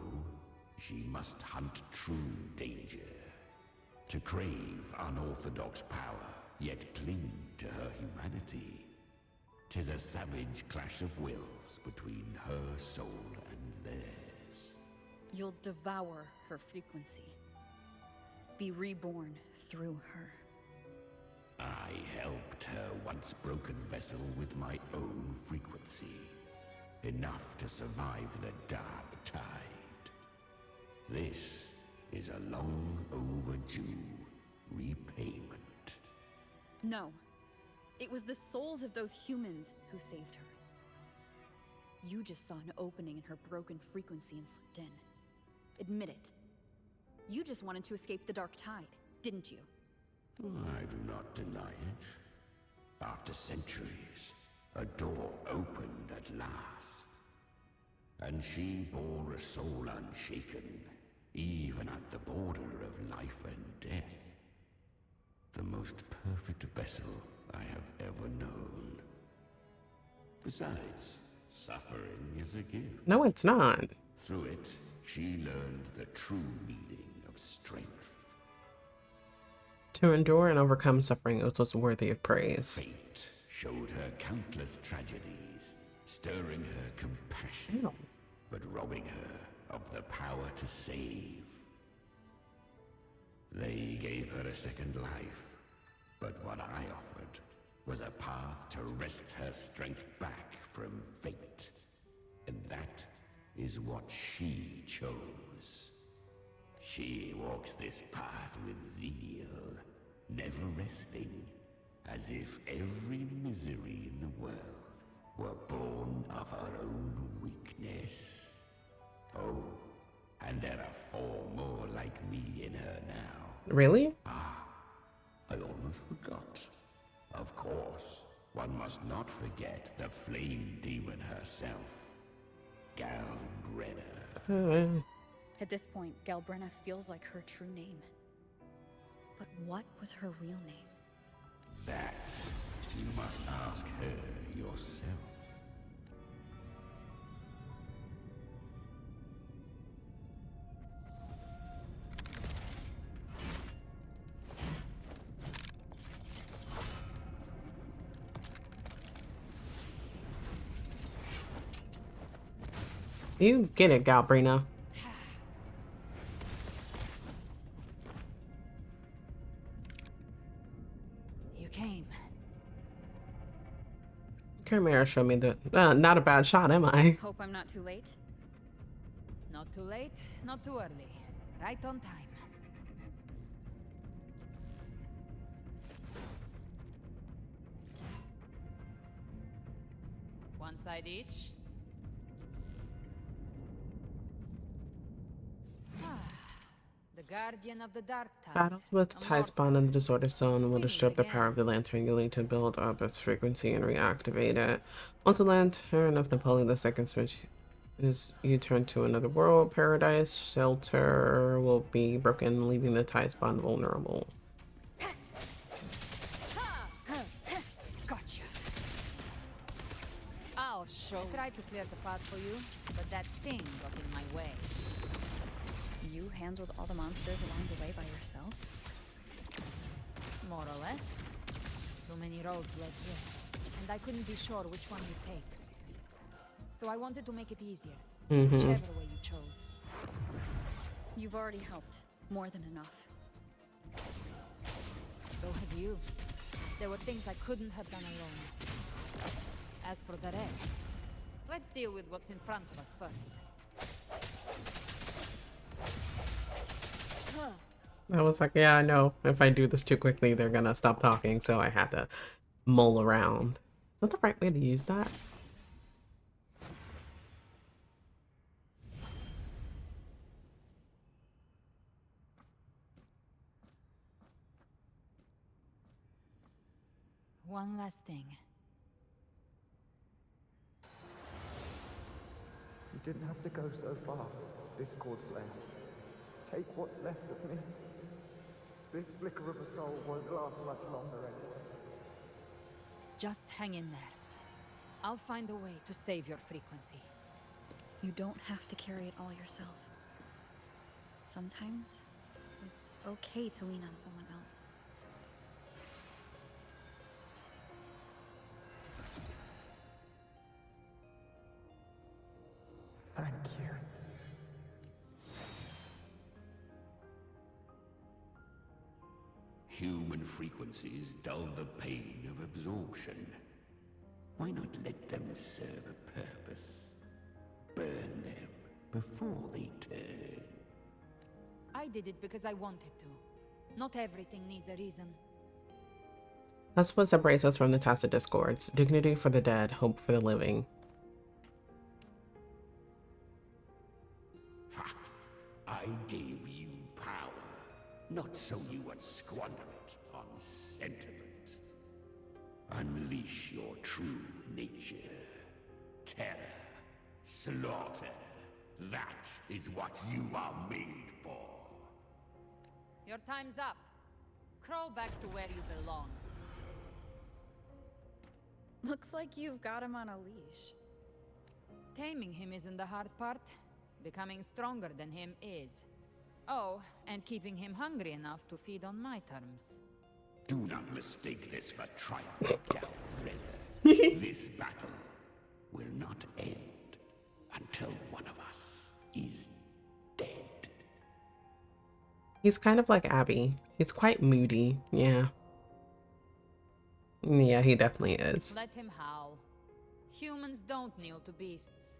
she must hunt true danger. To crave unorthodox power, yet cling to her humanity. 'Tis a savage clash of wills between her soul and theirs. You'll devour her frequency. Be reborn through her. I helped her once broken vessel with my own frequency. Enough to survive the dark tide. This is a long overdue repayment. No. It was the souls of those humans who saved her. You just saw an opening in her broken frequency and slipped in. Admit it. You just wanted to escape the dark tide, didn't you? I do not deny it. After centuries, a door opened at last. And she bore a soul unshaken, even at the border of life and death. The most perfect vessel I have ever known. Besides, suffering is a gift. No, it's not. Through it, she learned the true meaning of strength. To endure and overcome suffering is what's worthy of praise. Fate showed her countless tragedies, stirring her compassion, but robbing her of the power to save. They gave her a second life, but what I offered was a path to wrest her strength back from fate. And that is what she chose. She walks this path with zeal, never resting, as if every misery in the world were born of her own weakness. Oh, and there are 4 more like me in her now. Really? I almost forgot. Of course, one must not forget the flame demon herself, Galbrenna. At this point, Galbrenna feels like her true name. But what was her real name? That you must ask her yourself. You get it, Galbrina. You came. Chimera showed me that. Not a bad shot, am I? Hope I'm not too late. Not too late, not too early. Right on time. One side each. The Guardian of the Dark Tide. Battles with tie spawn in the disorder zone will disturb the power of the lantern. You'll need to build up its frequency and reactivate it. Once the lantern of Napoleon II switch is you turn to another world, paradise, shelter will be broken, leaving the tie spawn vulnerable. Gotcha. I'll show. I tried to clear the path for you, but that thing got in my way. You handled all the monsters along the way by yourself? More or less. Too many roads led here, and I couldn't be sure which one you'd take. So I wanted to make it easier, whichever way you chose. You've already helped. More than enough. So have you. There were things I couldn't have done alone. As for the rest, let's deal with what's in front of us first. I was like, yeah, I know. If I do this too quickly, they're gonna stop talking, so I had to mull around. Is that the right way to use that? One last thing. You didn't have to go so far, Discord Slayer. Take what's left of me. This flicker of a soul won't last much longer anyway. Just hang in there. I'll find a way to save your frequency. You don't have to carry it all yourself. Sometimes, it's okay to lean on someone else. Thank you. Human frequencies dull the pain of absorption. Why not let them serve a purpose? Burn them before they turn. I did it because I wanted to. Not everything needs a reason. That's what separates us from the tacit discords. Dignity for the dead, hope for the living. Ha! I gave you power, not so you would squander it on sentiment. Unleash your true nature. Terror, slaughter. That is what you are made for. Your time's up. Crawl back to where you belong. Looks like you've got him on a leash. Taming him isn't the hard part. Becoming stronger than him is. Oh, and keeping him hungry enough to feed on my terms. Do not mistake this for triumph, Galred. This battle will not end until one of us is dead. He's kind of like Abby. He's quite moody. Yeah. Yeah, he definitely is. Let him howl. Humans don't kneel to beasts.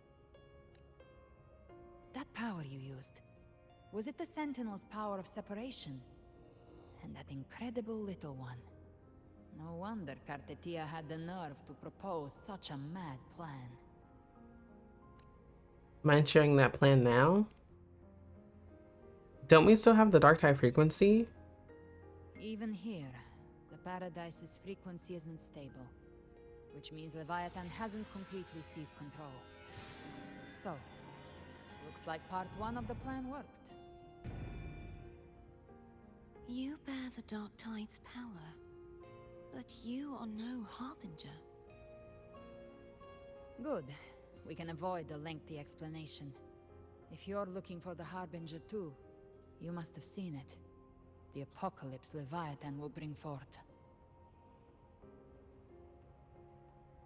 That power you used, was it the Sentinel's power of separation? And that incredible little one. No wonder Cartetia had the nerve to propose such a mad plan. Mind sharing that plan now? Don't we still have the dark tide frequency? Even here, the Paradise's frequency isn't stable. Which means Leviathan hasn't completely seized control. So, looks like part one of the plan worked. You bear the Dark Tide's power, but you are no Harbinger. Good. We can avoid a lengthy explanation. If you're looking for the Harbinger too, you must have seen it. The apocalypse Leviathan will bring forth.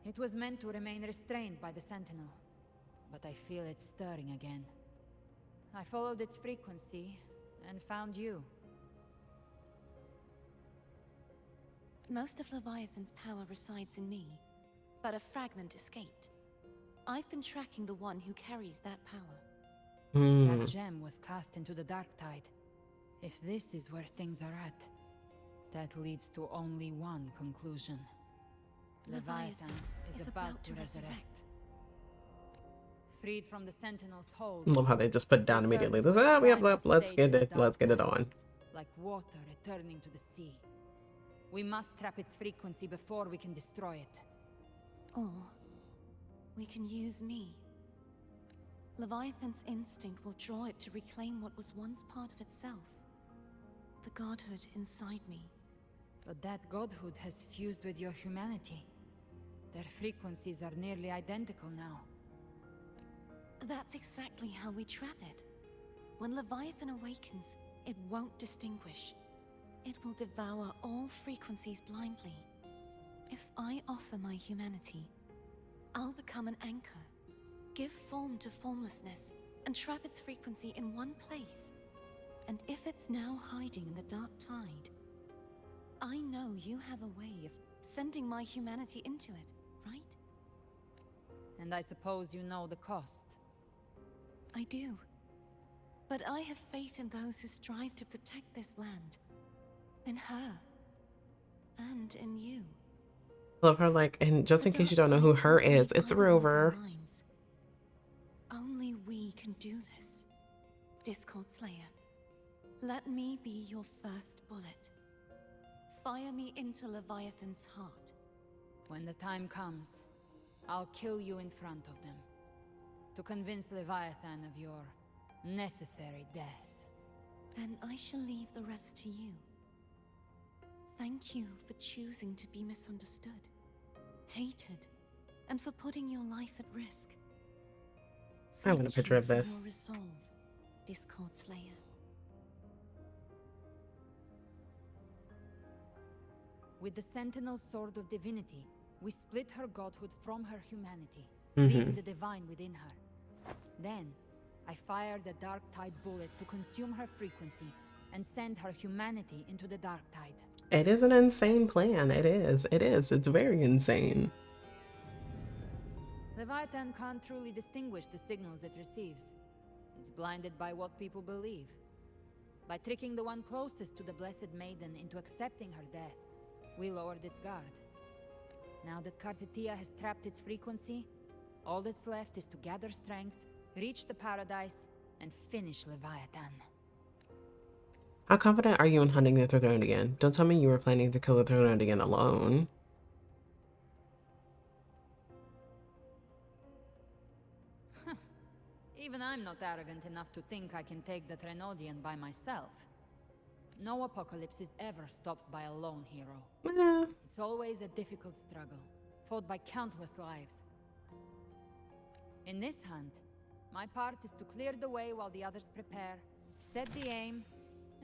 It was meant to remain restrained by the Sentinel, but I feel it stirring again. I followed its frequency and found you. Most of Leviathan's power resides in me, but a fragment escaped. I've been tracking the one who carries that power. That gem was cast into the Dark Tide. If this is where things are at, that leads to only one conclusion. Leviathan is about to resurrect. freed from the Sentinel's hold. I love how they just put it down immediately. Let's, let's get it. Let's get it on. Like water returning to the sea. We must trap its frequency before we can destroy it. Or we can use me. Leviathan's instinct will draw it to reclaim what was once part of itself. The godhood inside me. But that godhood has fused with your humanity. Their frequencies are nearly identical now. That's exactly how we trap it. When Leviathan awakens, it won't distinguish. It will devour all frequencies blindly. If I offer my humanity, I'll become an anchor, give form to formlessness, and trap its frequency in one place. And if it's now hiding in the dark tide, I know you have a way of sending my humanity into it, right? And I suppose you know the cost. I do. But I have faith in those who strive to protect this land. In her. And in you. Love her, like, and just in case you don't know who her is, it's Rover. Only we can do this. Discord Slayer, let me be your first bullet. Fire me into Leviathan's heart. When the time comes, I'll kill you in front of them. To convince Leviathan of your necessary death. Then I shall leave the rest to you. Thank you for choosing to be misunderstood, hated, and for putting your life at risk. I want a picture of this. Your resolve, Discord Slayer. With the Sentinel Sword of Divinity, we split her godhood from her humanity, Mm-hmm. leaving the divine within her. Then, I fired the Dark Tide bullet to consume her frequency and send her humanity into the Dark Tide. It is an insane plan. It is. It is. It's very insane. Leviathan can't truly distinguish the signals it receives. It's blinded by what people believe. By tricking the one closest to the Blessed Maiden into accepting her death, we lowered its guard. Now that Kartetia has trapped its frequency, all that's left is to gather strength, reach the paradise, and finish Leviathan. How confident are you in hunting the Throne Don't tell me you were planning to kill the Throne alone. Even I'm not arrogant enough to think I can take the Trenodian by myself. No apocalypse is ever stopped by a lone hero. It's always a difficult struggle, fought by countless lives. In this hunt, my part is to clear the way while the others prepare, set the aim,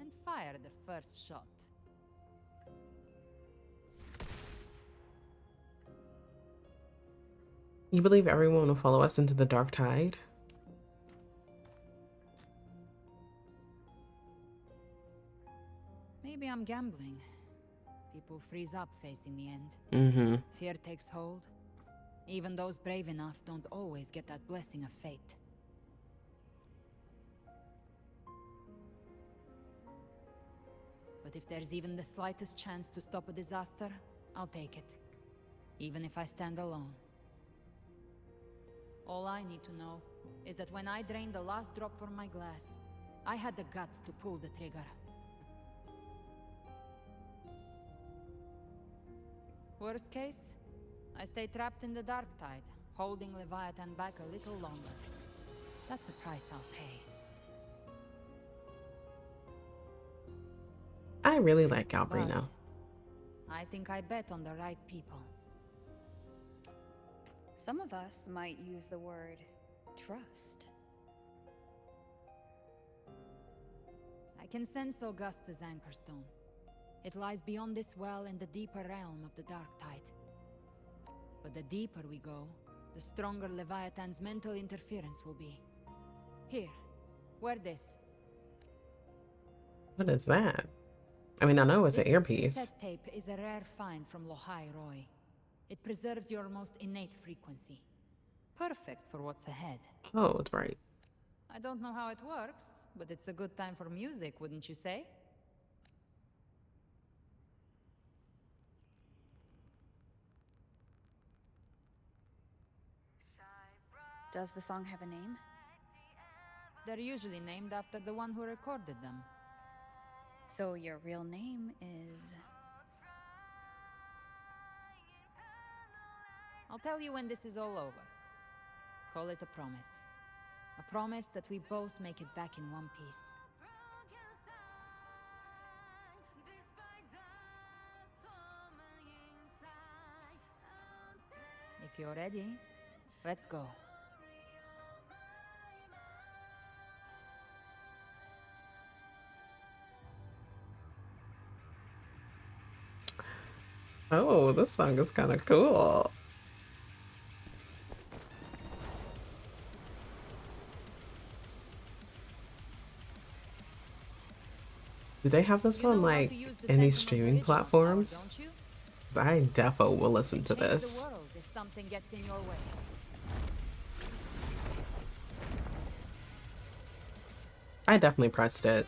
and fire the first shot. You believe everyone will follow us into the Dark Tide? Maybe I'm gambling. People freeze up facing the end. Mm-hmm. Fear takes hold. Even those brave enough don't always get that blessing of fate. But if there's even the slightest chance to stop a disaster, I'll take it. Even if I stand alone. All I need to know is that when I drained the last drop from my glass, I had the guts to pull the trigger. Worst case, I stay trapped in the Dark Tide, holding Leviathan back a little longer. That's a price I'll pay. I really like Galbrino. I think I bet on the right people. Some of us might use the word trust. I can sense Augusta's Anchorstone. It lies beyond this well in the deeper realm of the Dark Tide. But the deeper we go, the stronger Leviathan's mental interference will be. Here, wear this. What is that? I mean, I know it's an earpiece. This cassette tape is a rare find from Lohai Roy. It preserves your most innate frequency. Perfect for what's ahead. Oh, it's bright. I don't know how it works, but it's a good time for music, wouldn't you say? Does the song have a name? They're usually named after the one who recorded them. So your real name is... I'll tell you when this is all over. Call it a promise. A promise that we both make it back in one piece. If you're ready, let's go. Oh, this song is kind of cool. Do they have this on like any streaming platforms? I defo will listen to this. If something gets in your way. I definitely pressed it.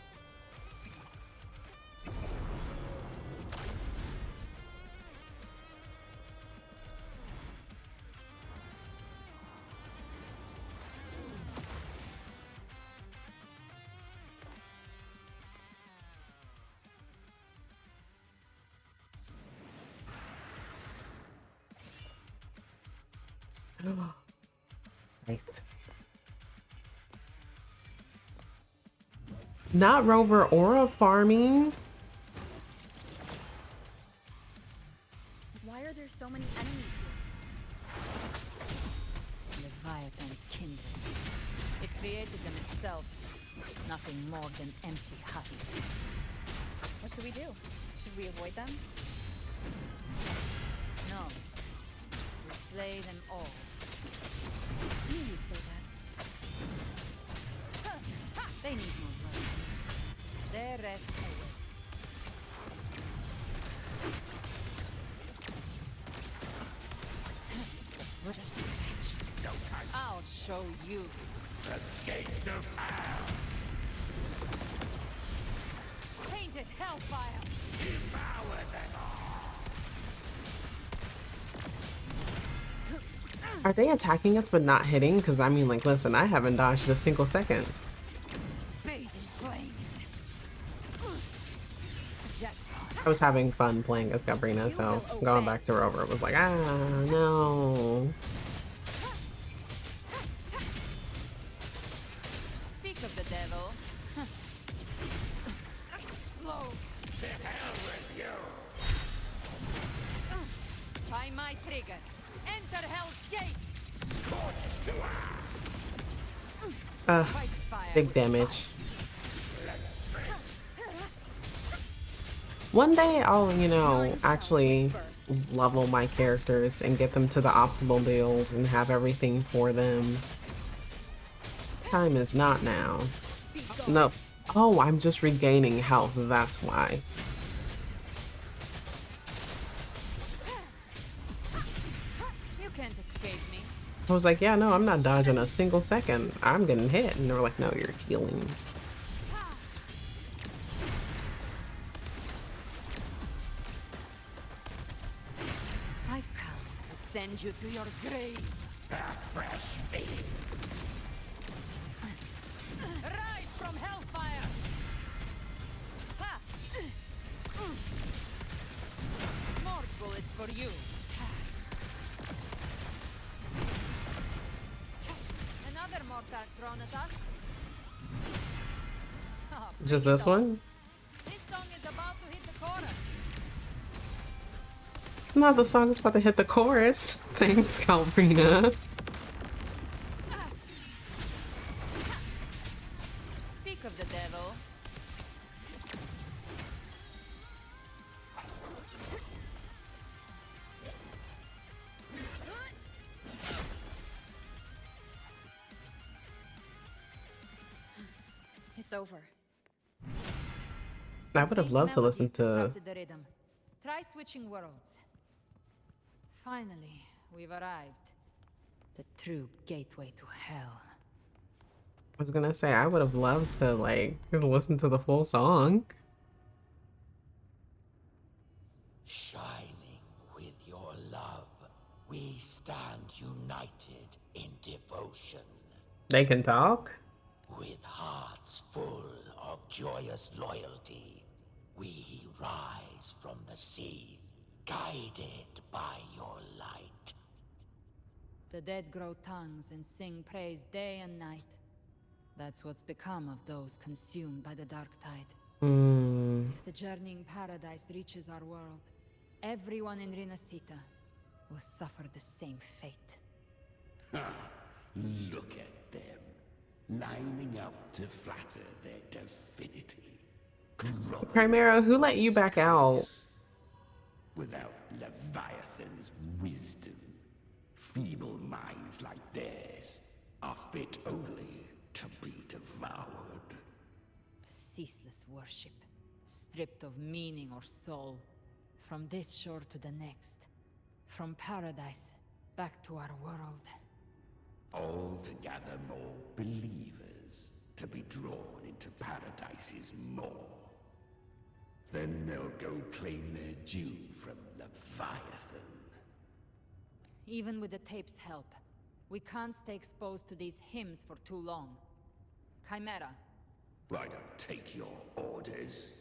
Not Rover Aura farming. Why are there so many enemies here? Leviathan's kindred. It created them itself. Nothing more than empty husks. What should we do? Should we avoid them? No. We slay them all. Knew you'd say that. They need no mercy. Their rest awaits. What is this match? I'll show you. The gates of hell! Painted hellfire! Devour them all! Are they attacking us but not hitting? Because I mean, like, listen, I haven't dodged a single second. Bathe in flames. I was having fun playing as Gabrina, so going back to Rover was like, ah, no. Speak of the devil. Explode. To hell with you! Try my trigger. Enter Hell's Gate. Scorched to Big damage. One day I'll, you know, actually level my characters and get them to the optimal build and have everything for them. Time is not now. Nope. Oh, I'm just regaining health, that's why. You can't escape me. I was like, yeah, no, I'm not dodging a single second. I'm getting hit. And they were like, no, you're healing. I've come to send you to your grave. a fresh face. Rise from hellfire! Ha! More bullets for you. Another mortar thrown at us. Oh, Just this one? this song is about to hit the chorus. No, the song is about to hit the chorus. Thanks, Calbrina. Speak of the devil. It's over. I would have loved to listen to... Disrupted the rhythm. Try switching worlds. Finally, we've arrived. The true gateway to hell. I was gonna say, I would have loved to, like, listen to the full song. Shining with your love, We stand united in devotion. They can talk? With hearts full of joyous loyalty, we rise from the sea, guided by your light. The dead grow tongues and sing praise day and night. That's what's become of those consumed by the dark tide. If the journeying paradise reaches our world, everyone in Rinasita will suffer the same fate. Look at them, lining up to flatter their divinity. Chimera, who let you back out? Without Leviathan's wisdom, feeble minds like theirs are fit only to be devoured. Ceaseless worship, stripped of meaning or soul. From this shore to the next. From paradise back to our world. All to gather more believers to be drawn into Paradise's maw. Then they'll go claim their due from Leviathan. Even with the tape's help, we can't stay exposed to these hymns for too long. Chimera. I don't take your orders.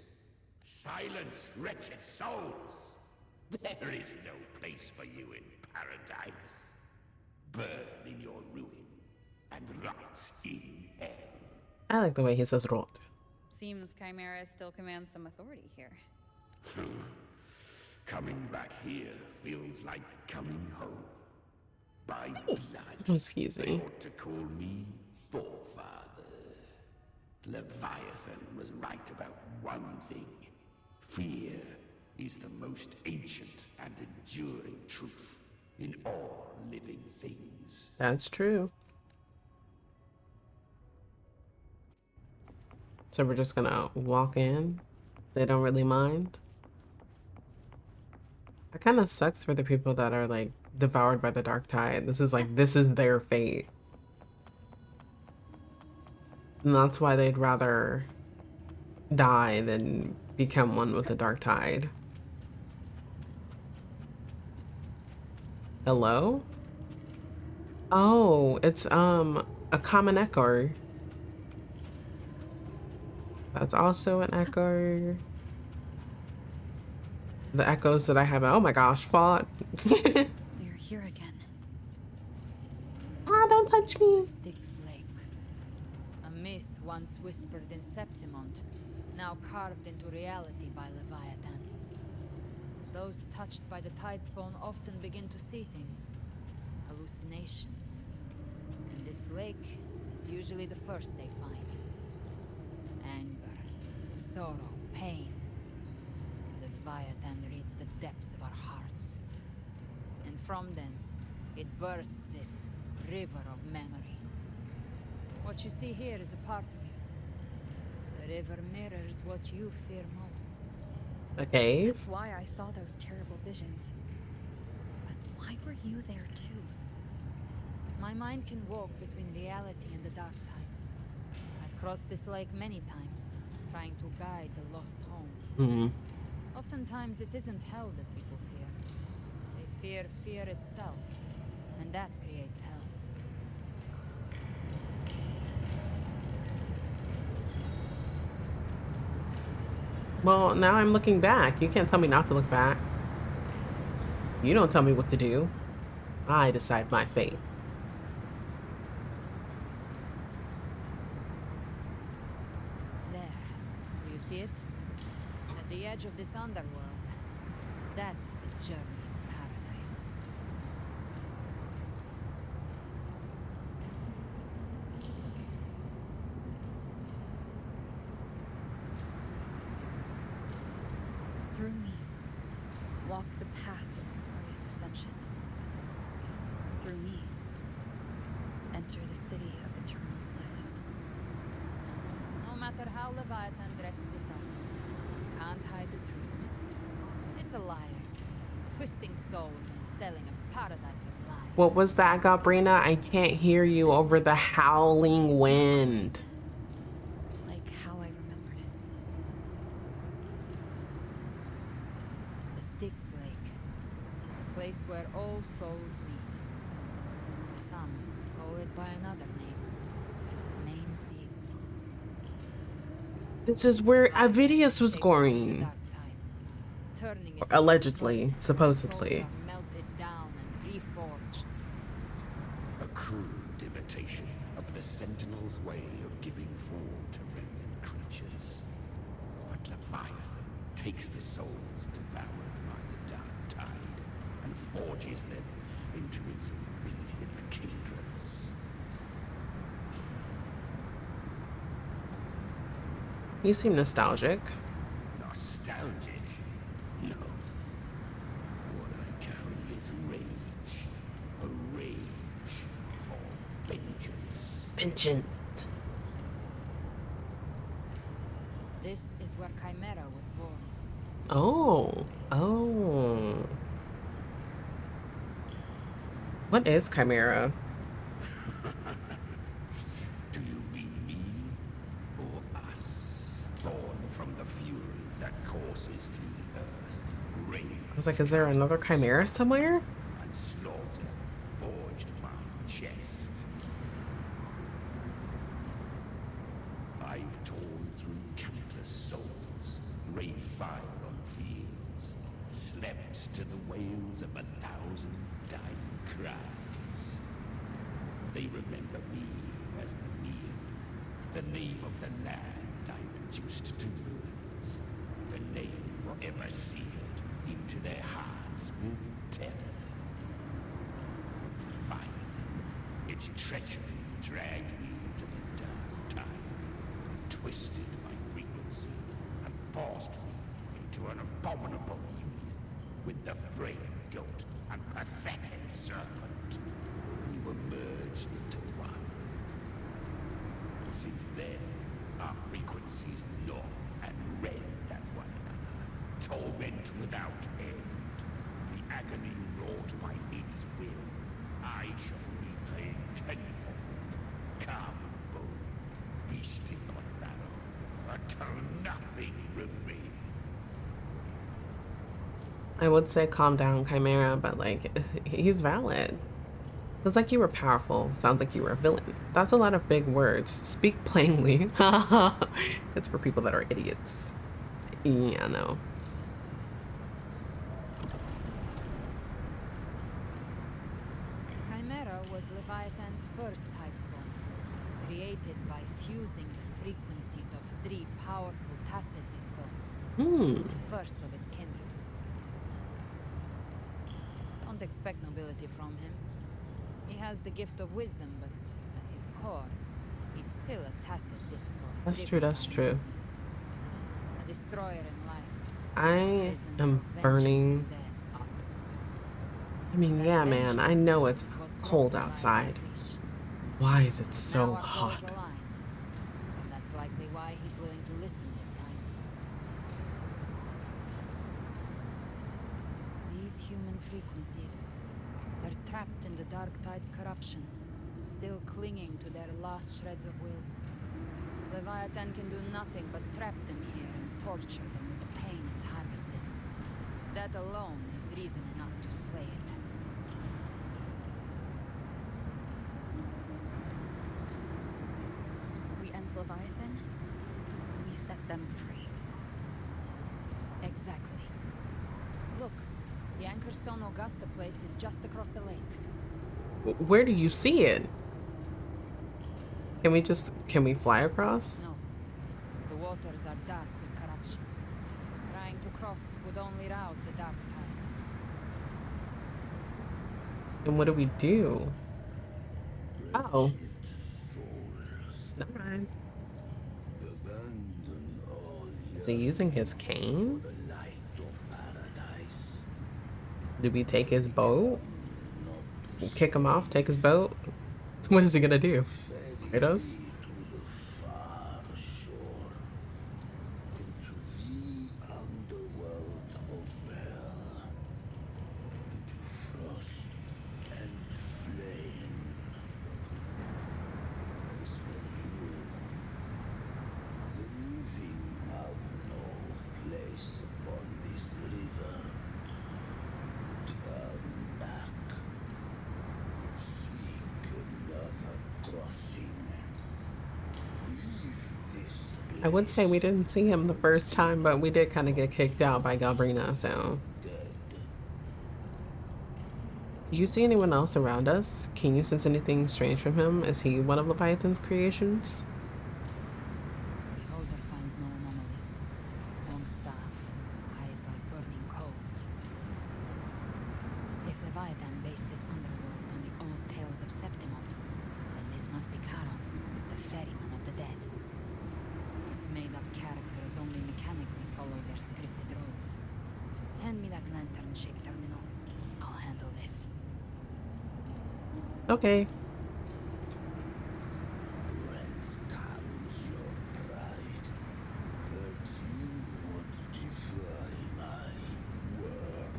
Silence, wretched souls! There is no place for you in paradise. Burn in your ruin, and rot in hell. I like the way he says rot. Seems Chimera still commands some authority here. Coming back here feels like coming home. By blood, Excuse me. they ought to call me Forefather. Leviathan was right about one thing. Fear is the most ancient and enduring truth in all living things. That's true. So we're just gonna walk in. They don't really mind. It kind of sucks for the people that are like devoured by the dark tide. This is their fate. And that's why they'd rather die than become one with the dark tide. Hello? Oh, it's a common echo. That's also an echo. The echoes that I haven't, oh my gosh, fought. They're here again. Ah, don't touch me. Styx Lake. A myth once whispered in Septimont, now carved into reality by Leviathan. Those touched by the Tidespawn often begin to see things. Hallucinations. And this lake is usually the first they find. Anger, sorrow, pain. Leviathan reads the depths of our hearts. And from them, it births this river of memory. What you see here is a part of you. The river mirrors what you fear most. Okay. That's why I saw those terrible visions. But why were you there too? My mind can walk between reality and the dark tide. I've crossed this lake many times, trying to guide the lost home. Oftentimes it isn't hell that people fear. They fear fear itself, and that creates hell. Well, now I'm looking back. You can't tell me not to look back. You don't tell me what to do. I decide my fate. There. Do you see it? At the edge of this underworld. That's the journey of paradise. Through me, walk the path of glorious ascension. Through me, enter the city of eternal bliss. No matter how Leviathan dresses it up, you can't hide the truth. It's a liar, twisting souls and selling a paradise of lies. What was that, Gabrina? I can't hear you over the howling wind. Like how I remembered it. The Styx Lake. place where all souls meet. Some call it by another name. Name's Deep. This is where Avidius was going. Turning Or it allegedly, supposedly. are melted down and reforged. A crude imitation of the Sentinel's way of giving form to remnant creatures. But Leviathan takes the souls devoured by the dark tide and forges them into its obedient kindreds. You seem nostalgic. Nostalgic? No. What I carry is rage. A rage for vengeance. Vengeance. This is where Chimera was born. Oh. Oh. What is Chimera? Do you mean me or us? Born from the fury that courses through the earth. Rage. I was like, is there another Chimera somewhere? And slaughter forged my chest. I've torn through countless souls, rained fire on fields, slept to the wails of 1,000 dying cries. They remember me as the Neon, the name of the land I reduced to ruins, the name forever sealed into their hearts with terror. Leviathan, its treachery dragged me into the dark tide, twisted my frequency, and forced me into an abominable union with the frail goat and pathetic serpent. We were merged into one. Since then, our frequencies gnaw and rend at one another, torment without end. The agony wrought by its will, I shall repay tenfold, carving bone, feasting on marrow, until nothing remains. I would say calm down, Chimera, but like, he's valid. Sounds like you were powerful. Sounds like you were a villain. That's a lot of big words. Speak plainly. It's for people that are idiots. Yeah, no. Chimera was Leviathan's first tidespawn, created by fusing the frequencies of 3 powerful tacit discords. Hmm. The first of its kindred. Don't expect nobility from him. He has the gift of wisdom, but at his core, he's still a tacit discord. That's true, that's true. A destroyer in life. I am burning. I mean, yeah, man, I know it's cold outside. Why is it so hot? And that's likely why he's willing to listen this time. These human frequencies, they're trapped in the Dark Tide's corruption, still clinging to their last shreds of will. Leviathan can do nothing but trap them here and torture them with the pain it's harvested. That alone is reason enough to slay it. We end Leviathan, we set them free. Exactly. Look, the Anchorstone Augusta place is just across the lake. Where do you see it? Can we fly across? No. The waters are dark with corruption. Trying to cross would only rouse the dark tide. And what do we do? Oh. Never mind. Is he using his cane? Do we take his boat? Kick him off? Take his boat? What is he gonna do? Fight us? I would say we didn't see him the first time, but we did kind of get kicked out by Galbrina, so. Do you see anyone else around us? Can you sense anything strange from him? Is he one of Leviathan's creations? Beholder finds no anomaly. Long staff, eyes like burning coals. If Leviathan based this underworld on the old tales of Septimont, then this must be Charon, the ferryman of the dead. Its made-up characters only mechanically follow their scripted roles. Hand me that lantern-shaped terminal. I'll handle this. Okay. Whence comes your pride? That you want to defy my word.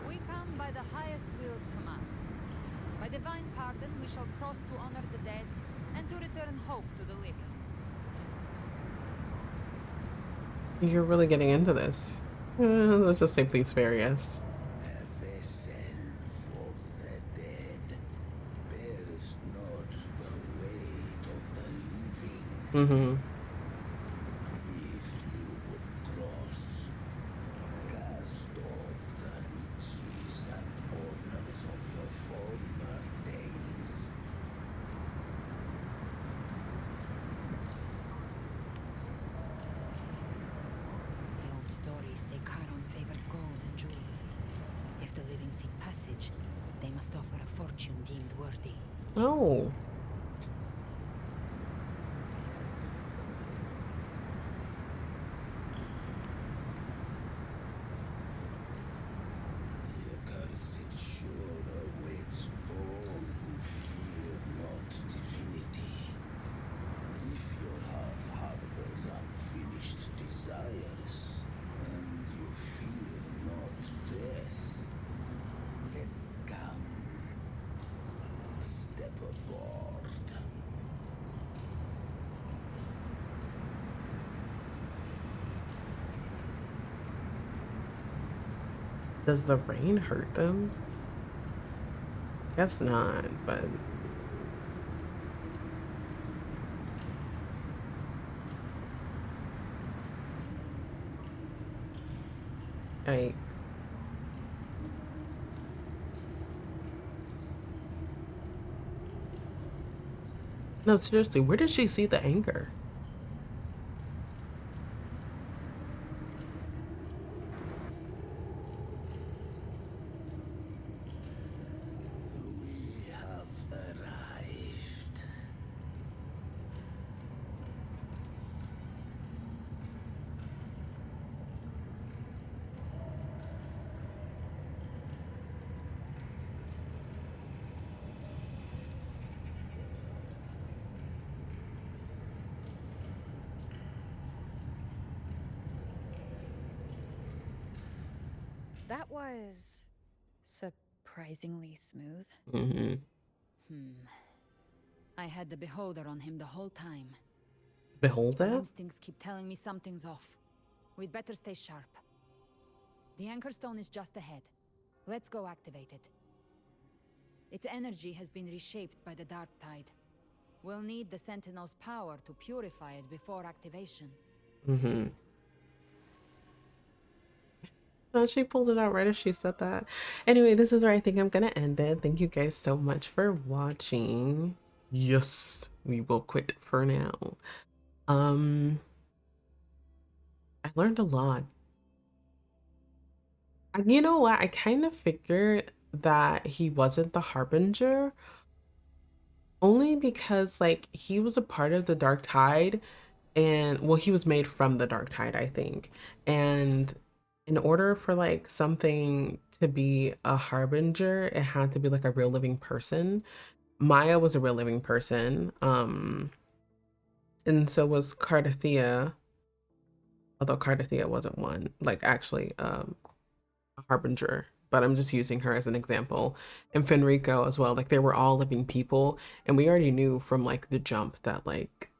We come by the highest will's command. By divine pardon, we shall cross to honor the dead and to return hope to the living. You're really getting into this. Let's just say please spare us. A vessel from the dead bears not the weight of the living. If you would cross, cast off the riches and honors of your former days. The old stories say Charon favors gold and jewels. If the living seek passage, they must offer a fortune deemed worthy. Oh. The accursed shore awaits all who fear not divinity. If your heart harbors unfinished desires, and you fear not death, then come. Step aboard. Does the rain hurt them? Guess not, but. Yikes. No, seriously, where did she see the anger? We have arrived. That was surprisingly smooth. I had the beholder on him the whole time. Behold My that? instincts keep telling me something's off. We'd better stay sharp. The anchor stone is just ahead. Let's go activate it. Its energy has been reshaped by the dark tide. We'll need the Sentinel's power to purify it before activation. Oh, she pulled it out right as she said that. Anyway, this is where I think I'm gonna end it. Thank you guys so much for watching. Yes, we will quit for now. I learned a lot. And you know what? I kind of figured that he wasn't the Harbinger, only because like he was a part of the Dark Tide, and well, he was made from the Dark Tide, I think. And in order for like something to be a Harbinger, it had to be like a real living person. Maya was a real living person, and so was Cardathea, although Cardathea wasn't one, like actually a Harbinger, but I'm just using her as an example. And Fenrico as well, like they were all living people, and we already knew from like the jump that like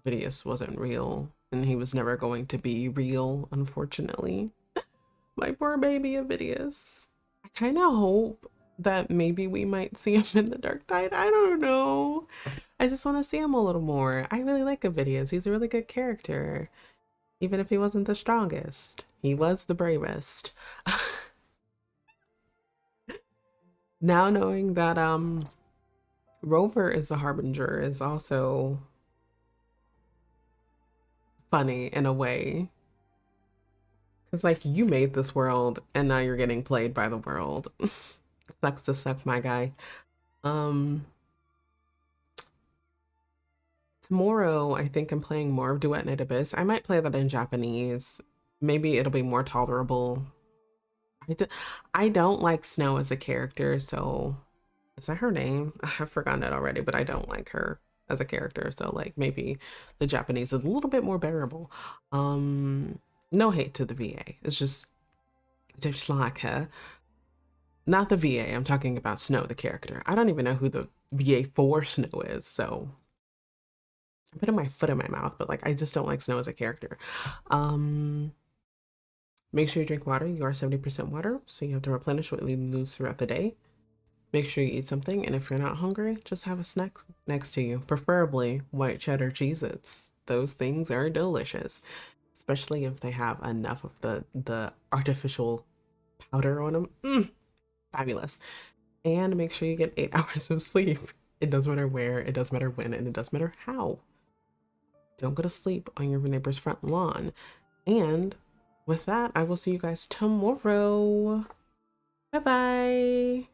Vidius wasn't real, and he was never going to be real, unfortunately. My poor baby Vidius. I kind of hope that maybe we might see him in the Dark Tide. I don't know. I just want to see him a little more. I really like Avidius. He's a really good character. Even if he wasn't the strongest, he was the bravest. Now knowing that Rover is the Harbinger is also funny in a way. Because like you made this world and now you're getting played by the world. Sucks to suck, my guy. Tomorrow, I think I'm playing more of Duet Night Abyss. I might play that in Japanese. Maybe it'll be more tolerable. I don't like Snow as a character, so is that her name? I've forgotten it already, but I don't like her as a character, so like maybe the Japanese is a little bit more bearable. No hate to the VA. It's just like her. Not the VA, I'm talking about Snow, the character. I don't even know who the VA for Snow is, so I'm putting my foot in my mouth, but like I just don't like Snow as a character. Make sure you drink water. You are 70% water, so you have to replenish what you lose throughout the day. Make sure you eat something, and if you're not hungry, just have a snack next to you, preferably white cheddar Cheez-Its. Those things are delicious, especially if they have enough of the artificial powder on them. Fabulous. And make sure you get 8 hours of sleep. It doesn't matter where, it doesn't matter when, and it doesn't matter how. Don't go to sleep on your neighbor's front lawn. And with that, I will see you guys tomorrow. Bye-bye.